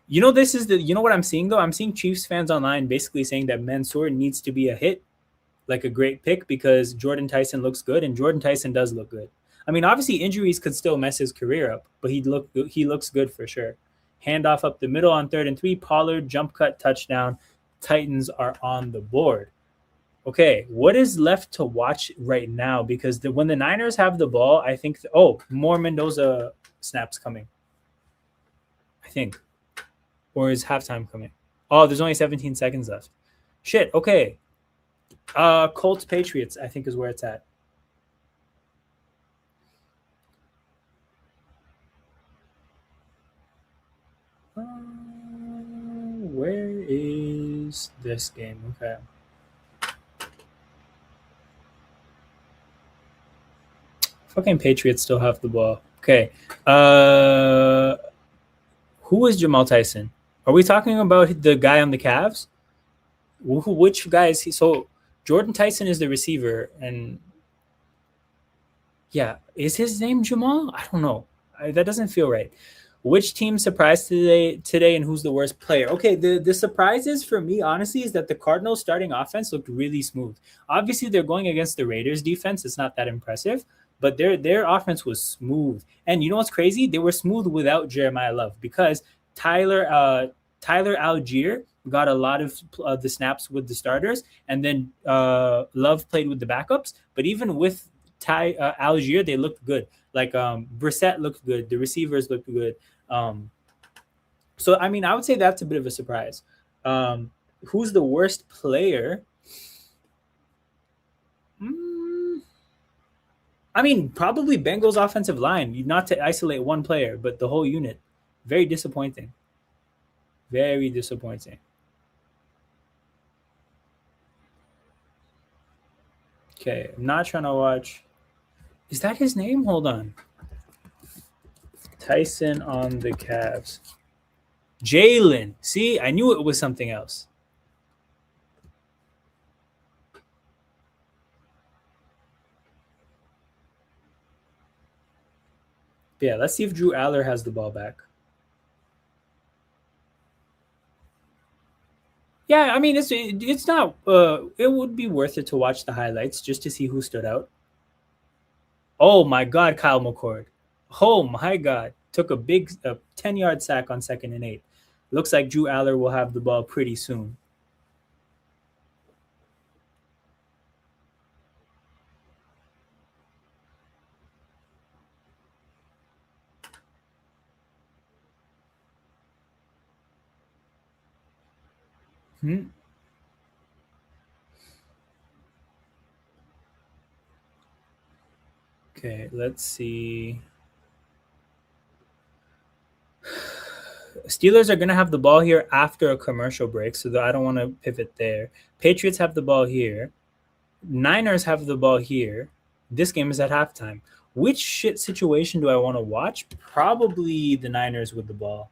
this is what I'm seeing though? I'm seeing Chiefs fans online basically saying that Mansour needs to be a hit, like a great pick, because Jordan Tyson looks good, and Jordan Tyson does look good. I mean, obviously injuries could still mess his career up, but he looks good for sure. Handoff up the middle on 3rd and 3. Pollard jump cut touchdown. Titans are on the board. Okay, what is left to watch right now? Because when the Niners have the ball, I think more Mendoza snaps coming. I think. Or is halftime coming? Oh, there's only 17 seconds left. Shit, okay. Colts Patriots, I think, is where it's at. Where is this game? Okay. Fucking Patriots still have the ball. Okay. Who is Jamal Tyson? Are we talking about the guy on the Cavs? Which guy is he? So Jordan Tyson is the receiver, and yeah, is his name Jamal? I don't know. That doesn't feel right. Which team surprised today, and who's the worst player? Okay, the surprises for me, honestly, is that the Cardinals starting offense looked really smooth. Obviously, they're going against the Raiders defense. It's not that impressive, but their offense was smooth. And you know what's crazy? They were smooth without Jeremiah Love because Tyler Tyler Algier got a lot of the snaps with the starters, and then Love played with the backups. But even with Algier, they looked good. Like Brissett looked good. The receivers looked good. So I mean, I would say that's a bit of a surprise. Who's the worst player? Mm, I mean, probably Bengals offensive line. Not to isolate one player, but the whole unit. Very disappointing. Very disappointing. Okay, I'm not trying to watch. Is that his name? Hold on. Tyson on the Cavs. Jalen. See, I knew it was something else. Yeah, let's see if Drew Aller has the ball back. Yeah, I mean it's not it would be worth it to watch the highlights just to see who stood out. Oh my god, Kyle McCord. Oh my god. Took a big 10-yard sack on 2nd and 8. Looks like Drew Aller will have the ball pretty soon. Hmm. Okay, let's see. Steelers are going to have the ball here after a commercial break, so I don't want to pivot there. Patriots have the ball here. Niners have the ball here. This game is at halftime. Which shit situation do I want to watch? Probably the Niners with the ball,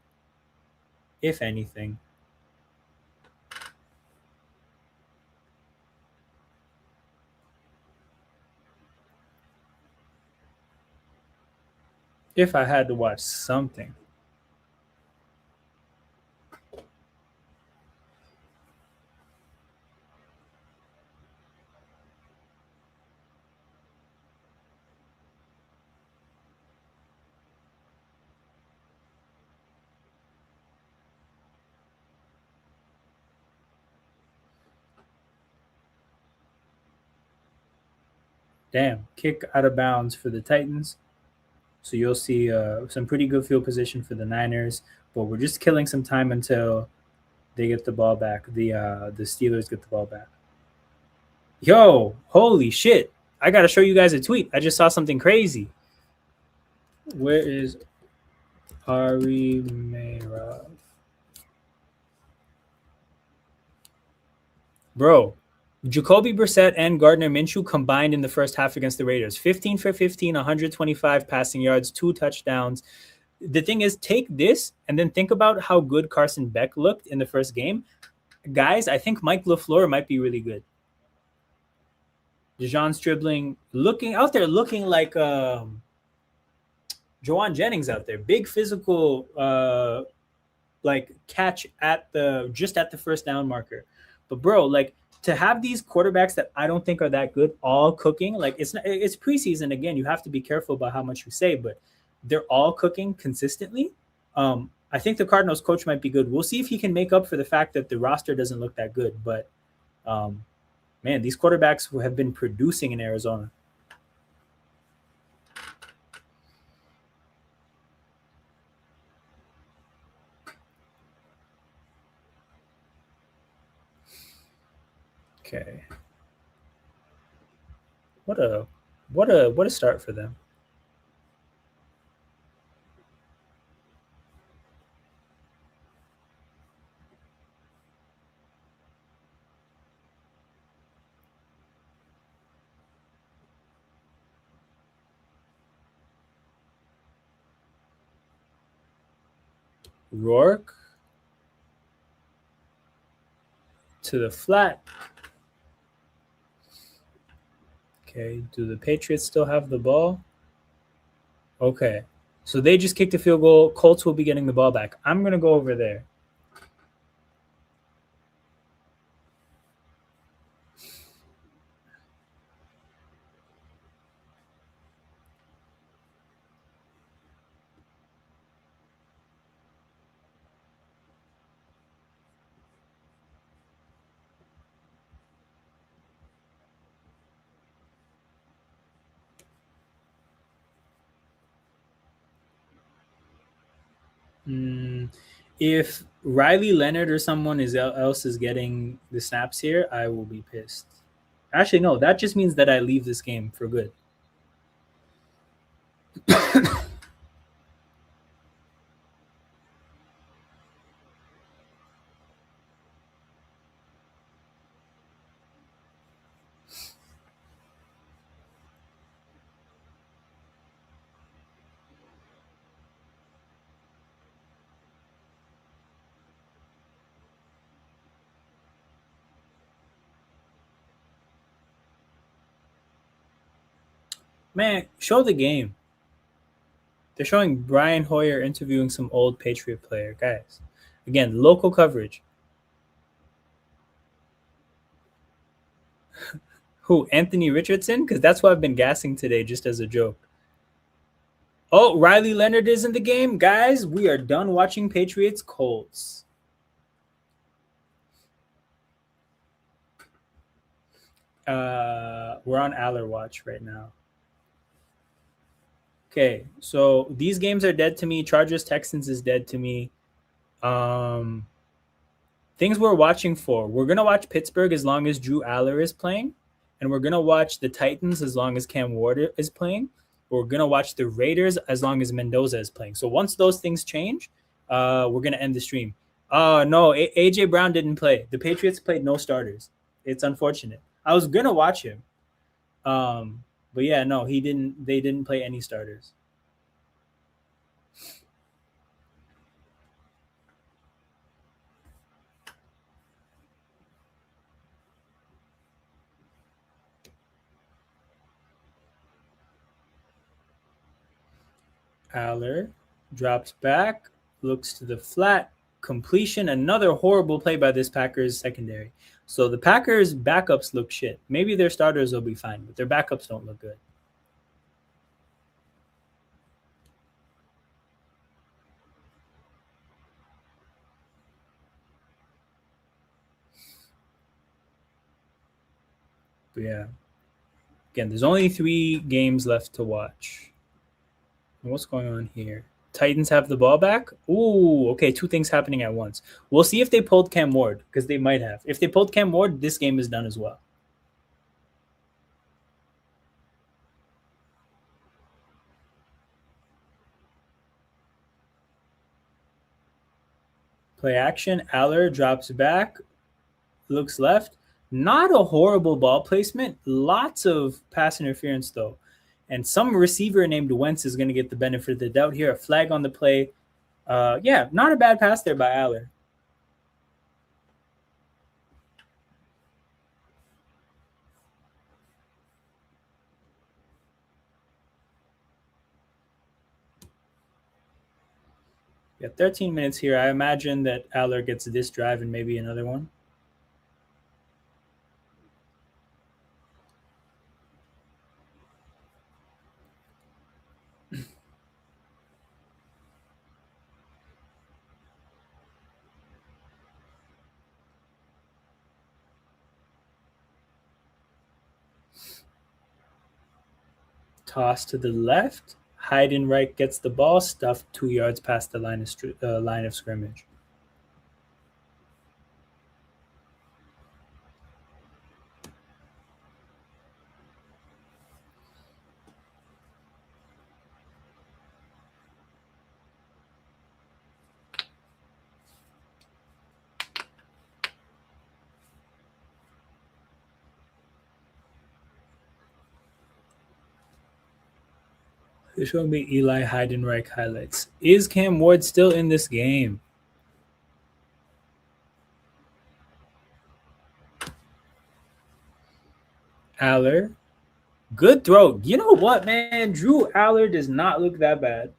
if anything. If I had to watch something. Damn, kick out of bounds for the Titans. So you'll see some pretty good field position for the Niners, but we're just killing some time until they get the ball back. The Steelers get the ball back. Yo, holy shit! I gotta show you guys a tweet. I just saw something crazy. Where is Ari Meirov? Bro, Jacoby Brissett and Gardner Minshew combined in the first half against the Raiders. 15 for 15, 125 passing yards, 2 touchdowns. The thing is, take this and then think about how good Carson Beck looked in the first game. Guys, I think Mike LaFleur might be really good. Dejon Stribling looking out there, looking like Jawan Jennings out there. Big physical like catch at the first down marker. But bro, like to have these quarterbacks that I don't think are that good all cooking, like it's preseason again. You have to be careful about how much you say, but they're all cooking consistently. I think the Cardinals coach might be good. We'll see if he can make up for the fact that the roster doesn't look that good. But man, these quarterbacks who have been producing in Arizona. Okay. What a start for them. Rourke to the flat. Okay, do the Patriots still have the ball? Okay. So they just kicked a field goal. Colts will be getting the ball back. I'm going to go over there. Mm, if Riley Leonard or someone else is getting the snaps here, I will be pissed. Actually, no, that just means that I leave this game for good. Man, show the game. They're showing Brian Hoyer interviewing some old Patriot player. Guys, again, local coverage. Who, Anthony Richardson? Because that's what I've been gassing today just as a joke. Oh, Riley Leonard is in the game. Guys, we are done watching Patriots Colts. We're on Aller watch right now. Okay, so these games are dead to me. Chargers Texans is dead to me. Um, things we're watching for. We're gonna watch Pittsburgh as long as Drew Aller is playing, and we're gonna watch the Titans as long as Cam Ward is playing. We're gonna watch the Raiders as long as Mendoza is playing. So once those things change, we're gonna end the stream. No, AJ Brown didn't play. The Patriots played no starters. It's unfortunate. I was gonna watch him, but yeah, no, he didn't. They didn't play any starters. Aller drops back, looks to the flat, completion. Another horrible play by this Packers secondary. So the Packers backups look shit. Maybe their starters will be fine, but their backups don't look good. But yeah, again, there's only 3 games left to watch. What's going on here? Titans have the ball back. Ooh, okay, 2 things happening at once. We'll see if they pulled Cam Ward because they might have. If they pulled Cam Ward, this game is done as well. Play action. Aller drops back, looks left. Not a horrible ball placement. Lots of pass interference though. And some receiver named Wentz is going to get the benefit of the doubt here. A flag on the play. Yeah, not a bad pass there by Aller. Yeah, 13 minutes here. I imagine that Aller gets this drive and maybe another one. Toss to the left. Heidenreich gets the ball, stuffed 2 yards past the line of scrimmage. They're showing me Eli Heidenreich highlights. Is Cam Ward still in this game? Aller. Good throw. You know what, man? Drew Aller does not look that bad.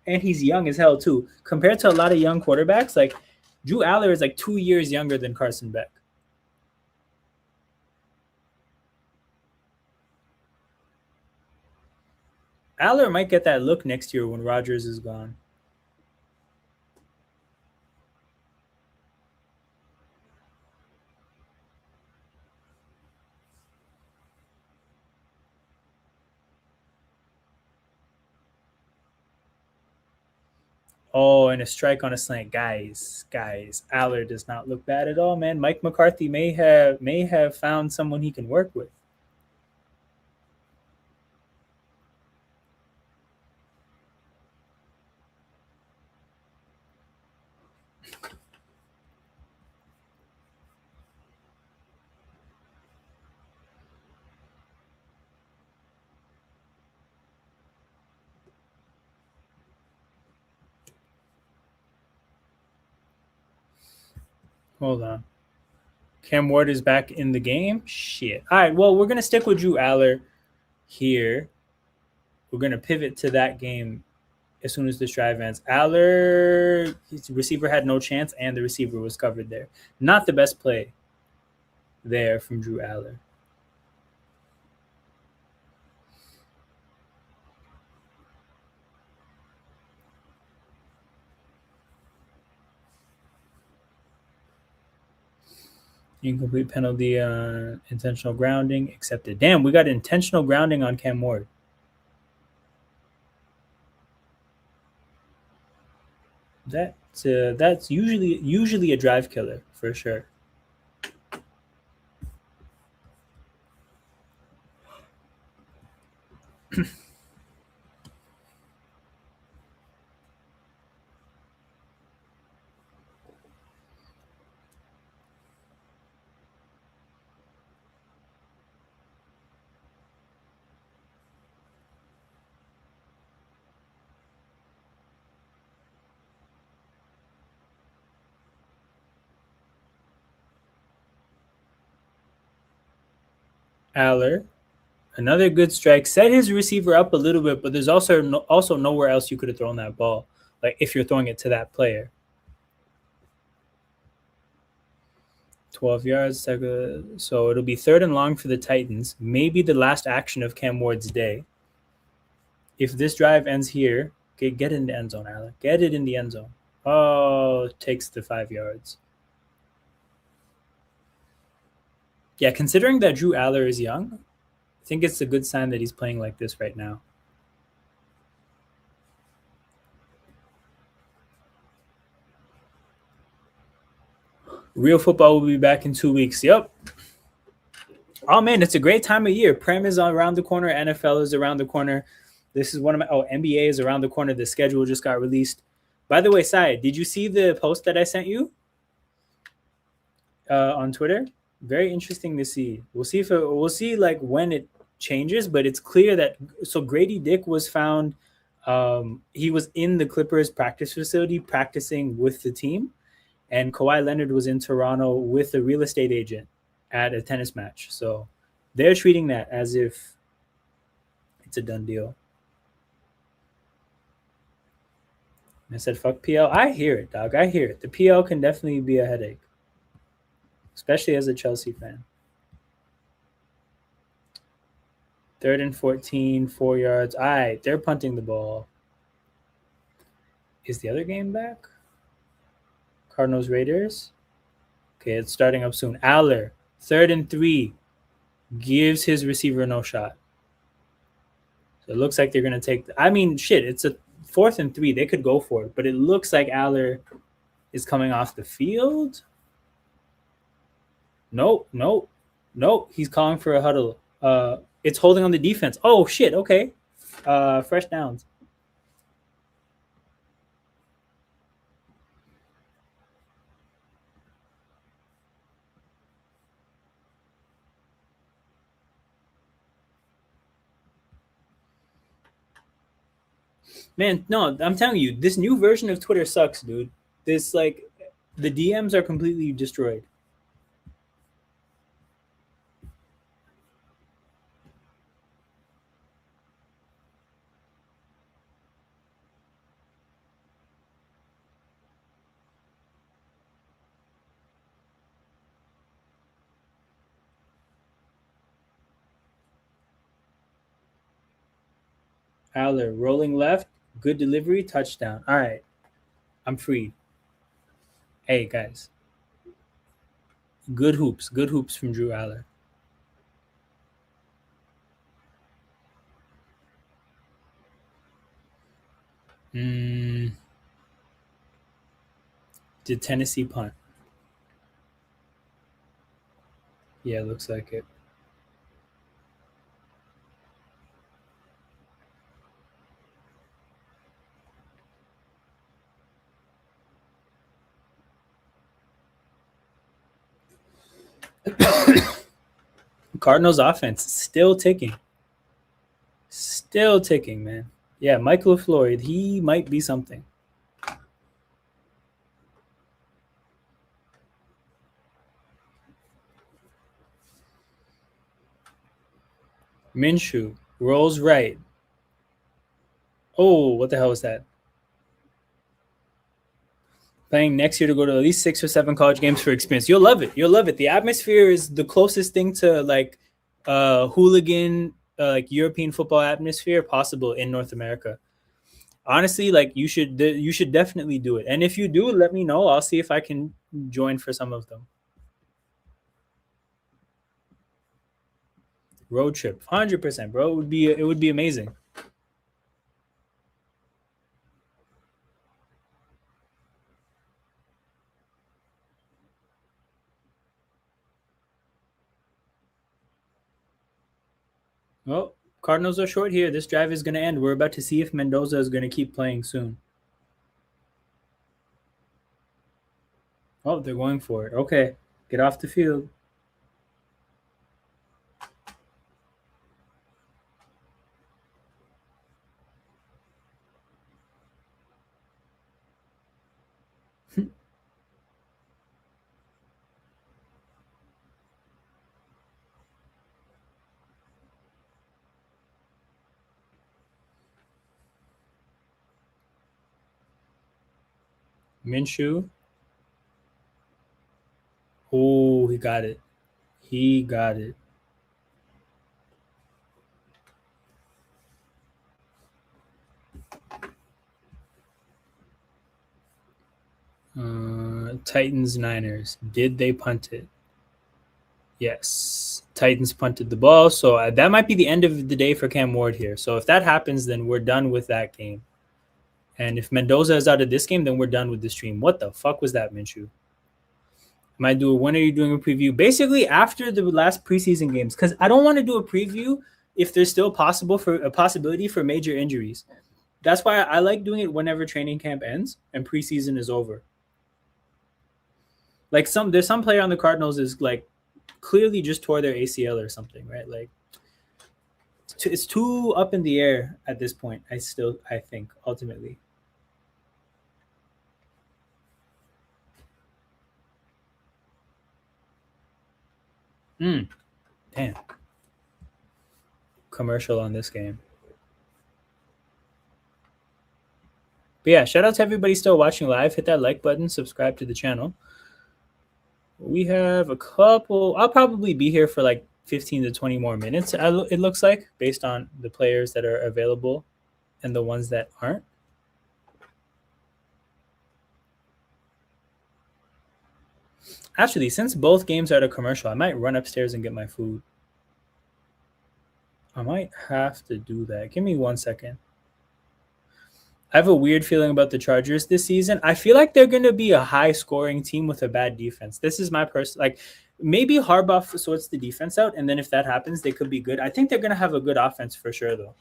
And he's young as hell, too. Compared to a lot of young quarterbacks, like Drew Aller is like 2 years younger than Carson Beck. Aller might get that look next year when Rodgers is gone. Oh, and a strike on a slant, guys. Aller does not look bad at all, man. Mike McCarthy may have found someone he can work with. Hold on. Cam Ward is back in the game. Shit. All right. Well, we're gonna stick with Drew Aller here. We're gonna pivot to that game as soon as this drive ends. Aller, his receiver had no chance, and the receiver was covered there. Not the best play there from Drew Aller. Incomplete penalty, intentional grounding accepted. Damn, we got intentional grounding on Cam Ward. That's usually a drive killer for sure. Aller, another good strike. Set his receiver up a little bit, but there's also nowhere else you could have thrown that ball. Like if you're throwing it to that player. 12 yards. So it'll be third and long for the Titans. Maybe the last action of Cam Ward's day. If this drive ends here, okay, get in the end zone, Alec. Get it in the end zone. Oh, takes the 5 yards. Yeah, considering that Drew Aller is young, I think it's a good sign that he's playing like this right now. Real football will be back in 2 weeks. Yep. Oh man, it's a great time of year. Prem is around the corner. NFL is around the corner. This is one of my NBA is around the corner. The schedule just got released. By the way, Sai, did you see the post that I sent you on Twitter? Very interesting to see. We'll see like when it changes, but it's clear that so Grady Dick was found. He was in the Clippers practice facility practicing with the team, and Kawhi Leonard was in Toronto with a real estate agent at a tennis match. So they're treating that as if it's a done deal. I said, fuck PL. I hear it, dog. I hear it. The PL can definitely be a headache, especially as a Chelsea fan. 3rd and 14, 4 yards. All right, they're punting the ball. Is the other game back? Cardinals Raiders. Okay, it's starting up soon. Aller, 3rd and 3, gives his receiver no shot. So it looks like they're gonna take. I mean, shit, it's a 4th and 3. They could go for it, but it looks like Aller is coming off the field. Nope. He's calling for a huddle. It's holding on the defense. Oh shit. Okay. Fresh downs. Man, no, I'm telling you, this new version of Twitter sucks, dude. This like the DMs are completely destroyed. Aller rolling left, good delivery, touchdown. All right, I'm free. Hey guys, good hoops from Drew Aller. Mm, did Tennessee punt? Yeah, looks like it. Cardinals offense still ticking, still ticking, man. Yeah, Michael Floyd, he might be something. Minshew rolls right. Oh, what the hell was that? Playing next year to go to at least 6 or 7 college games for experience. You'll love it. You'll love it. The atmosphere is the closest thing to like hooligan like European football atmosphere possible in North America. Honestly, like you should definitely do it. And if you do, let me know. I'll see if I can join for some of them. Road trip, 100%, bro. It would be amazing. Well, Cardinals are short here. This drive is going to end. We're about to see if Mendoza is going to keep playing soon. Oh, they're going for it. Okay, get off the field. Minshew. Oh, he got it. He got it. Titans Niners. Did they punt it? Yes. Titans punted the ball. So that might be the end of the day for Cam Ward here. So if that happens, then we're done with that game. And if Mendoza is out of this game, then we're done with the stream. What the fuck was that, Minshew? Am I doing? When are you doing a preview? Basically, after the last preseason games, because I don't want to do a preview if there's still possible for a possibility for major injuries. That's why I like doing it whenever training camp ends and preseason is over. Like there's some player on the Cardinals is like clearly just tore their ACL or something, right? Like it's too up in the air at this point. I think ultimately. Mm, damn. Commercial on this game. But yeah, shout out to everybody still watching live. Hit that like button, subscribe to the channel. We have a couple. I'll probably be here for like 15 to 20 more minutes. It looks like based on the players that are available and the ones that aren't. Actually, since both games are at a commercial, I might run upstairs and get my food. I might have to do that. Give me 1 second. I have a weird feeling about the Chargers this season. I feel like they're going to be a high scoring team with a bad defense. This is my person. Like maybe Harbaugh sorts the defense out, and then if that happens, they could be good. I think they're going to have a good offense for sure, though.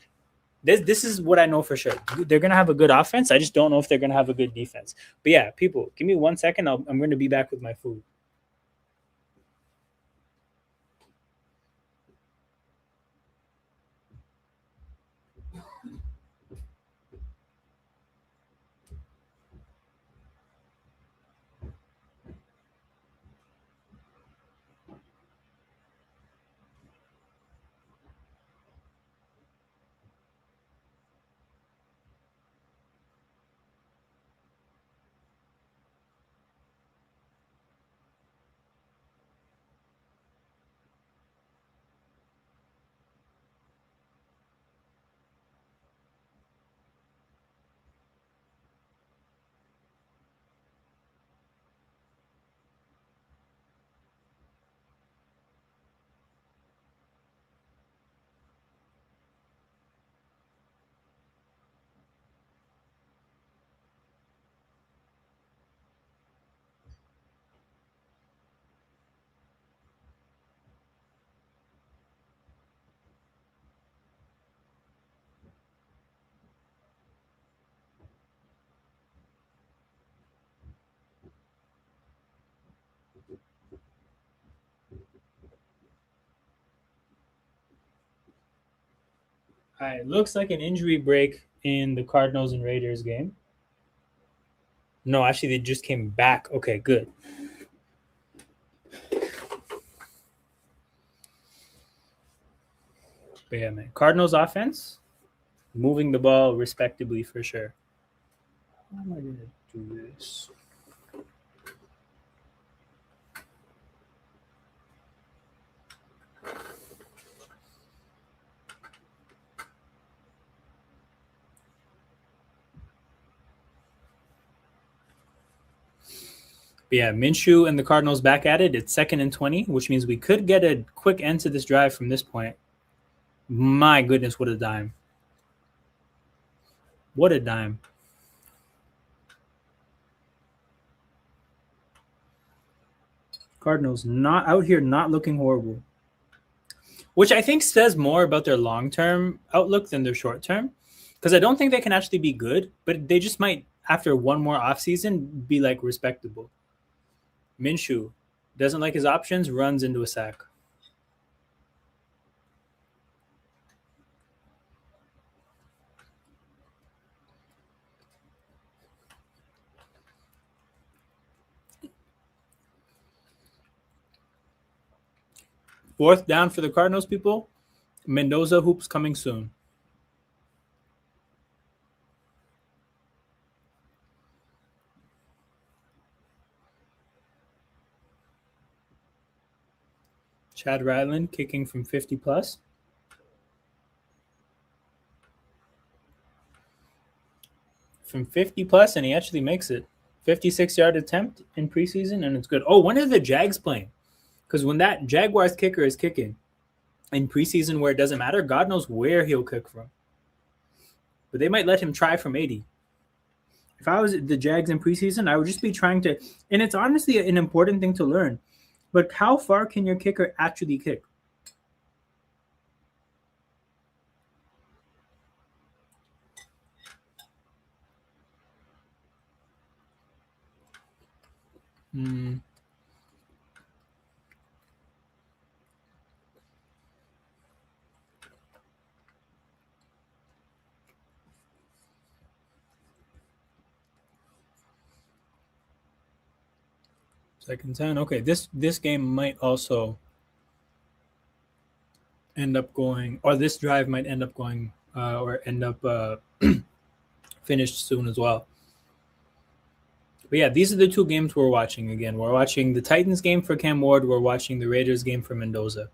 This is what I know for sure. They're going to have a good offense. I just don't know if they're going to have a good defense. But yeah, people, give me 1 second. I'm going to be back with my food. All right, looks like an injury break in the Cardinals and Raiders game. No, actually, they just came back. Okay, good. But yeah, man. Cardinals offense, moving the ball respectably for sure. How am I going to do this? But yeah, Minshew and the Cardinals back at it. It's 2nd and 20, which means we could get a quick end to this drive from this point. My goodness, what a dime. What a dime. Cardinals not out here, not looking horrible, which I think says more about their long term outlook than their short term. Because I don't think they can actually be good, but they just might, after one more offseason, be like respectable. Minshew doesn't like his options, runs into a sack. Fourth down for the Cardinals, people. Mendoza hoops coming soon. Chad Ryland kicking from 50 plus. From 50 plus, and he actually makes it. 56-yard attempt in preseason, and it's good. Oh, when are the Jags playing? Because when that Jaguars kicker is kicking in preseason where it doesn't matter, God knows where he'll kick from. But they might let him try from 80. If I was the Jags in preseason, I would just be trying to, and it's honestly an important thing to learn. But how far can your kicker actually kick? Hmm. Second 10. Okay, this game might also end up going, or this drive might end up going, or end up finished soon as well. But yeah, these are the two games we're watching again. We're watching the Titans game for Cam Ward. We're watching the Raiders game for Mendoza.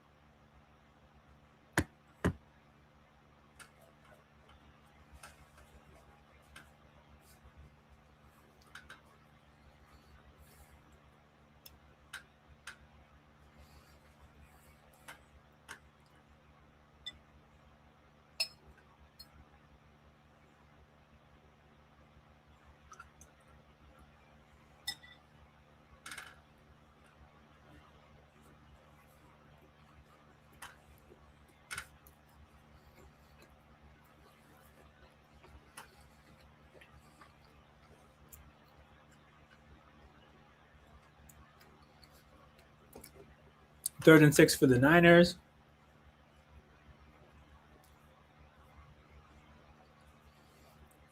Third and 6 for the Niners.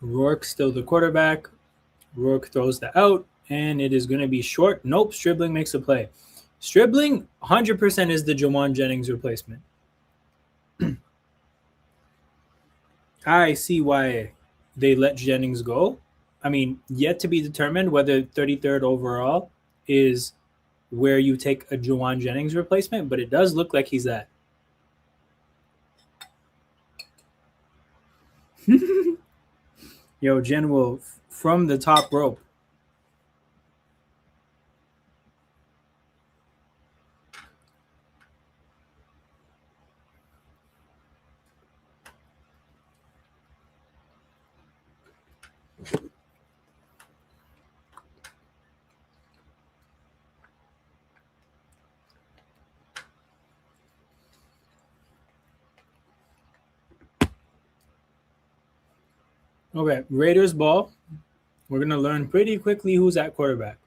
Rourke still the quarterback. Rourke throws the out, and it is going to be short. Nope, Stribling makes a play. Stribling 100% is the Jawan Jennings replacement. I see why they let Jennings go. I mean, yet to be determined whether 33rd overall is where you take a Jawan Jennings replacement, but it does look like he's that. Yo, Jen will from the top rope. Okay, Raiders ball. We're going to learn pretty quickly who's at quarterback.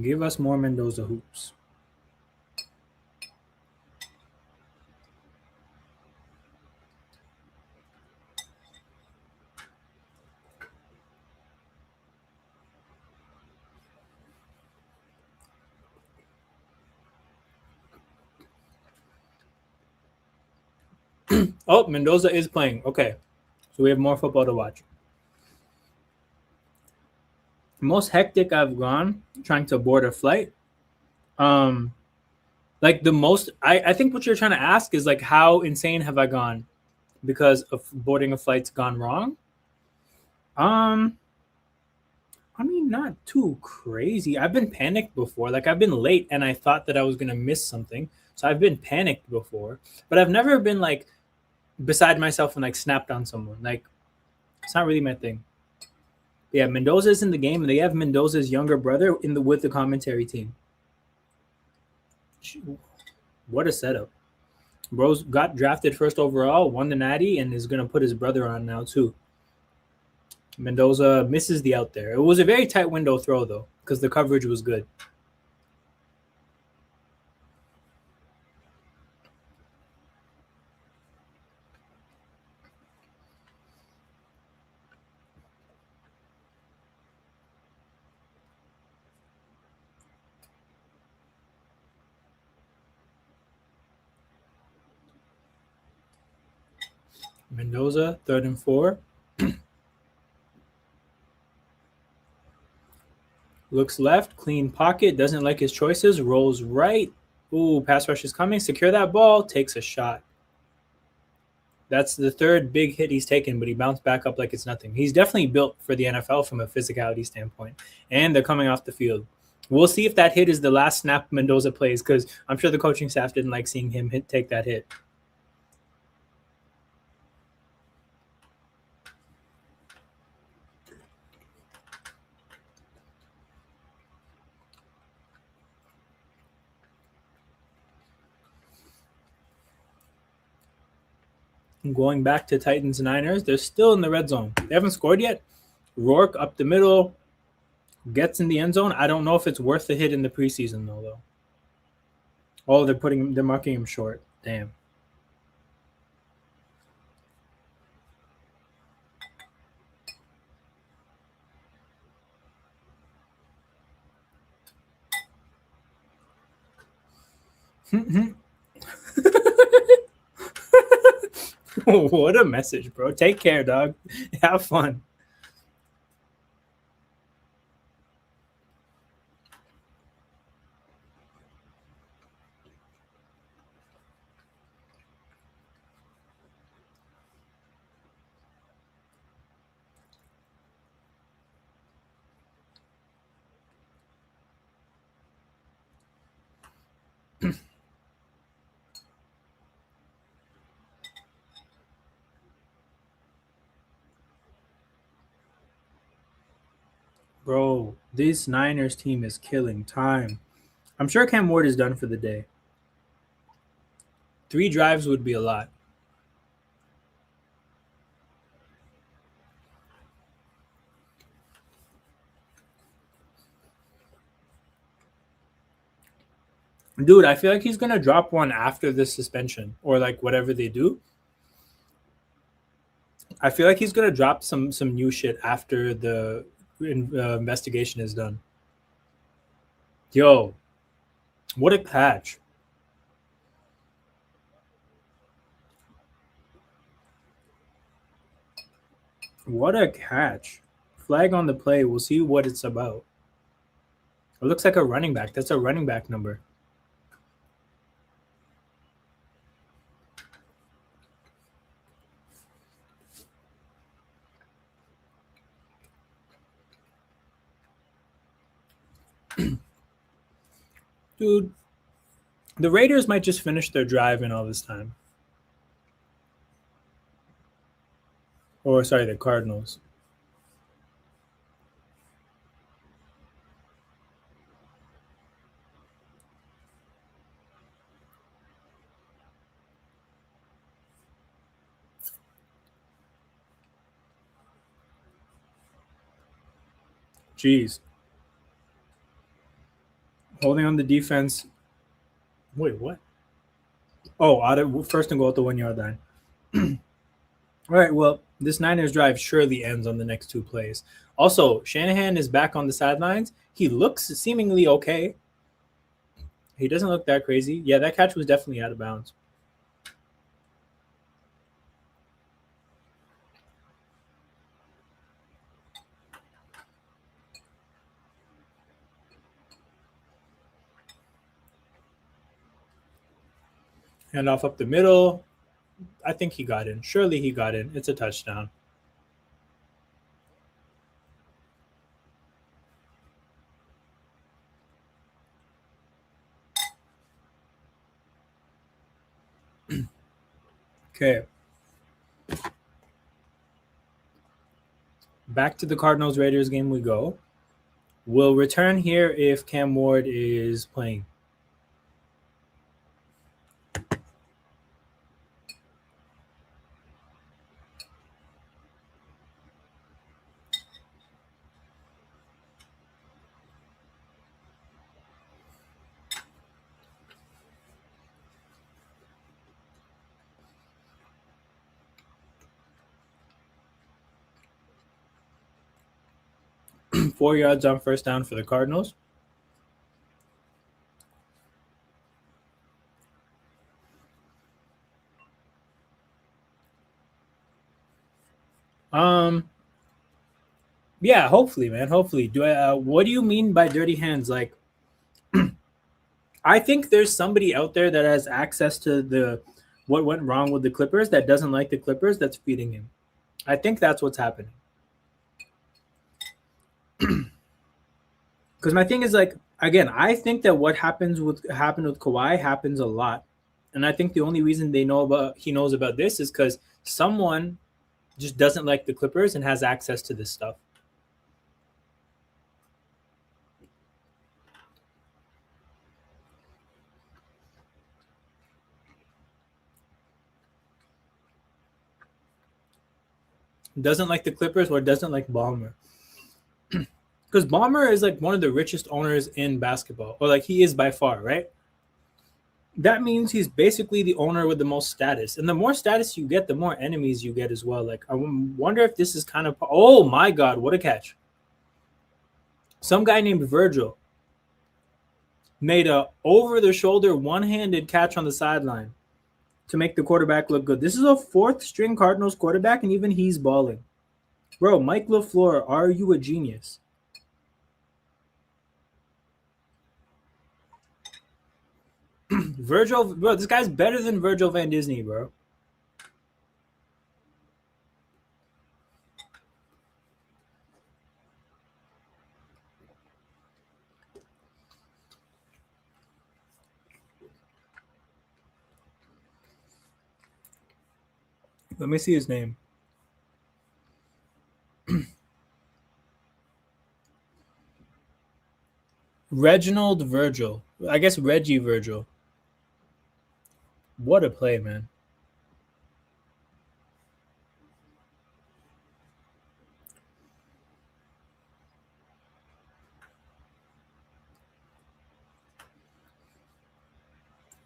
Give us more Mendoza hoops. Oh, Mendoza is playing. Okay. So we have more football to watch. Most hectic I've gone trying to board a flight. Um, like the most, I think what you're trying to ask is like how insane have I gone because of boarding a flight's gone wrong? Um, I mean, not too crazy. I've been panicked before. Like I've been late and I thought that I was gonna miss something. So I've been panicked before, but I've never been like beside myself and like snapped on someone. Like it's not really my thing. Yeah, Mendoza's in the game, and they have Mendoza's younger brother in the with the commentary team. What a setup! Bro's got drafted first overall, won the Natty, and is gonna put his brother on now too. Mendoza misses the out there. It was a very tight window throw though, because the coverage was good. Mendoza, 3rd and 4. Looks left, clean pocket, doesn't like his choices, rolls right. Ooh, pass rush is coming. Secure that ball, takes a shot. That's the third big hit he's taken, but he bounced back up like it's nothing. He's definitely built for the NFL from a physicality standpoint, and they're coming off the field. We'll see if that hit is the last snap Mendoza plays, because I'm sure the coaching staff didn't like seeing him take that hit. Going back to Titans Niners, they're still in the red zone. They haven't scored yet. Rourke up the middle, gets in the end zone. I don't know if it's worth the hit in the preseason though. Oh, they're marking him short. Damn. What a message, bro. Take care, dog. Have fun. Bro, this Niners team is killing time. I'm sure Cam Ward is done for the day. 3 drives would be a lot. Dude, I feel like he's gonna drop one after this suspension or like whatever they do. I feel like he's gonna drop some new shit after the investigation is done. Yo, what a catch! What a catch! Flag on the play. We'll see what it's about. It looks like a running back. That's a running back number. Dude, the Raiders might just finish their drive in all this time. Or sorry, the Cardinals. Jeez. Holding on the defense. Wait, what? Oh, out of first and goal at the 1 yard line. All right, well, this Niners drive surely ends on the next two plays. Also, Shanahan is back on the sidelines. He looks seemingly okay. He doesn't look that crazy. Yeah, that catch was definitely out of bounds. Hand off up the middle. I think he got in. Surely he got in. It's a touchdown. Okay. Back to the Cardinals Raiders game we go. We'll return here if Cam Ward is playing. 4 yards on first down for the Cardinals. Yeah, hopefully, man. Hopefully. What do you mean by dirty hands? Like, I think there's somebody out there that has access to the what went wrong with the Clippers that doesn't like the Clippers that's feeding him. I think that's what's happening. Because my thing is like, again, I think that what happened with Kawhi happens a lot, and I think the only reason he knows about this is because someone just doesn't like the Clippers and has access to this stuff. Doesn't like the Clippers or doesn't like Ballmer. Because Ballmer is like one of the richest owners in basketball, or like he is by far, right? That means he's basically the owner with the most status. And the more status you get, the more enemies you get as well. Like, I wonder if this is kind of. Oh my God, what a catch. Some guy named Virgil made a over the shoulder one handed catch on the sideline to make the quarterback look good. This is a fourth string Cardinals quarterback, and even he's balling. Bro, Mike LaFleur, are you a genius? Virgil, bro, this guy's better than Virgil Van Disney, bro. Let me see his name. Reginald Virgil. I guess Reggie Virgil. What a play, man.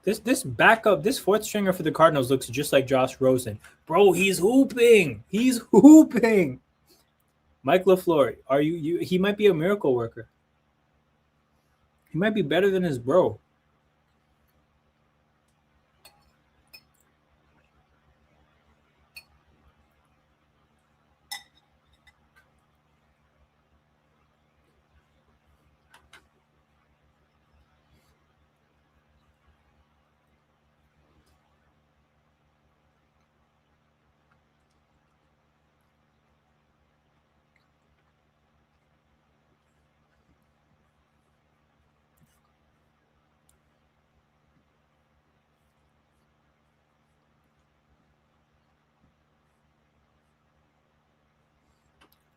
This fourth stringer for the Cardinals looks just like Josh Rosen. Bro, he's hooping. He's hooping. Mike LaFleur, are you he might be a miracle worker. He might be better than his bro.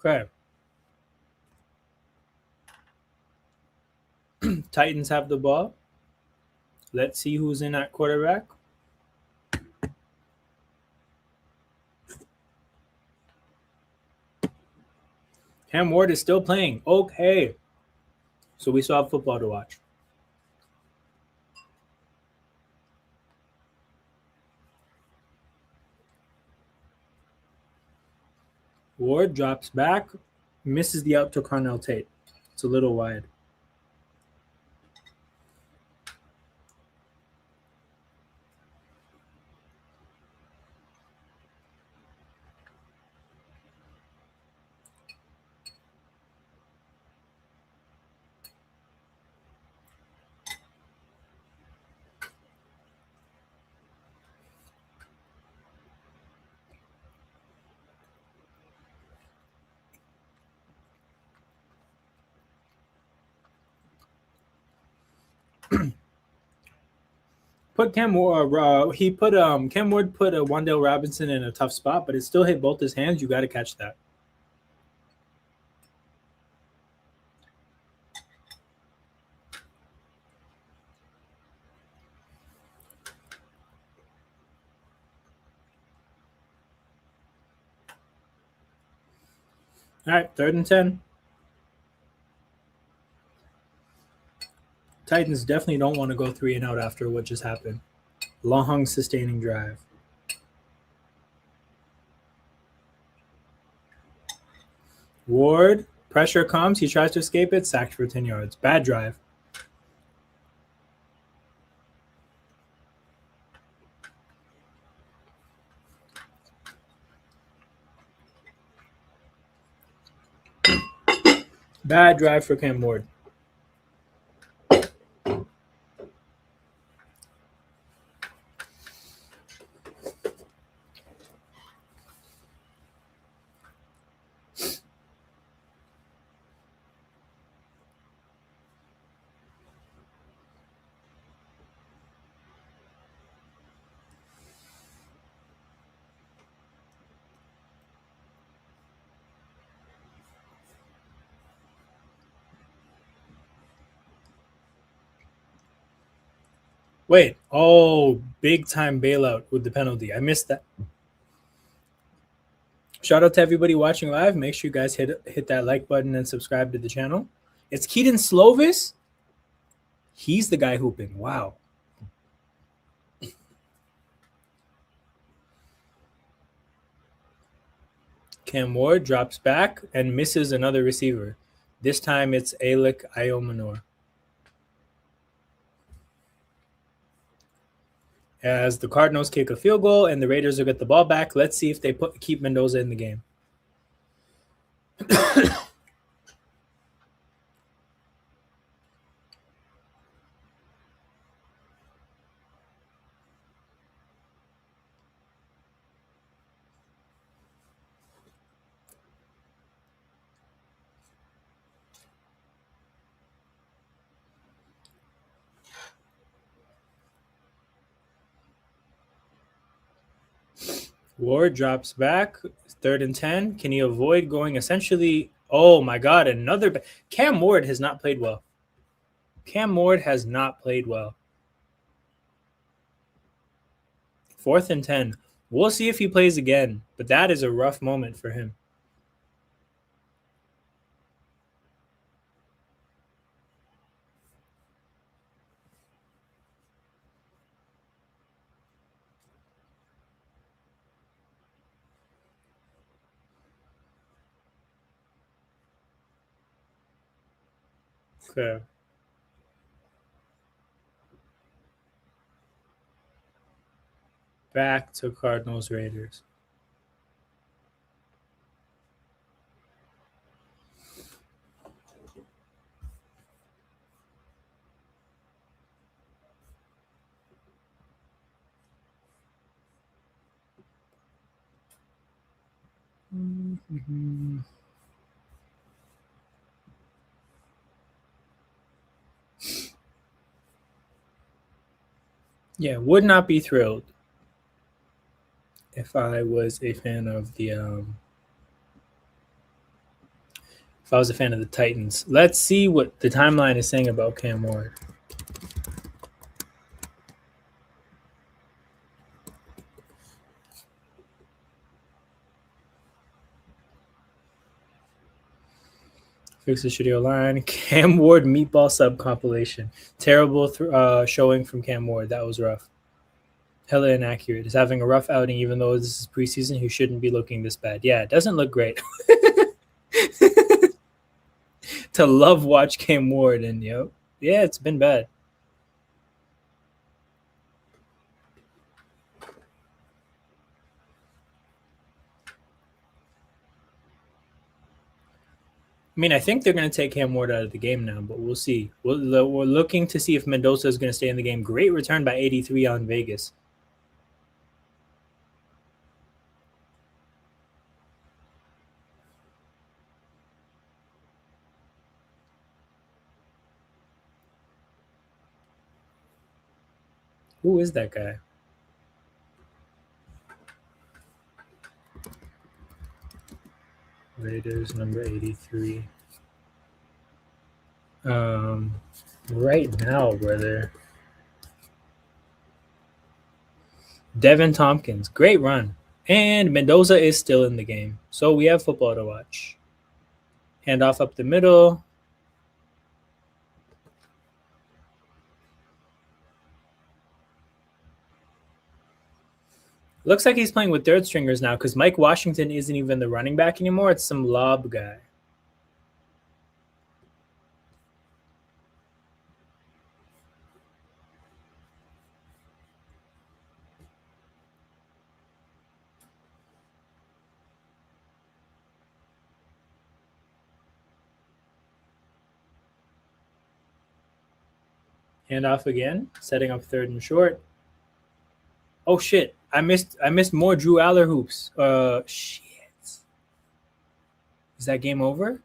Okay. Titans have the ball. Let's see who's in at quarterback. Cam Ward is still playing. Okay. So we still have football to watch. Ward drops back, misses the out to Carnell Tate. It's a little wide. Put Cam Ward. Cam Ward put a Wandale Robinson in a tough spot, but it still hit both his hands. You got to catch that. All right, 3rd and 10. Titans definitely don't want to go 3 and out after what just happened. Long sustaining drive. Ward, pressure comes. He tries to escape it. Sacked for 10 yards. Bad drive. Bad drive for Cam Ward. Wait. Oh, big time bailout with the penalty. I missed that. Shout out to everybody watching live. Make sure you guys hit that like button and subscribe to the channel. It's Keaton Slovis. He's the guy hooping. Wow. Cam Ward drops back and misses another receiver. This time it's Alec Iomanor. As the Cardinals kick a field goal and the Raiders will get the ball back. Let's see if they keep Mendoza in the game. Ward drops back, 3rd and 10. Can he avoid going essentially? Oh my God, another. Cam Ward has not played well. Cam Ward has not played well. 4th and 10. We'll see if he plays again, but that is a rough moment for him. Okay. Back to Cardinals Raiders. Mm-hmm. Yeah, would not be thrilled if I was a fan of the if I was a fan of the Titans. Let's see what the timeline is saying about Cam Ward. Fix the studio line. Cam Ward meatball sub compilation. Terrible showing from Cam Ward. That was rough. Hella inaccurate. He's having a rough outing, even though this is preseason. He shouldn't be looking this bad. Yeah, it doesn't look great. To love watch Cam Ward, and yeah, it's been bad. I mean, I think they're going to take Cam Ward out of the game now, but we'll see. We're looking to see if Mendoza is going to stay in the game. Great return by 83 on Vegas. Who is that guy? Raiders number 83. Right now, brother. Devin Tompkins, great run. And Mendoza is still in the game. So we have football to watch. Handoff up the middle. Looks like he's playing with third stringers now because Mike Washington isn't even the running back anymore. It's some lob guy. Handoff again, setting up third and short. Oh shit! I missed more Drew Aller hoops. Shit. Is that game over?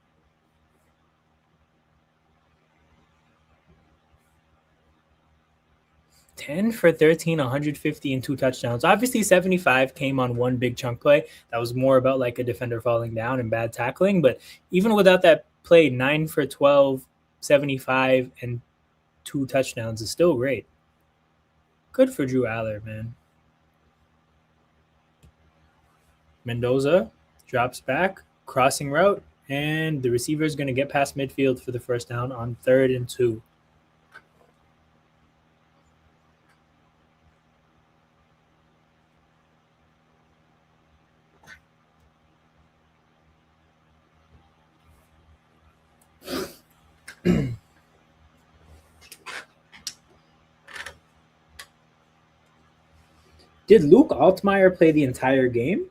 10 for 13, 150 and 2 touchdowns. Obviously, 75 came on one big chunk play. That was more about like a defender falling down and bad tackling. But even without that play, 9 for 12, 75 and 2 touchdowns is still great. Good for Drew Aller, man. Mendoza drops back, crossing route, and the receiver is going to get past midfield for the first down on 3rd and 2. Did Luke Altmaier play the entire game?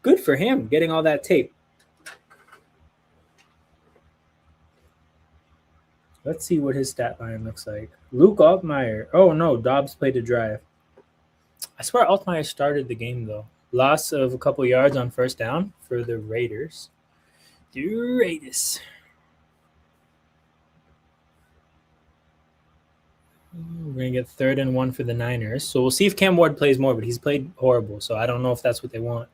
Good for him, getting all that tape. Let's see what his stat line looks like. Luke Altmaier. Oh no, Dobbs played a drive. I swear Altmaier started the game though. Loss of a couple yards on first down for the Raiders. The Raiders. We're going to get 3rd and 1 for the Niners. So we'll see if Cam Ward plays more, but he's played horrible. So I don't know if that's what they want.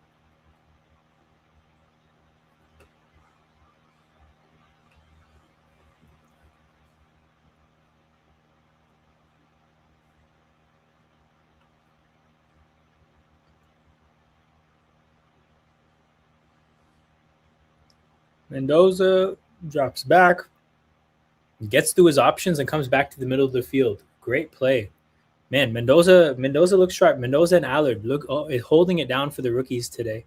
Mendoza drops back, gets through his options, and comes back to the middle of the field. Great play. Man, Mendoza looks sharp. Mendoza and Allard look holding it down for the rookies today.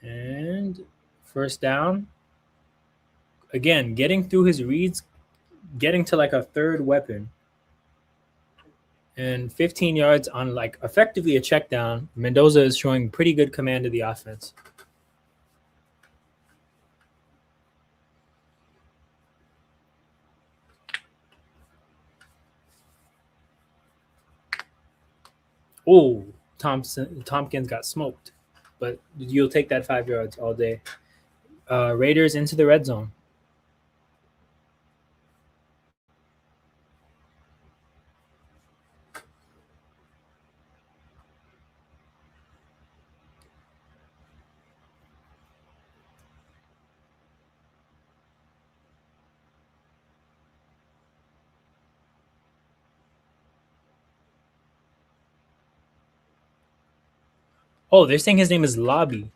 And first down. Again, getting through his reads, getting to like a third weapon. And 15 yards on like effectively a check down. Mendoza is showing pretty good command of the offense. Oh, Tompkins got smoked, but you'll take that 5 yards all day. Raiders into the red zone. Oh, they're saying his name is Lobby.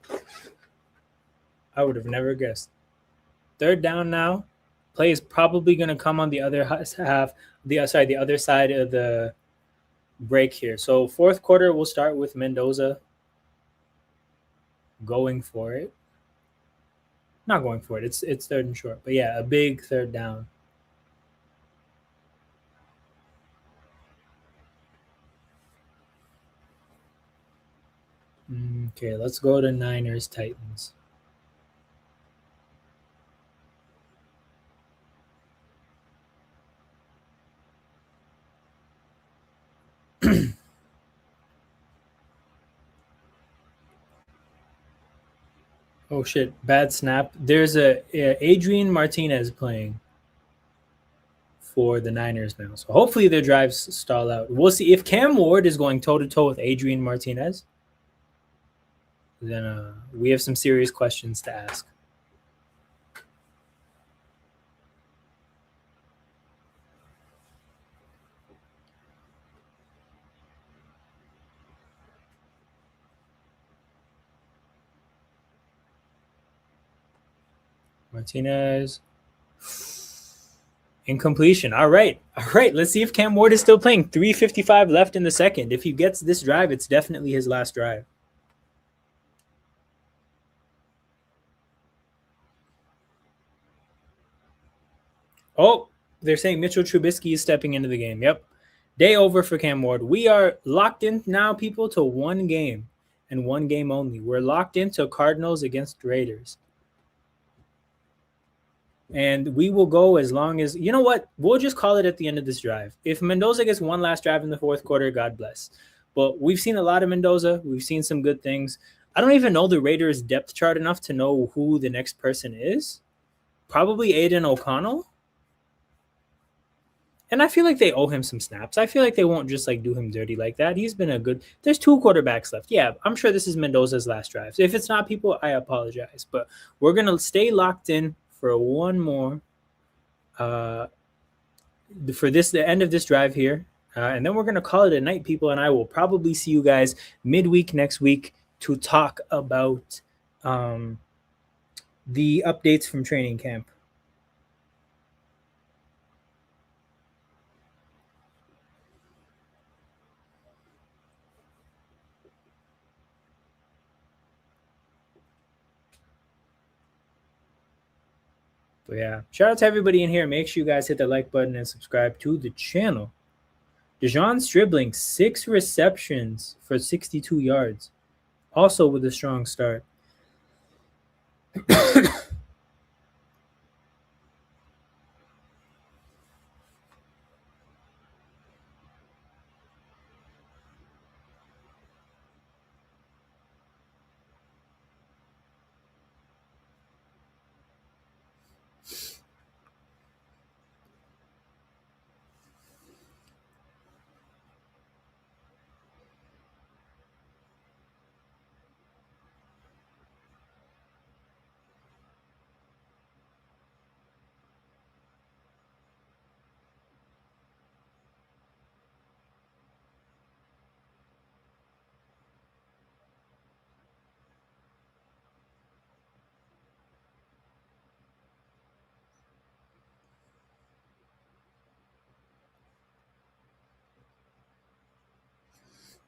I would have never guessed. Third down now. Play is probably going to come on the other half. The other side of the break here. So fourth quarter, we'll start with Mendoza going for it. Not going for it. It's third and short, but yeah, a big third down. Okay, let's go to Niners Titans. Oh shit! Bad snap. There's a Adrian Martinez playing for the Niners now, so hopefully their drives stall out. We'll see if Cam Ward is going toe to toe with Adrian Martinez. Then we have some serious questions to ask. Martinez. Incompletion. All right. Let's see if Cam Ward is still playing. 3:55 left in the second. If he gets this drive, it's definitely his last drive. Oh, they're saying Mitchell Trubisky is stepping into the game. Yep. Day over for Cam Ward. We are locked in now, people, to one game and one game only. We're locked into Cardinals against Raiders. And we will go as long as, you know what? We'll just call it at the end of this drive. If Mendoza gets one last drive in the fourth quarter, God bless. But we've seen a lot of Mendoza. We've seen some good things. I don't even know the Raiders depth chart enough to know who the next person is. Probably Aiden O'Connell. And I feel like they owe him some snaps. I feel like they won't just like do him dirty like that. He's been a good. There's two quarterbacks left. Yeah, I'm sure this is Mendoza's last drive. So if it's not, people, I apologize. But we're gonna stay locked in for one more. For the end of this drive here, and then we're gonna call it a night, people. And I will probably see you guys midweek next week to talk about the updates from training camp. But yeah, shout out to everybody in here. Make sure you guys hit the like button and subscribe to the channel. Dejon Stribling, 6 receptions for 62 yards. Also with a strong start.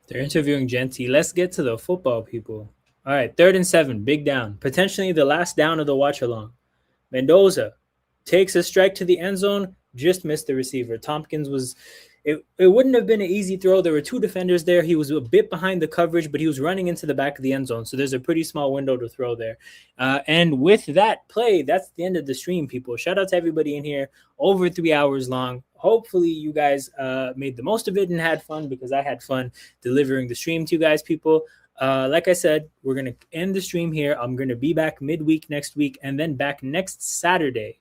They're interviewing Genty. Let's get to the football, people. All right, 3rd and 7, big down. Potentially the last down of the watch along. Mendoza takes a strike to the end zone, just missed the receiver. Tompkins was, it wouldn't have been an easy throw. There were 2 defenders there. He was a bit behind the coverage, but he was running into the back of the end zone. So there's a pretty small window to throw there. And with that play, that's the end of the stream, people. Shout out to everybody in here. Over 3 hours long. Hopefully you guys made the most of it and had fun, because I had fun delivering the stream to you guys, people. Like I said, we're going to end the stream here. I'm going to be back midweek next week, and then back next Saturday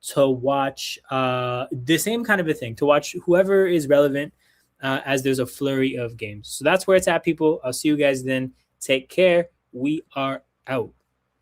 to watch the same kind of a thing, to watch whoever is relevant as there's a flurry of games. So that's where it's at, people. I'll see you guys then. Take care. We are out.